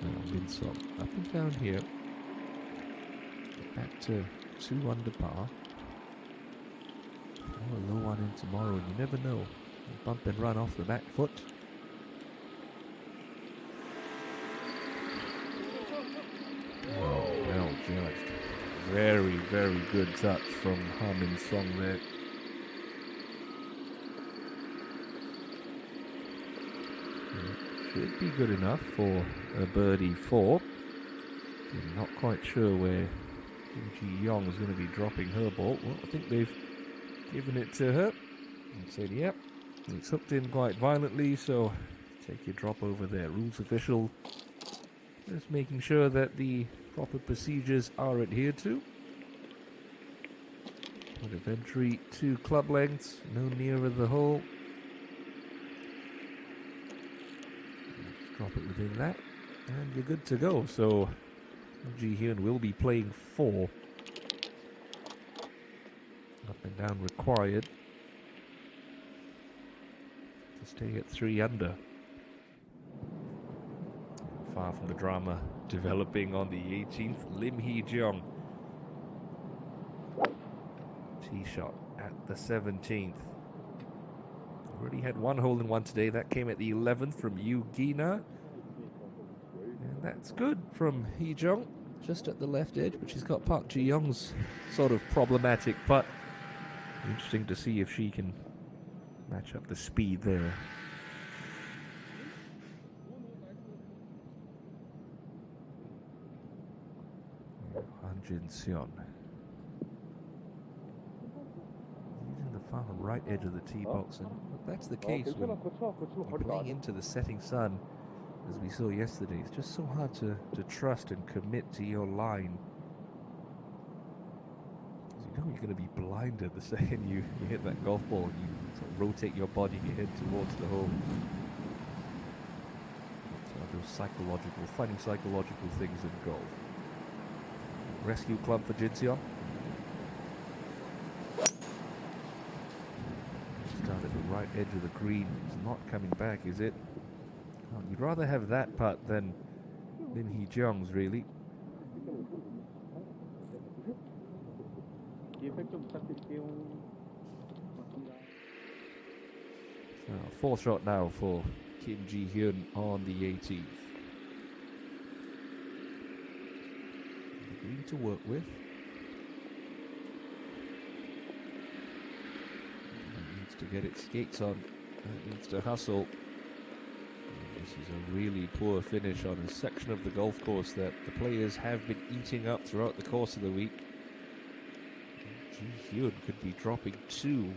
Now Minsong up and down here. Get back to 2 under par. Oh, a low one in tomorrow, and you never know. Bump and run off the back foot. Oh, well judged. Very, very good touch from Harmin Song there. Should be good enough for a birdie 4. I'm not quite sure where Kim Ji-young is going to be dropping her ball. Well, I think they've given it to her and said, yep, it's hooked in quite violently, so take your drop over there. Rules official just making sure that the proper procedures are adhered to. Point of entry 2 club lengths, no nearer the hole. Just drop it within that, and you're good to go. So Ji Hyun will be playing 4. Up and down required to stay at 3 under. Far from the drama developing on the 18th. Lim Hee-jung. Tee shot at the 17th. Already had 1 hole in 1 today. That came at the 11th from Yu Gina. And that's good from Hee-jung. Just at the left edge, but she's got Park Ji-young's sort of problematic putt. Interesting to see if she can match up the speed there. Han Jin-seon. Using the far right edge of the tee box, and that's the case when you're playing into the setting sun, as we saw yesterday. It's just so hard to trust and commit to your line. You know you're going to be blinded the second you hit that golf ball. You sort of rotate your body and you head towards the hole. It's one of those funny psychological things in golf. Rescue club for Jin-seon. Start at the right edge of the green. It's not coming back, is it? Oh, you'd rather have that putt than Lim Hee-jung's, really. So, 4th shot now for Kim Ji-hyun on the 18th. The green to work with. It needs to get its skates on. It needs to hustle. And this is a really poor finish on a section of the golf course that the players have been eating up throughout the course of the week. Ji-hyun could be dropping 2 in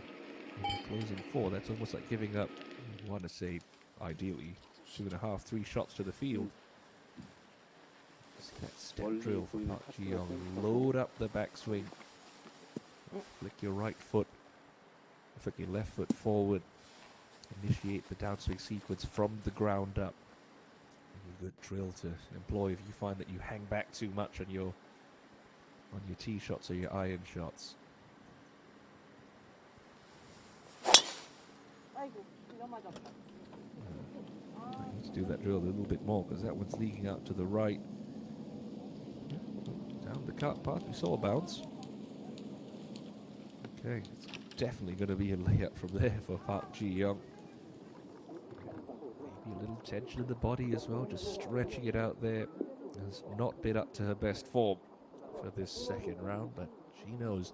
the closing 4. That's almost like giving up, I want to say, ideally, 2.5, 3 shots to the field. See that step drill for Park Ji-young. Load up the backswing. Flick your right foot. Flick your left foot forward. Initiate the downswing sequence from the ground up. A good drill to employ if you find that you hang back too much on your tee shots or your iron shots. I need to do that drill a little bit more because that one's leaking out to the right. Down the cut path, we saw a bounce. Okay, it's definitely going to be a layup from there for Park Ji-young. Maybe a little tension in the body as well, just stretching it out there. Has not been up to her best form for this second round, but she knows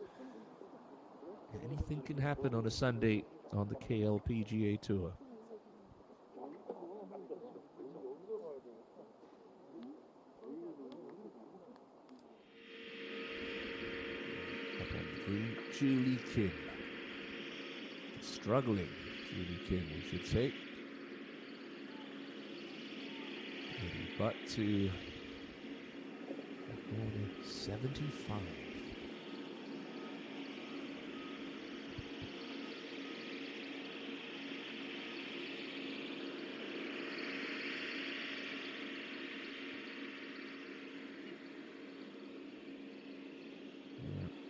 anything can happen on a Sunday on the KLPGA Tour. Up on the green, Julie Kim. Struggling Julie Kim, we should say. But to corner 75.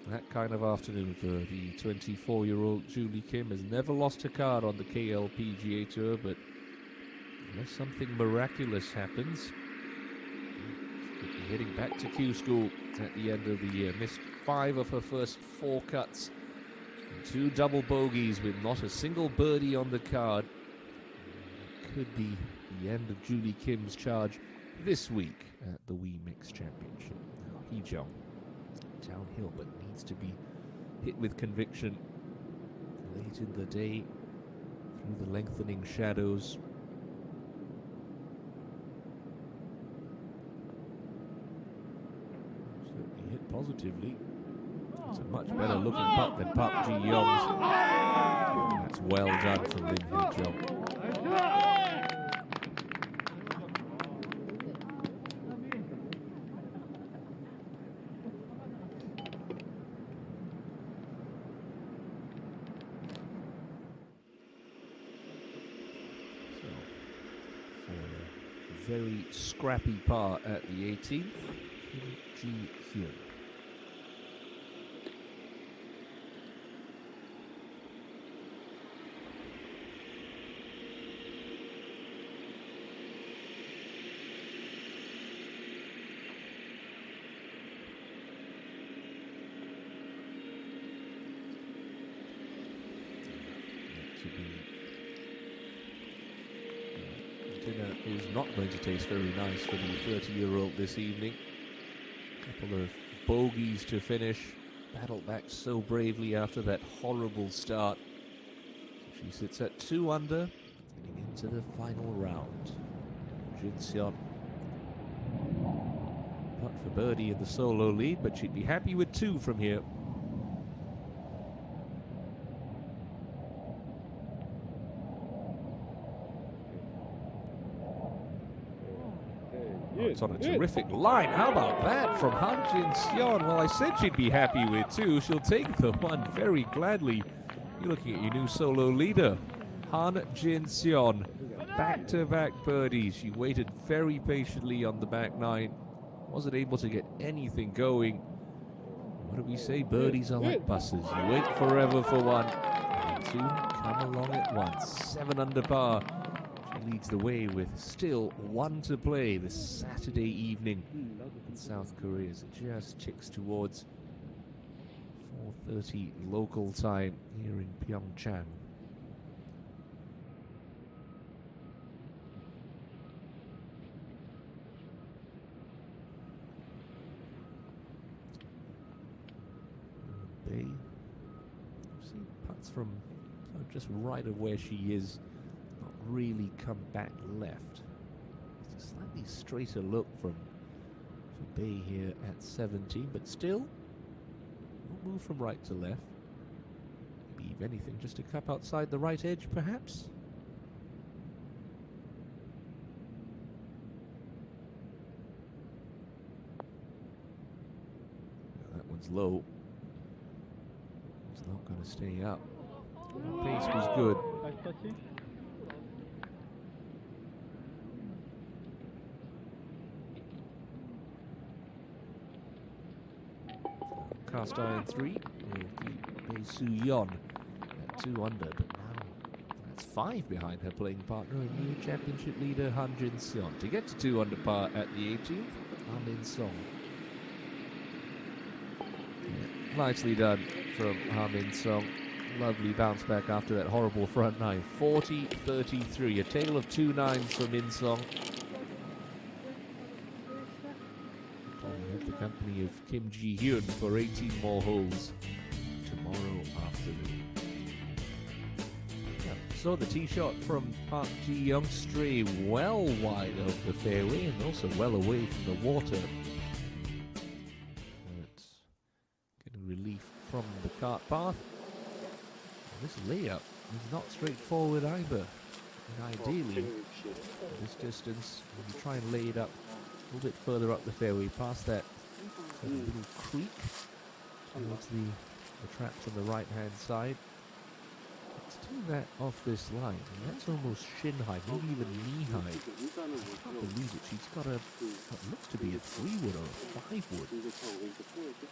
That kind of afternoon for the 24-year-old Julie Kim. Has never lost her card on the KLPGA Tour, but unless something miraculous happens, heading back to Q School at the end of the year. Missed 5 of her first 4 cuts. And 2 double bogeys with not a single birdie on the card. It could be the end of Julie Kim's charge this week at the WEMIX Championship. Now, Hee-jung, downhill, but needs to be hit with conviction late in the day through the lengthening shadows. Certainly hit positively. It's a much better looking putt than Park Ji-young's. That's well done from Lim Hee-jung. Very scrappy par at the 18th, Kim Ji-hyun. Dinner is not going to taste very nice for the 30-year-old this evening. A couple of bogeys to finish. Battled back so bravely after that horrible start. So she sits at 2 under, heading into the final round. Jin Seon. Putt for birdie in the solo lead, but she'd be happy with 2 from here. It's on a terrific line. How about that from Han Jin-seon? Well, I said she'd be happy with 2. She'll take the 1 very gladly. You're looking at your new solo leader, Han Jin-seon. Back-to-back birdies. She waited very patiently on the back 9. Wasn't able to get anything going. What do we say? Birdies are like buses. You wait forever for 1. And 2 come along at once. 7 under par. Leads the way with still 1 to play this Saturday evening in South Korea as it just ticks towards 4:30 local time here in Pyeongchang. They see putts from just right of where she is. Really come back left. It's a slightly straighter look from Bay here at 17, but still we'll move from right to left. Maybe if anything, just a cup outside the right edge, perhaps. That one's low. It's not going to stay up. The pace was good. Cast iron 3 will keep Bae Soo-yeon at 2 under, but now that's 5 behind her playing partner and new championship leader Han Jin-seon. To get to 2 under par at the 18th, Han Min-song. Yeah, nicely done from Han Min-song. Lovely bounce back after that horrible front 9. 40-33, a tale of 2 9s for Min-song. Company of Kim Ji-hyun for 18 more holes tomorrow afternoon. Yeah, so the tee shot from Park Ji-young stray well wide of the fairway and also well away from the water. But getting relief from the cart path. And this layup is not straightforward either. And ideally, at this distance, when you try and lay it up a little bit further up the fairway, past that little creek towards the traps on the right-hand side. Let's do that off this line, and that's almost shin-high, maybe even knee-high. I can't believe it. She's got what looks to be a 3-wood or a 5-wood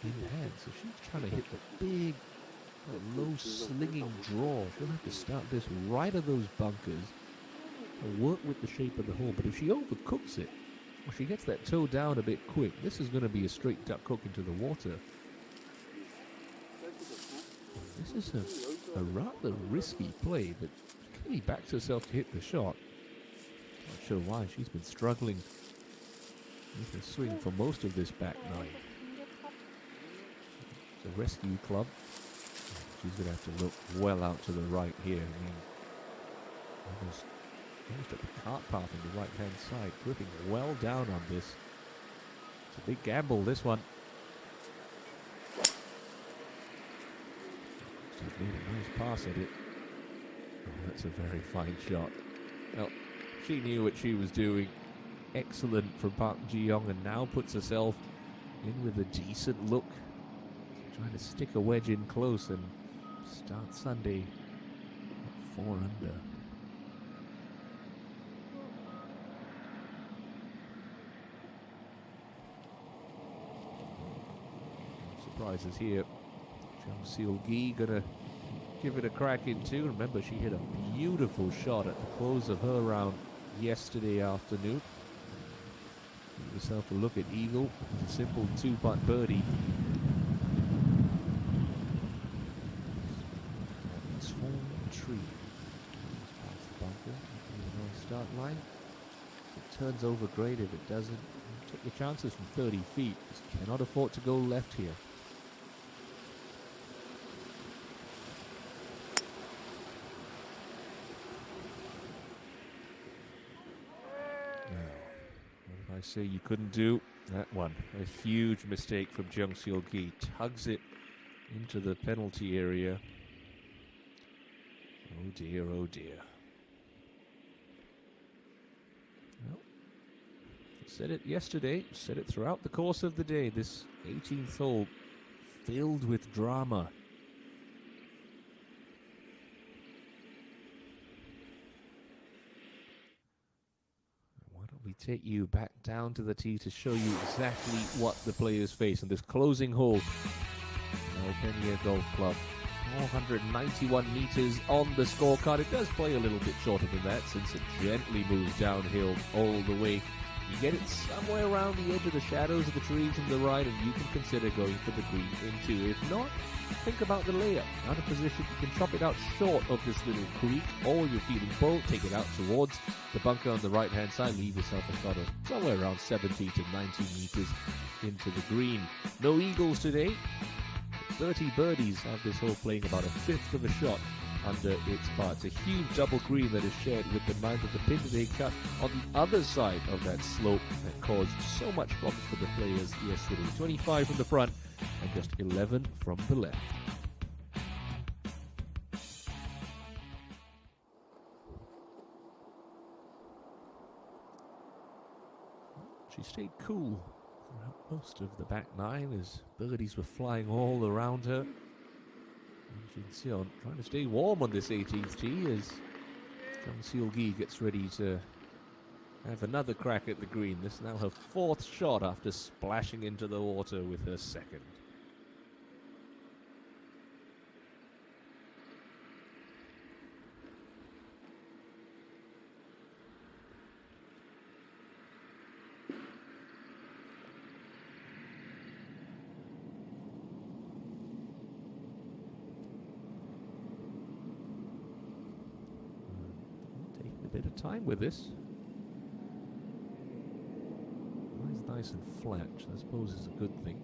in hand, so she's trying to hit the big, low slinging draw. She'll have to start this right of those bunkers and work with the shape of the hole, but if she overcooks it, Well, she gets that toe down a bit quick. This is going to be a straight duck hook into the water. This is a rather risky play, but she clearly backs herself to hit the shot. Not sure why. She's been struggling with her swing for most of this back nine. It's a rescue club. She's going to have to look well out to the right here. I mean, almost at the cart path on the right-hand side, gripping well down on this. It's a big gamble, this one. She's made a nice pass at it. Oh, that's a very fine shot. Well, she knew what she was doing. Excellent from Park Ji-young, and now puts herself in with a decent look. Trying to stick a wedge in close and start Sunday at 4 under. Surprises here. Jung Seol-gi gonna give it a crack in too. Remember, she hit a beautiful shot at the close of her round yesterday afternoon. Give yourself a look at eagle. It's a simple 2-putt birdie. Tree. Past the bunker. Nice start line. If it turns over, great. If it doesn't, take your chances from 30 feet. Just cannot afford to go left here. What did I say you couldn't do? That one. A huge mistake from Jung Seol-gi. Tugs it into the penalty area. Oh dear, oh dear. Well, I said it yesterday, said it throughout the course of the day. This 18th hole filled with drama. Why don't we take you back down to the tee to show you exactly what the players face in this closing hole. Penye Golf Club. 491 meters on the scorecard. It does play a little bit shorter than that since it gently moves downhill all the way. You get it somewhere around the edge of the shadows of the trees on the right, and you can consider going for the green into. If not, think about the layup. Out of position, you can chop it out short of this little creek, or you're feeling bold, take it out towards the bunker on the right-hand side, leave yourself a shot of somewhere around 70 to 90 meters into the green. No eagles today. 30 birdies have this hole playing about a fifth of a shot under its par. It's a huge double green that is shared with the mount of the pin that they cut on the other side of that slope that caused so much problems for the players yesterday. 25 from the front and just 11 from the left. She stayed cool throughout most of the back nine as birdies were flying all around her. And Jin Seon trying to stay warm on this 18th tee as Jung Seol-gi gets ready to have another crack at the green. This is now her fourth shot after splashing into the water with her second. Bit of time with this. Nice and flat, which I suppose is a good thing.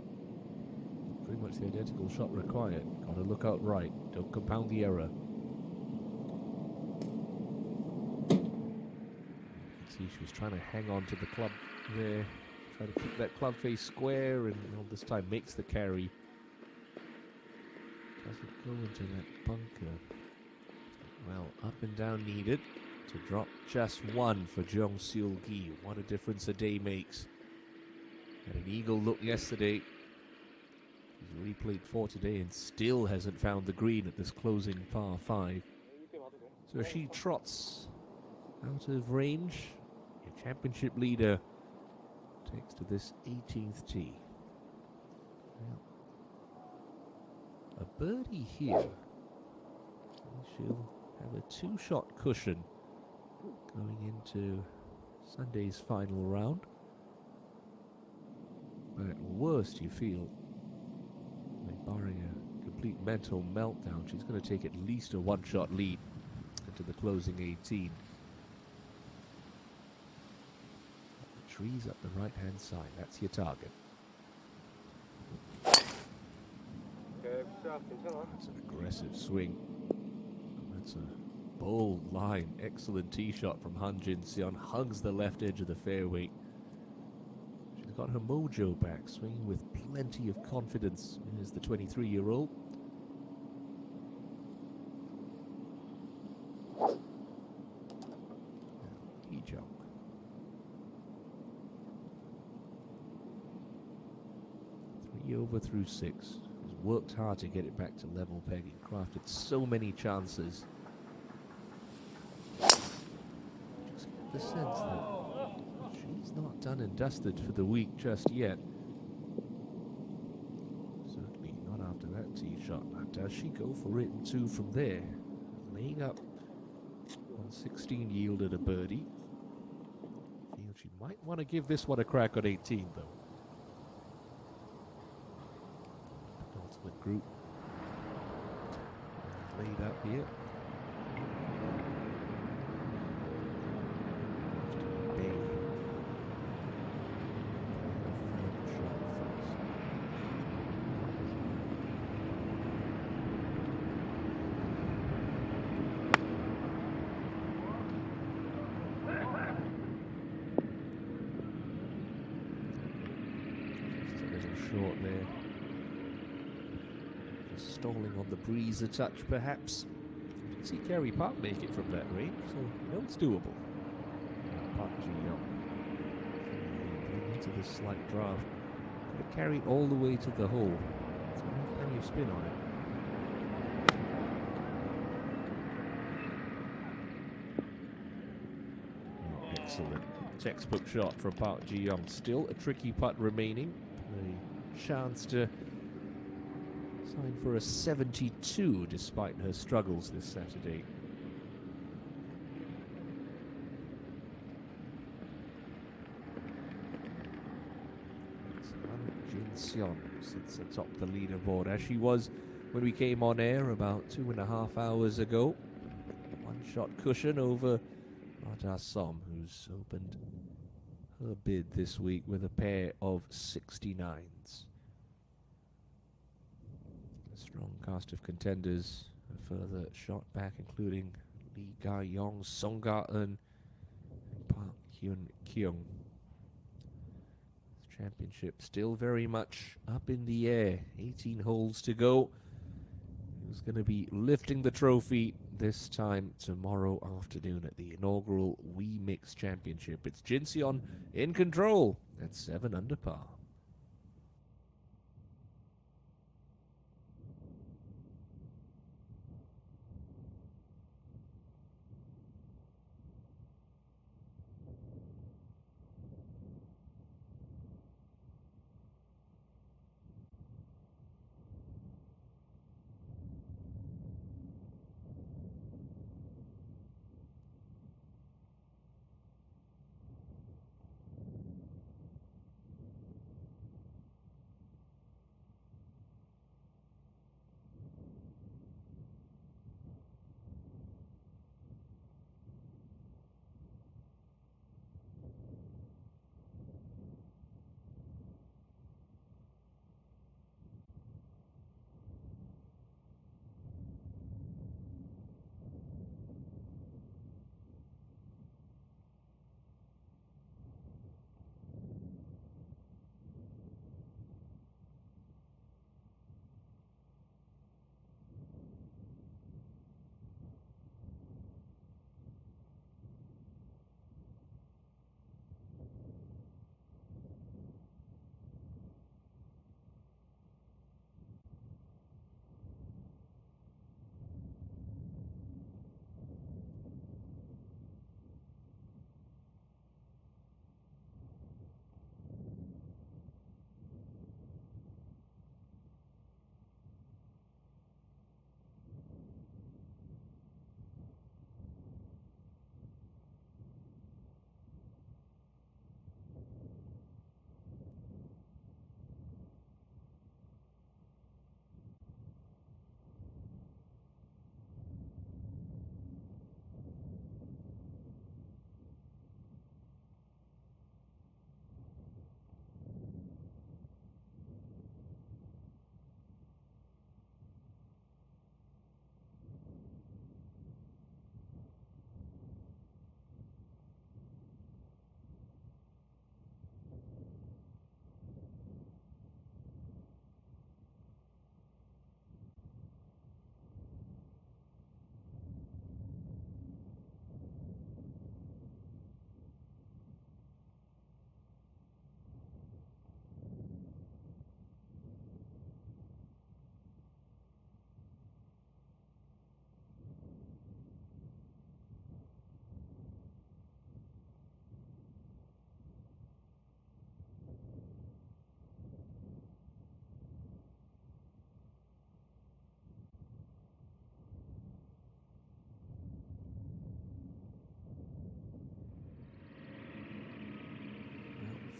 Pretty much the identical shot required. Got to look out right. Don't compound the error. You can see she was trying to hang on to the club there. Try to keep that club face square, and this time makes the carry. Doesn't go into that bunker. Well, up and down needed to drop just one for Jung Seol-gi. What a difference a day makes. Had an eagle look yesterday. He's already played 4 today and still hasn't found the green at this closing par 5. So she trots out of range. Your championship leader takes to this 18th tee. Well, a birdie here. She'll have a 2-shot cushion going into Sunday's final round. But at worst, you feel, barring a complete mental meltdown, she's going to take at least a one-shot lead into the closing 18. The trees up the right-hand side, that's your target. That's an aggressive swing. That's a bold line. Excellent tee shot from Han Jin-seon. Hugs the left edge of the fairway. She's got her mojo back, swinging with plenty of confidence. Here's the 23-year-old. Hee-jung. 3 over through 6. Worked hard to get it back to level pegging, crafted so many chances. Just get the sense that she's not done and dusted for the week just yet. Certainly not after that tee shot. Now, does she go for it and 2 from there? Laying up on 16 yielded a birdie. Feel she might want to give this one a crack on 18 though. Ultimate group laid up here. Just a little short there. Stalling on the breeze a touch, perhaps. You can see Kerry Park make it from that range, so you know it's doable. Park Ji-young into this slight draft. Could have carried all the way to the hole. So we have plenty of spin on it. Oh, excellent. Textbook shot from Park Ji-young. Still a tricky putt remaining. A chance to sign for a 72 despite her struggles this Saturday. It's Han Jin-seon who sits atop the leaderboard, as she was when we came on air about 2.5 hours ago. One-shot cushion over Rada Som, who's opened her bid this week with a pair of 69s. A strong cast of contenders, a further shot back, including Lee Ga-yong, Song Ga-eun, and Park Hyun-kyung. This championship still very much up in the air. 18 holes to go. Who's going to be lifting the trophy this time tomorrow afternoon at the inaugural WEMIX Championship? It's Jin-seon in control at 7 under par.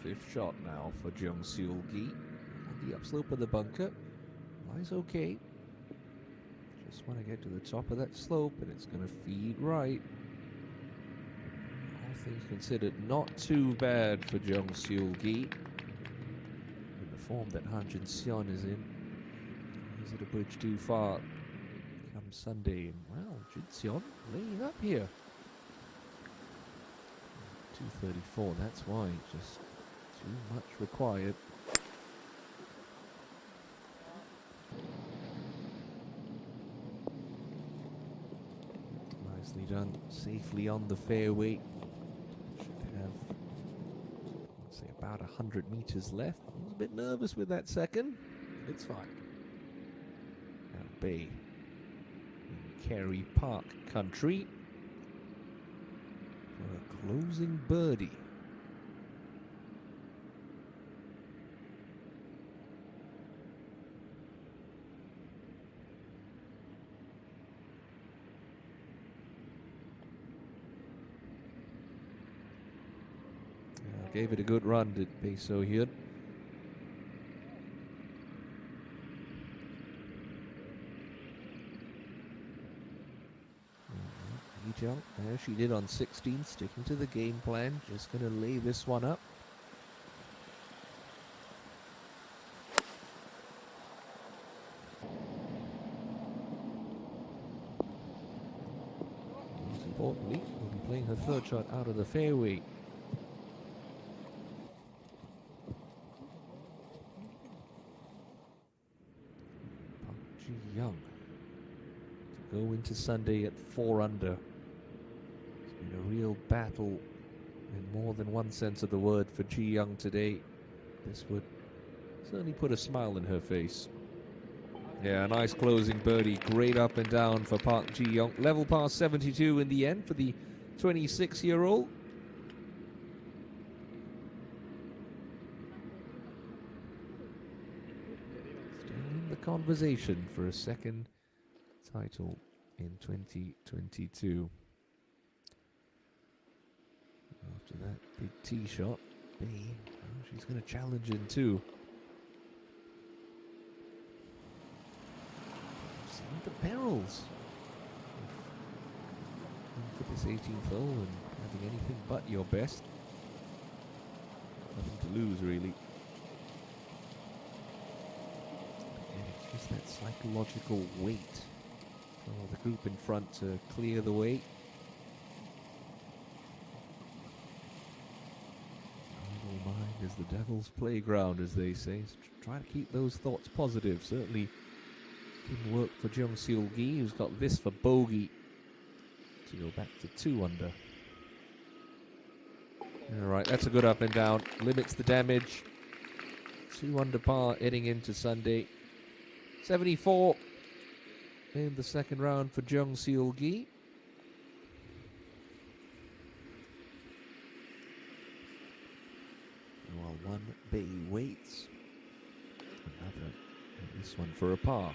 fifth shot now for Jung Seul Gi. On the upslope of the bunker. Lies okay. Just want to get to the top of that slope, and it's going to feed right. All things considered, not too bad for Jung Seul Gi. In the form that Han Jin Sion is in. Is it a bridge too far? Come Sunday, and well, Jin Sion laying up here. 234, that's why. Just too much required. Nicely done, safely on the fairway. Should have, let's say, about 100 meters left. I was a bit nervous with that second, but it's fine. Now Bay in Kerry Park country for a closing birdie. Gave it a good run, did Bae So Hyun. Lee Jung, there she did on 16, sticking to the game plan. Just going to lay this one up. Most importantly, will be playing her third shot out of the fairway. Young to go into Sunday at 4 under. It's been a real battle in more than one sense of the word for Ji Young today. This would certainly put a smile in her face. Yeah, a nice closing birdie. Great up and down for Park Ji Young. Level par 72 in the end for the 26-year-old. Conversation for a second title in 2022. After that big tee shot, Bae, well, she's going to challenge in too. We've seen the perils of for this 18th hole and having anything but your best. Nothing to lose, really. Just that psychological weight for the group in front to clear the way. Idle mind is the devil's playground, as they say. So try to keep those thoughts positive. Certainly didn't work for Jung Seul Gi, who's got this for bogey to go back to 2 under. All right, that's a good up and down. Limits the damage. 2 under par heading into Sunday. 74 in the second round for Jung Seul Gi. While one Bae waits, another, this one for a par.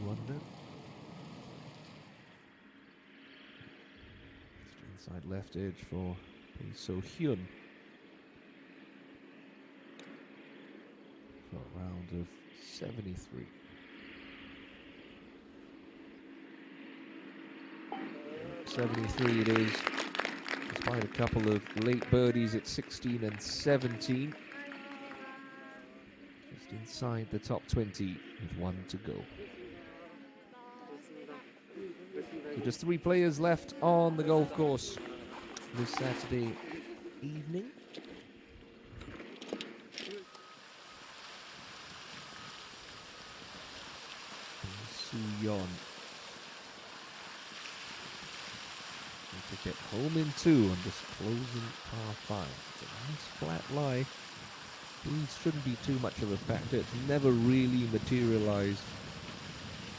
Under. Inside left edge for Bae So Hyun for a round of 73. It is, despite a couple of late birdies at 16 and 17. Just inside the top 20 with 1 to go. So just 3 players left on the golf course this Saturday evening. Soo Yeon to get home in 2 on this closing par 5. It's a nice flat lie. These shouldn't be too much of a factor. It's never really materialized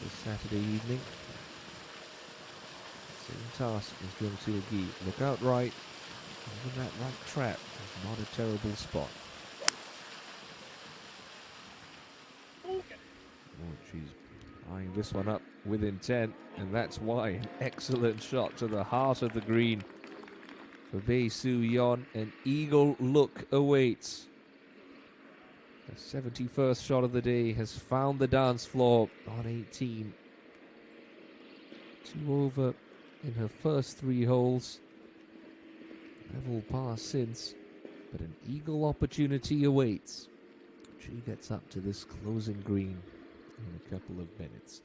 this Saturday evening. Same task as Jung Seul Gi. Look out right, Even that right trap is not a terrible spot. Oh, she's eyeing this one up with intent, and that's why an excellent shot to the heart of the green for Bae Soo Yeon. An eagle look awaits. The 71st shot of the day has found the dance floor on 18. 2 over in her first 3 holes. Level par since, but an eagle opportunity awaits. She gets up to this closing green in a couple of minutes.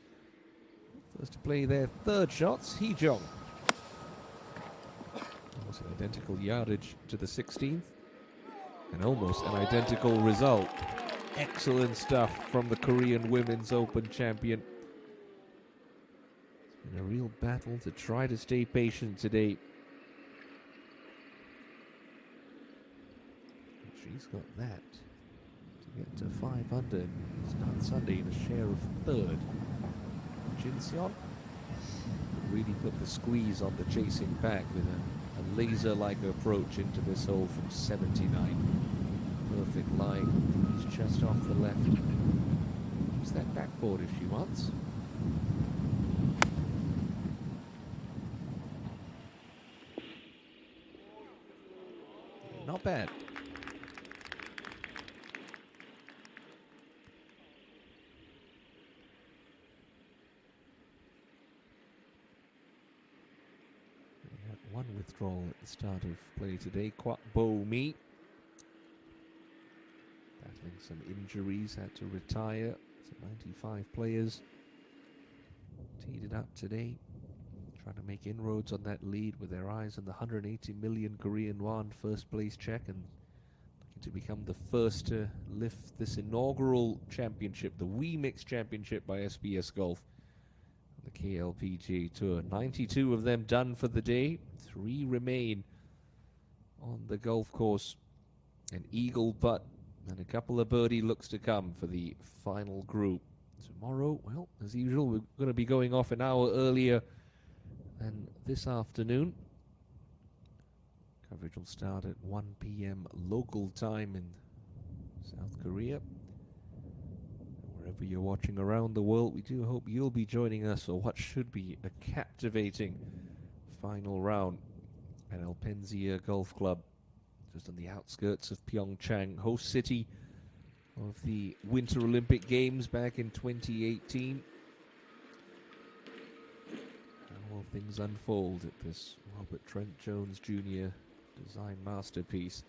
First to play their 3rd shots, Hee Jong. Almost an identical yardage to the 16th, and almost an identical result. Excellent stuff from the Korean Women's Open champion. It's been a real battle to try to stay patient today. She's got that to get to 5 under and start Sunday in a share of 3rd. Jin Seon really put the squeeze on the chasing pack with a laser-like approach into this hole from 79. Perfect line. He's just off the left. Use that backboard if she wants. Not bad. One withdrawal at the start of play today. Kwak Bo Mi battling some injuries, had to retire. So 95 players teed it up today, trying to make inroads on that lead with their eyes on the 180 million Korean won first place check, and looking to become the first to lift this inaugural championship, the WEMIX Championship by SBS Golf, the KLPGA Tour. 92 of them done for the day. 3 remain on the golf course. An eagle putt and a couple of birdie looks to come for the final group. Tomorrow, well, as usual, we're going to be going off an hour earlier than this afternoon. Coverage will start at 1 p.m. local time in South Korea. Wherever you're watching around the world, we do hope you'll be joining us for what should be a captivating final round at Alpenzia Golf Club, just on the outskirts of Pyeongchang, host city of the Winter Olympic Games back in 2018. How will things unfold at this Robert Trent Jones Jr. design masterpiece?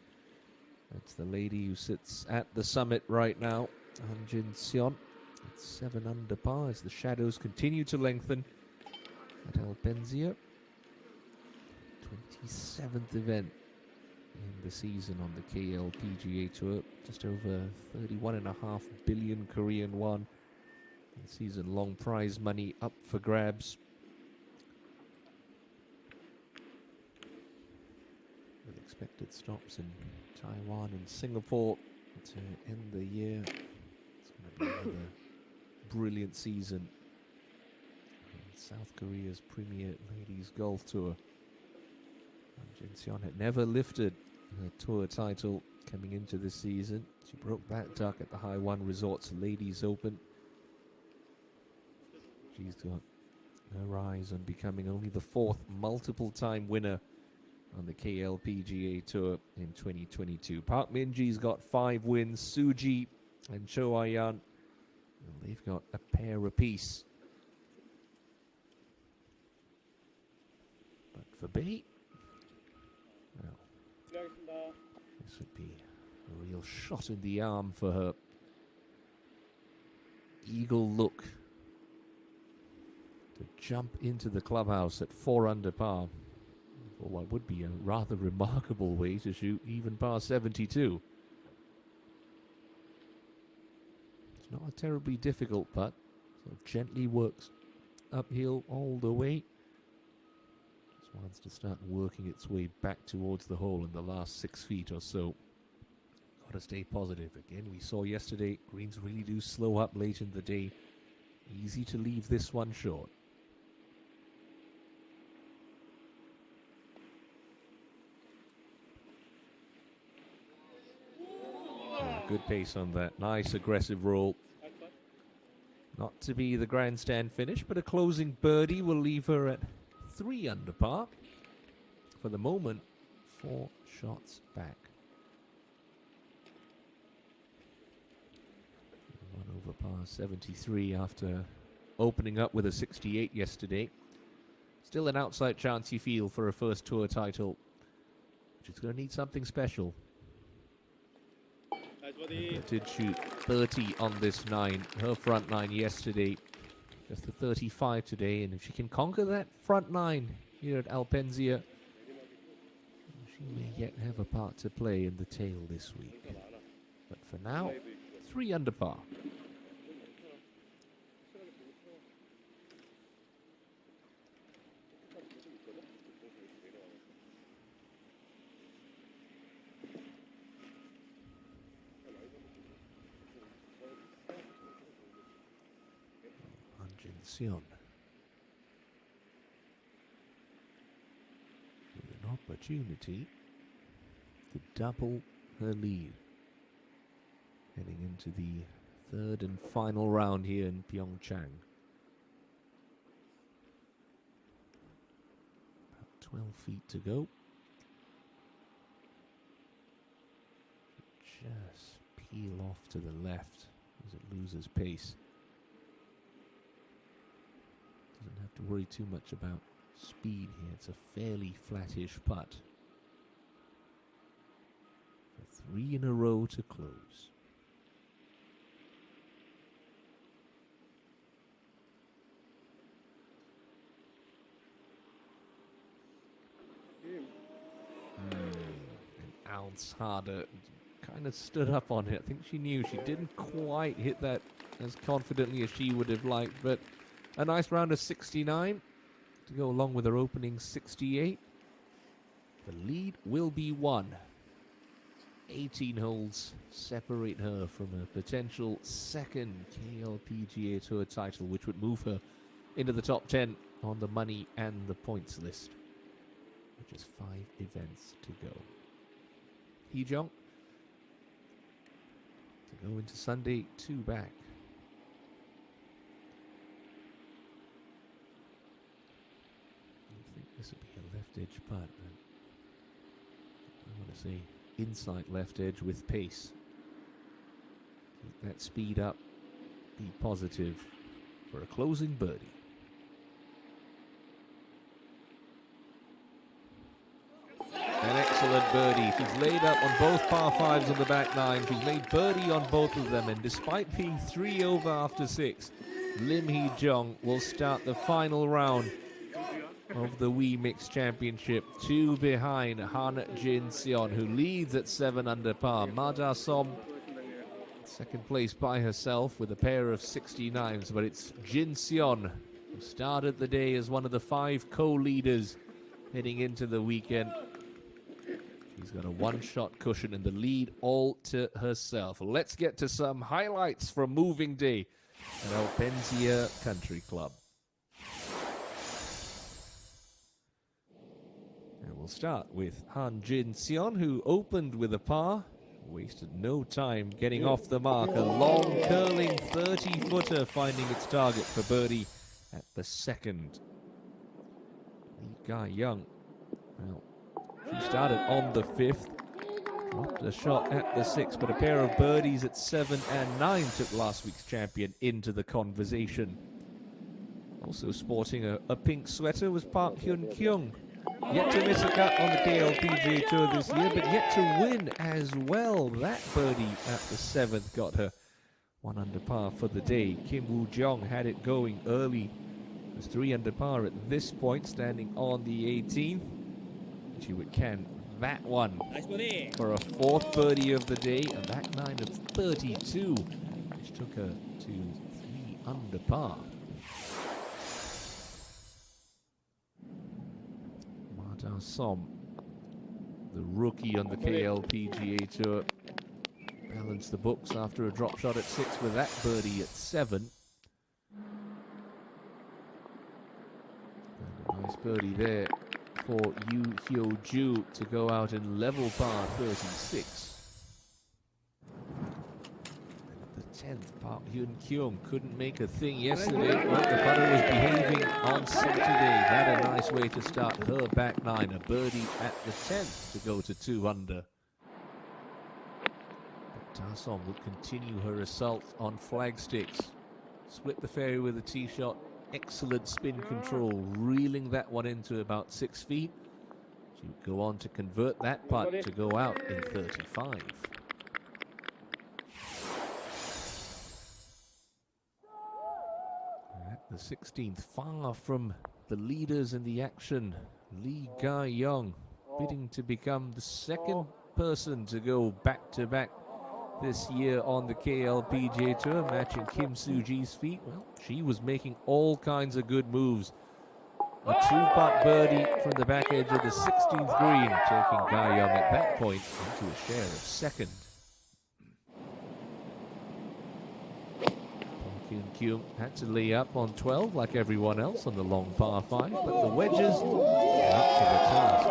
That's the lady who sits at the summit right now, Han Jin Seon. It's 7 under par as the shadows continue to lengthen at Alpenzia. 27th event in the season on the KLPGA Tour. Just over 31.5 billion Korean won. Season-long prize money up for grabs. With expected stops in Taiwan and Singapore to end the year. It's going to be another brilliant season in South Korea's premier ladies golf tour. Jin Seon had never lifted her tour title coming into this season. She broke that duck at the Haiwan Resorts Ladies Open. She's got her eyes on becoming only the 4th multiple-time winner on the KLPGA Tour in 2022. Park Min-ji's got 5 wins. Suji and Cho Ayan, they've got a pair apiece. But for Bae, well, this would be a real shot in the arm for her. Eagle look to jump into the clubhouse at 4 under par. For what would be a rather remarkable way to shoot even par 72. It's not a terribly difficult putt. Sort of gently works uphill all the way. Just wants to start working its way back towards the hole in the last 6 feet or so. Got to stay positive. Again, we saw yesterday, greens really do slow up late in the day. Easy to leave this one short. Good pace on that. Nice aggressive roll. Not to be the grandstand finish, but a closing birdie will leave her at 3 under par. For the moment, 4 shots back. 1 over par 73 after opening up with a 68 yesterday. Still an outside chance you feel for a first tour title. She's going to need something special. Did shoot 30 on this 9, her front 9 yesterday. Just the 35 today, and if she can conquer that front 9 here at Alpenzia, she may yet have a part to play in the tail this week. But for now, 3 under par. With an opportunity to double her lead heading into the 3rd and final round here in Pyeongchang. About 12 feet to go. Just peel off to the left as it loses pace. Doesn't have to worry too much about speed here. It's a fairly flattish putt. For 3 in a row to close. An ounce harder. Kind of stood up on it. I think she knew she didn't quite hit that as confidently as she would have liked, but a nice round of 69 to go along with her opening 68. The lead will be 1. 18 holes separate her from a potential 2nd KLPGA Tour title, which would move her into the top 10 on the money and the points list. Which is 5 events to go. Hee-jong to go into Sunday 2 back. This would be a left edge putt. I want to say inside left edge with pace. Keep that speed up. Be positive for a closing birdie. An excellent birdie. She's laid up on both par 5s on the back 9. She's made birdie on both of them, and despite being 3 over after 6, Lim Hee-jong will start the final round of the WEMIX Championship, 2 behind Han Jin-seon, who leads at 7 under par. Ma Da-som, 2nd place by herself with a pair of 69s, but it's Jin-seon who started the day as one of the 5 co-leaders heading into the weekend. She's got a 1-shot cushion and the lead all to herself. Let's get to some highlights from moving day at Alpenzia Country Club. We'll start with Han Jin-seon, who opened with a par, wasted no time getting off the mark. A long, curling 30-footer finding its target for birdie at the 2nd. Lee Ga-young, well, she started on the 5th, dropped a shot at the 6th, but a pair of birdies at 7 and 9 took last week's champion into the conversation. Also sporting a pink sweater was Park Hyun-kyung. Yet to miss a cut on the KLPGA Tour this year, but yet to win as well. That birdie at the 7th got her 1 under par for the day. Kim Woo-jong had it going early. It was 3 under par at this point, standing on the 18th. She would can that one for a 4th birdie of the day, a back 9 of 32, which took her to 3 under par. Da-som, the rookie on the KLPGA Tour, balanced the books after a drop shot at 6 with that birdie at 7. And a nice birdie there for Yu Hyo-ju to go out in level par 36. 10th. Park Hyun-kyung couldn't make a thing yesterday. Well, the putter was behaving on Saturday. Had a nice way to start her back nine. A birdie at the 10th to go to 2 under. Tassom will continue her assault on flag sticks. Split the fairway with a tee shot. Excellent spin control, reeling that one into about 6 feet. She'll go on to convert that putt to go out in 35. At the 16th, far from the leaders in the action, Lee Ga-young bidding to become the second person to go back-to-back this year on the KLPGA Tour, matching Kim Soo-ji's feat. Well, she was making all kinds of good moves. A 2-putt birdie from the back edge of the 16th green, taking Ga-young at that point into a share of second. Kyung had to lay up on 12 like everyone else on the long par 5, but the wedges are up to the task.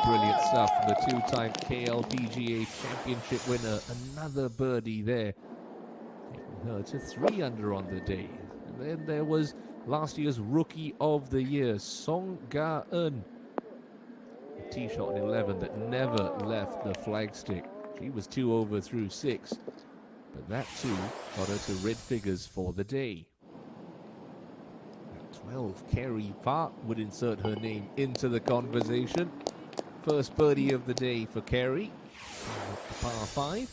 Brilliant stuff from the 2-time KLPGA Championship winner. Another birdie there, taking her to 3 under on the day. And then there was last year's Rookie of the Year, Song Ga-eun. A tee shot in 11 that never left the flagstick. She was 2 over through 6, but that too got her to red figures for the day. At 12, Kerry Park would insert her name into the conversation. First birdie of the day for Kerry, par 5.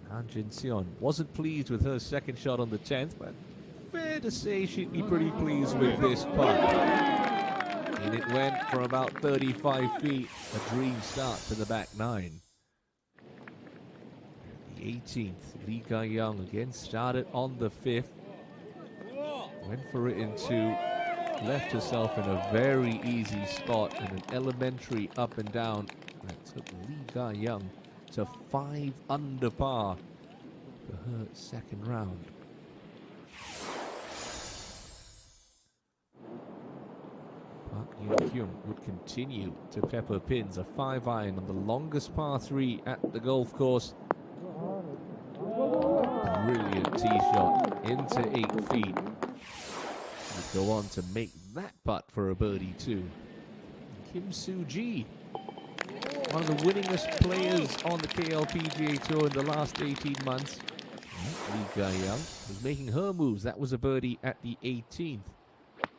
Han Jin-seon wasn't pleased with her second shot on the 10th, but fair to say she'd be pretty pleased with this putt. And it went for about 35 feet, a dream start to the back nine. The 18th, Lee Ga-young again started on the 5th. Went for it in 2. Left herself in a very easy spot and an elementary up and down that took Lee Ga-young to 5 under par for her second round. Park Hyun-kyung would continue to pepper pins. A 5-iron on the longest par 3 at the golf course. Brilliant tee shot into 8 feet. Go on to make that putt for a birdie too. Kim Soo-ji, one of the winningest players on the KLPGA Tour in the last 18 months. Lee Ga-young was making her moves. That was a birdie at the 18th. But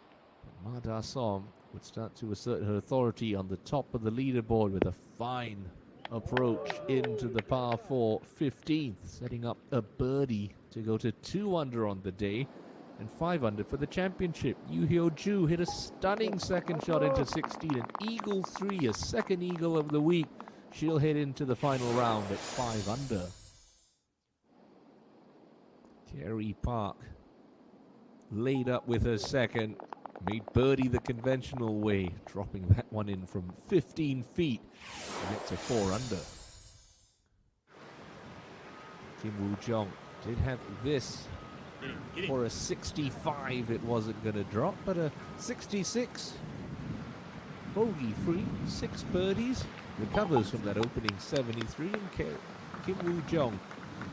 Ma Da-som would start to assert her authority on the top of the leaderboard with a fine approach into the par 4 15th, setting up a birdie to go to 2 under on the day. And 5 under for the championship. Yoo Hyo-joo hit a stunning second shot into 16. An eagle 3, a second eagle of the week. She'll head into the final round at 5 under. Kerry Park laid up with her second. Made birdie the conventional way, dropping that one in from 15 feet to get to 4 under. Kim Woo-jong did have this. For a 65, it wasn't going to drop, but a 66. Bogey-free, 6 birdies. Recovers from that opening 73, and Kim Woo-jong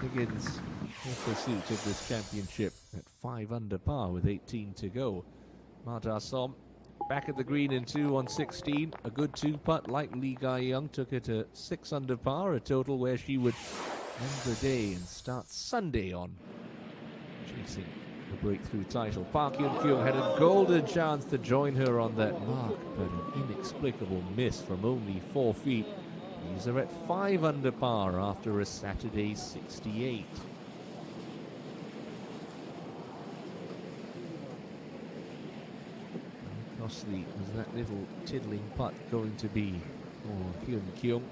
begins her pursuit of this championship at 5 under par with 18 to go. Ma Da-som back at the green in 2 on 16. A good 2-putt like Lee Ga-young took her to 6 under par, a total where she would end the day and start Sunday on chasing the breakthrough title. Park Hyun-kyung had a golden chance to join her on that mark, but an inexplicable miss from only 4 feet. These are at 5 under par after a Saturday 68. How costly was that little tiddling putt going to be for Hyun-kyung?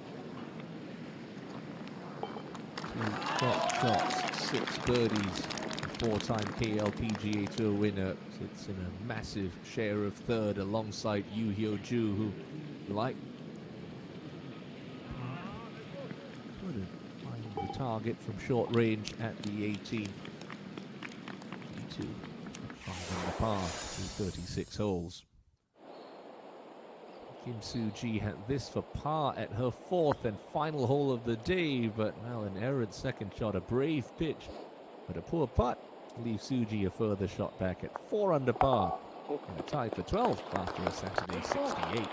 2 top shots, 6 birdies. 4-time KLPGA Tour winner sits in a massive share of third alongside Yoo Hyo-joo, who, like, couldn't find the target from short range at the 18th. G2 at 5 under par through 36 holes. Kim Soo-ji had this for par at her fourth and final hole of the day, but now an errant second shot, a brave pitch, but a poor putt leaves Soo-ji a further shot back at 4 under par and a tie for 12th after a Saturday 68.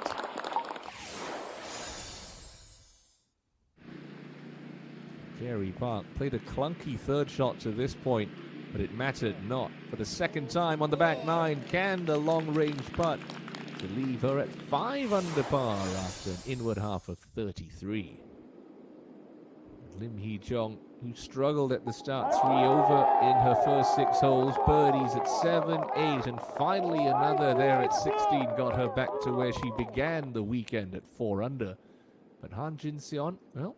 Gary Park played a clunky third shot to this point, but it mattered not. For the second time on the back nine, can the long-range putt to leave her at 5 under par after an inward half of 33. Lim Hee-jong, who struggled at the start, 3 over in her first 6 holes, birdies at 7, 8, and finally another there at 16 got her back to where she began the weekend at 4 under. But Han Jin-seon, well,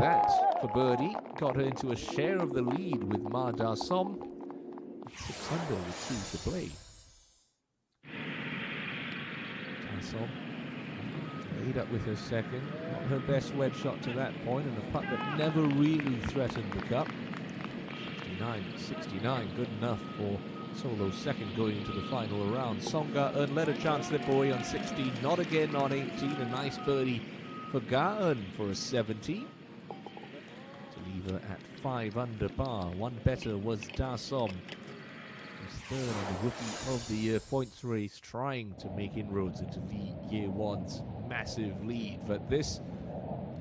that for birdie got her into a share of the lead with Ma Da-som, 6 under with 2 to play. Da-som laid up with her second, not her best wedge shot to that point, and a putt that never really threatened the cup. 69, good enough for Solo's second going into the final round. Song Ga-eun led a chance slip away on 16, not again on 18, a nice birdie for Ga-eun for a 17. To leave her at 5 under par. One better was Da-som, who's third on the Rookie of the Year points race, trying to make inroads into Lee Ye-won's massive lead. But this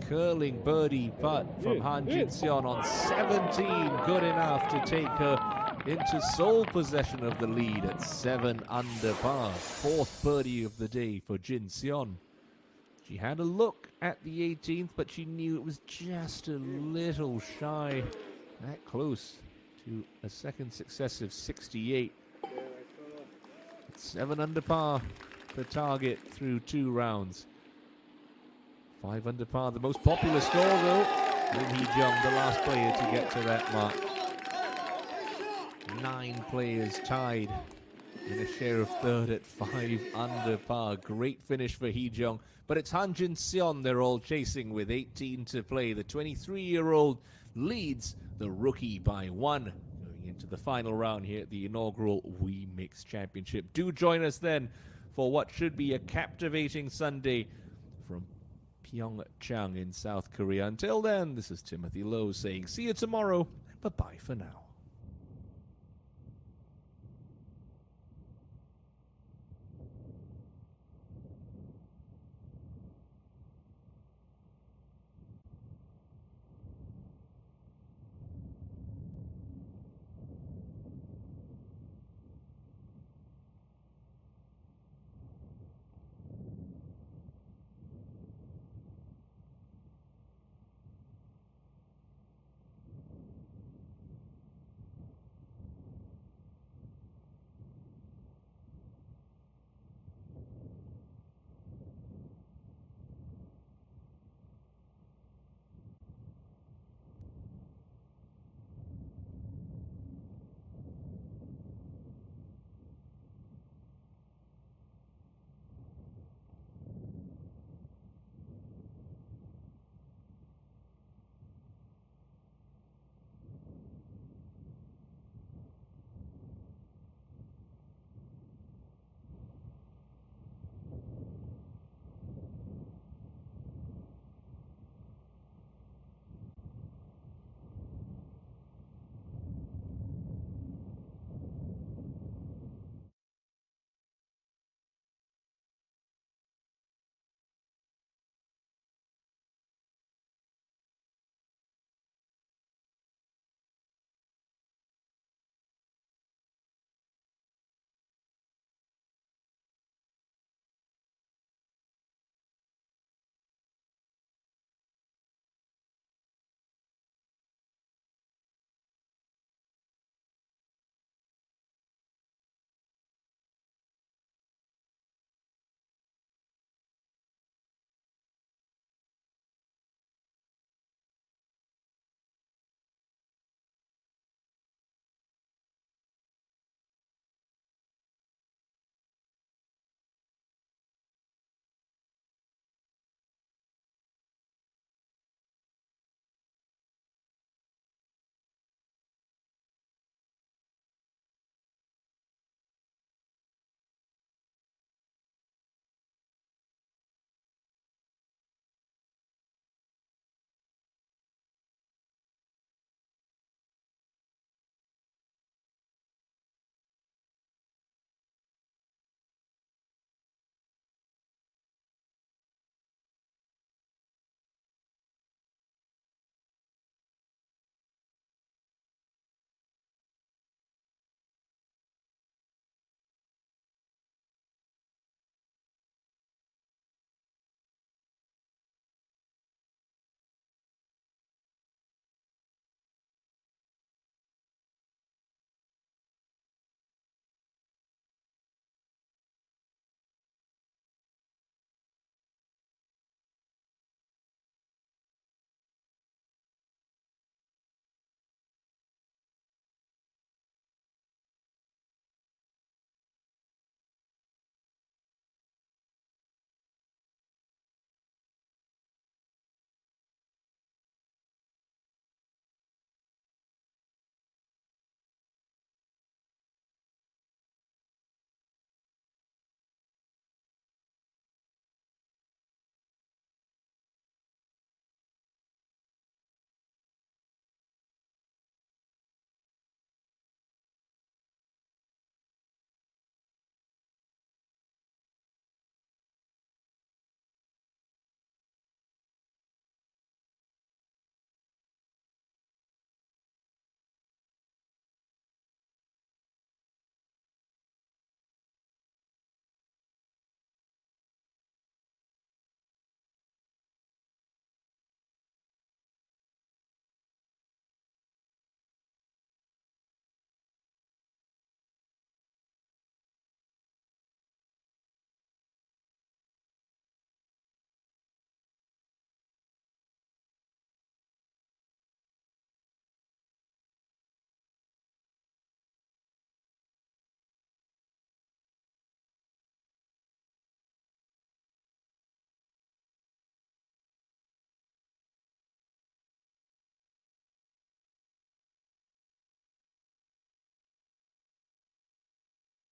curling birdie putt from Han Jin-seon on 17, good enough to take her into sole possession of the lead at 7 under par. 4th birdie of the day for Jin-seon. She had a look at the 18th, but she knew it was just a little shy, that close to a second successive 68. 7 under par for target through 2 rounds. 5 under par, the most popular score though. Lim Hee-jong, the last player to get to that mark. 9 players tied in a share of third at 5 under par. Great finish for Hee-jong, but it's Han Jin-seon they're all chasing with 18 to play. The 23-year-old leads the rookie by 1 going into the final round here at the inaugural WEMIX Championship. Do join us then for what should be a captivating Sunday from Pyeongchang in South Korea. Until then, this is Timothy Lowe saying see you tomorrow, and bye-bye for now.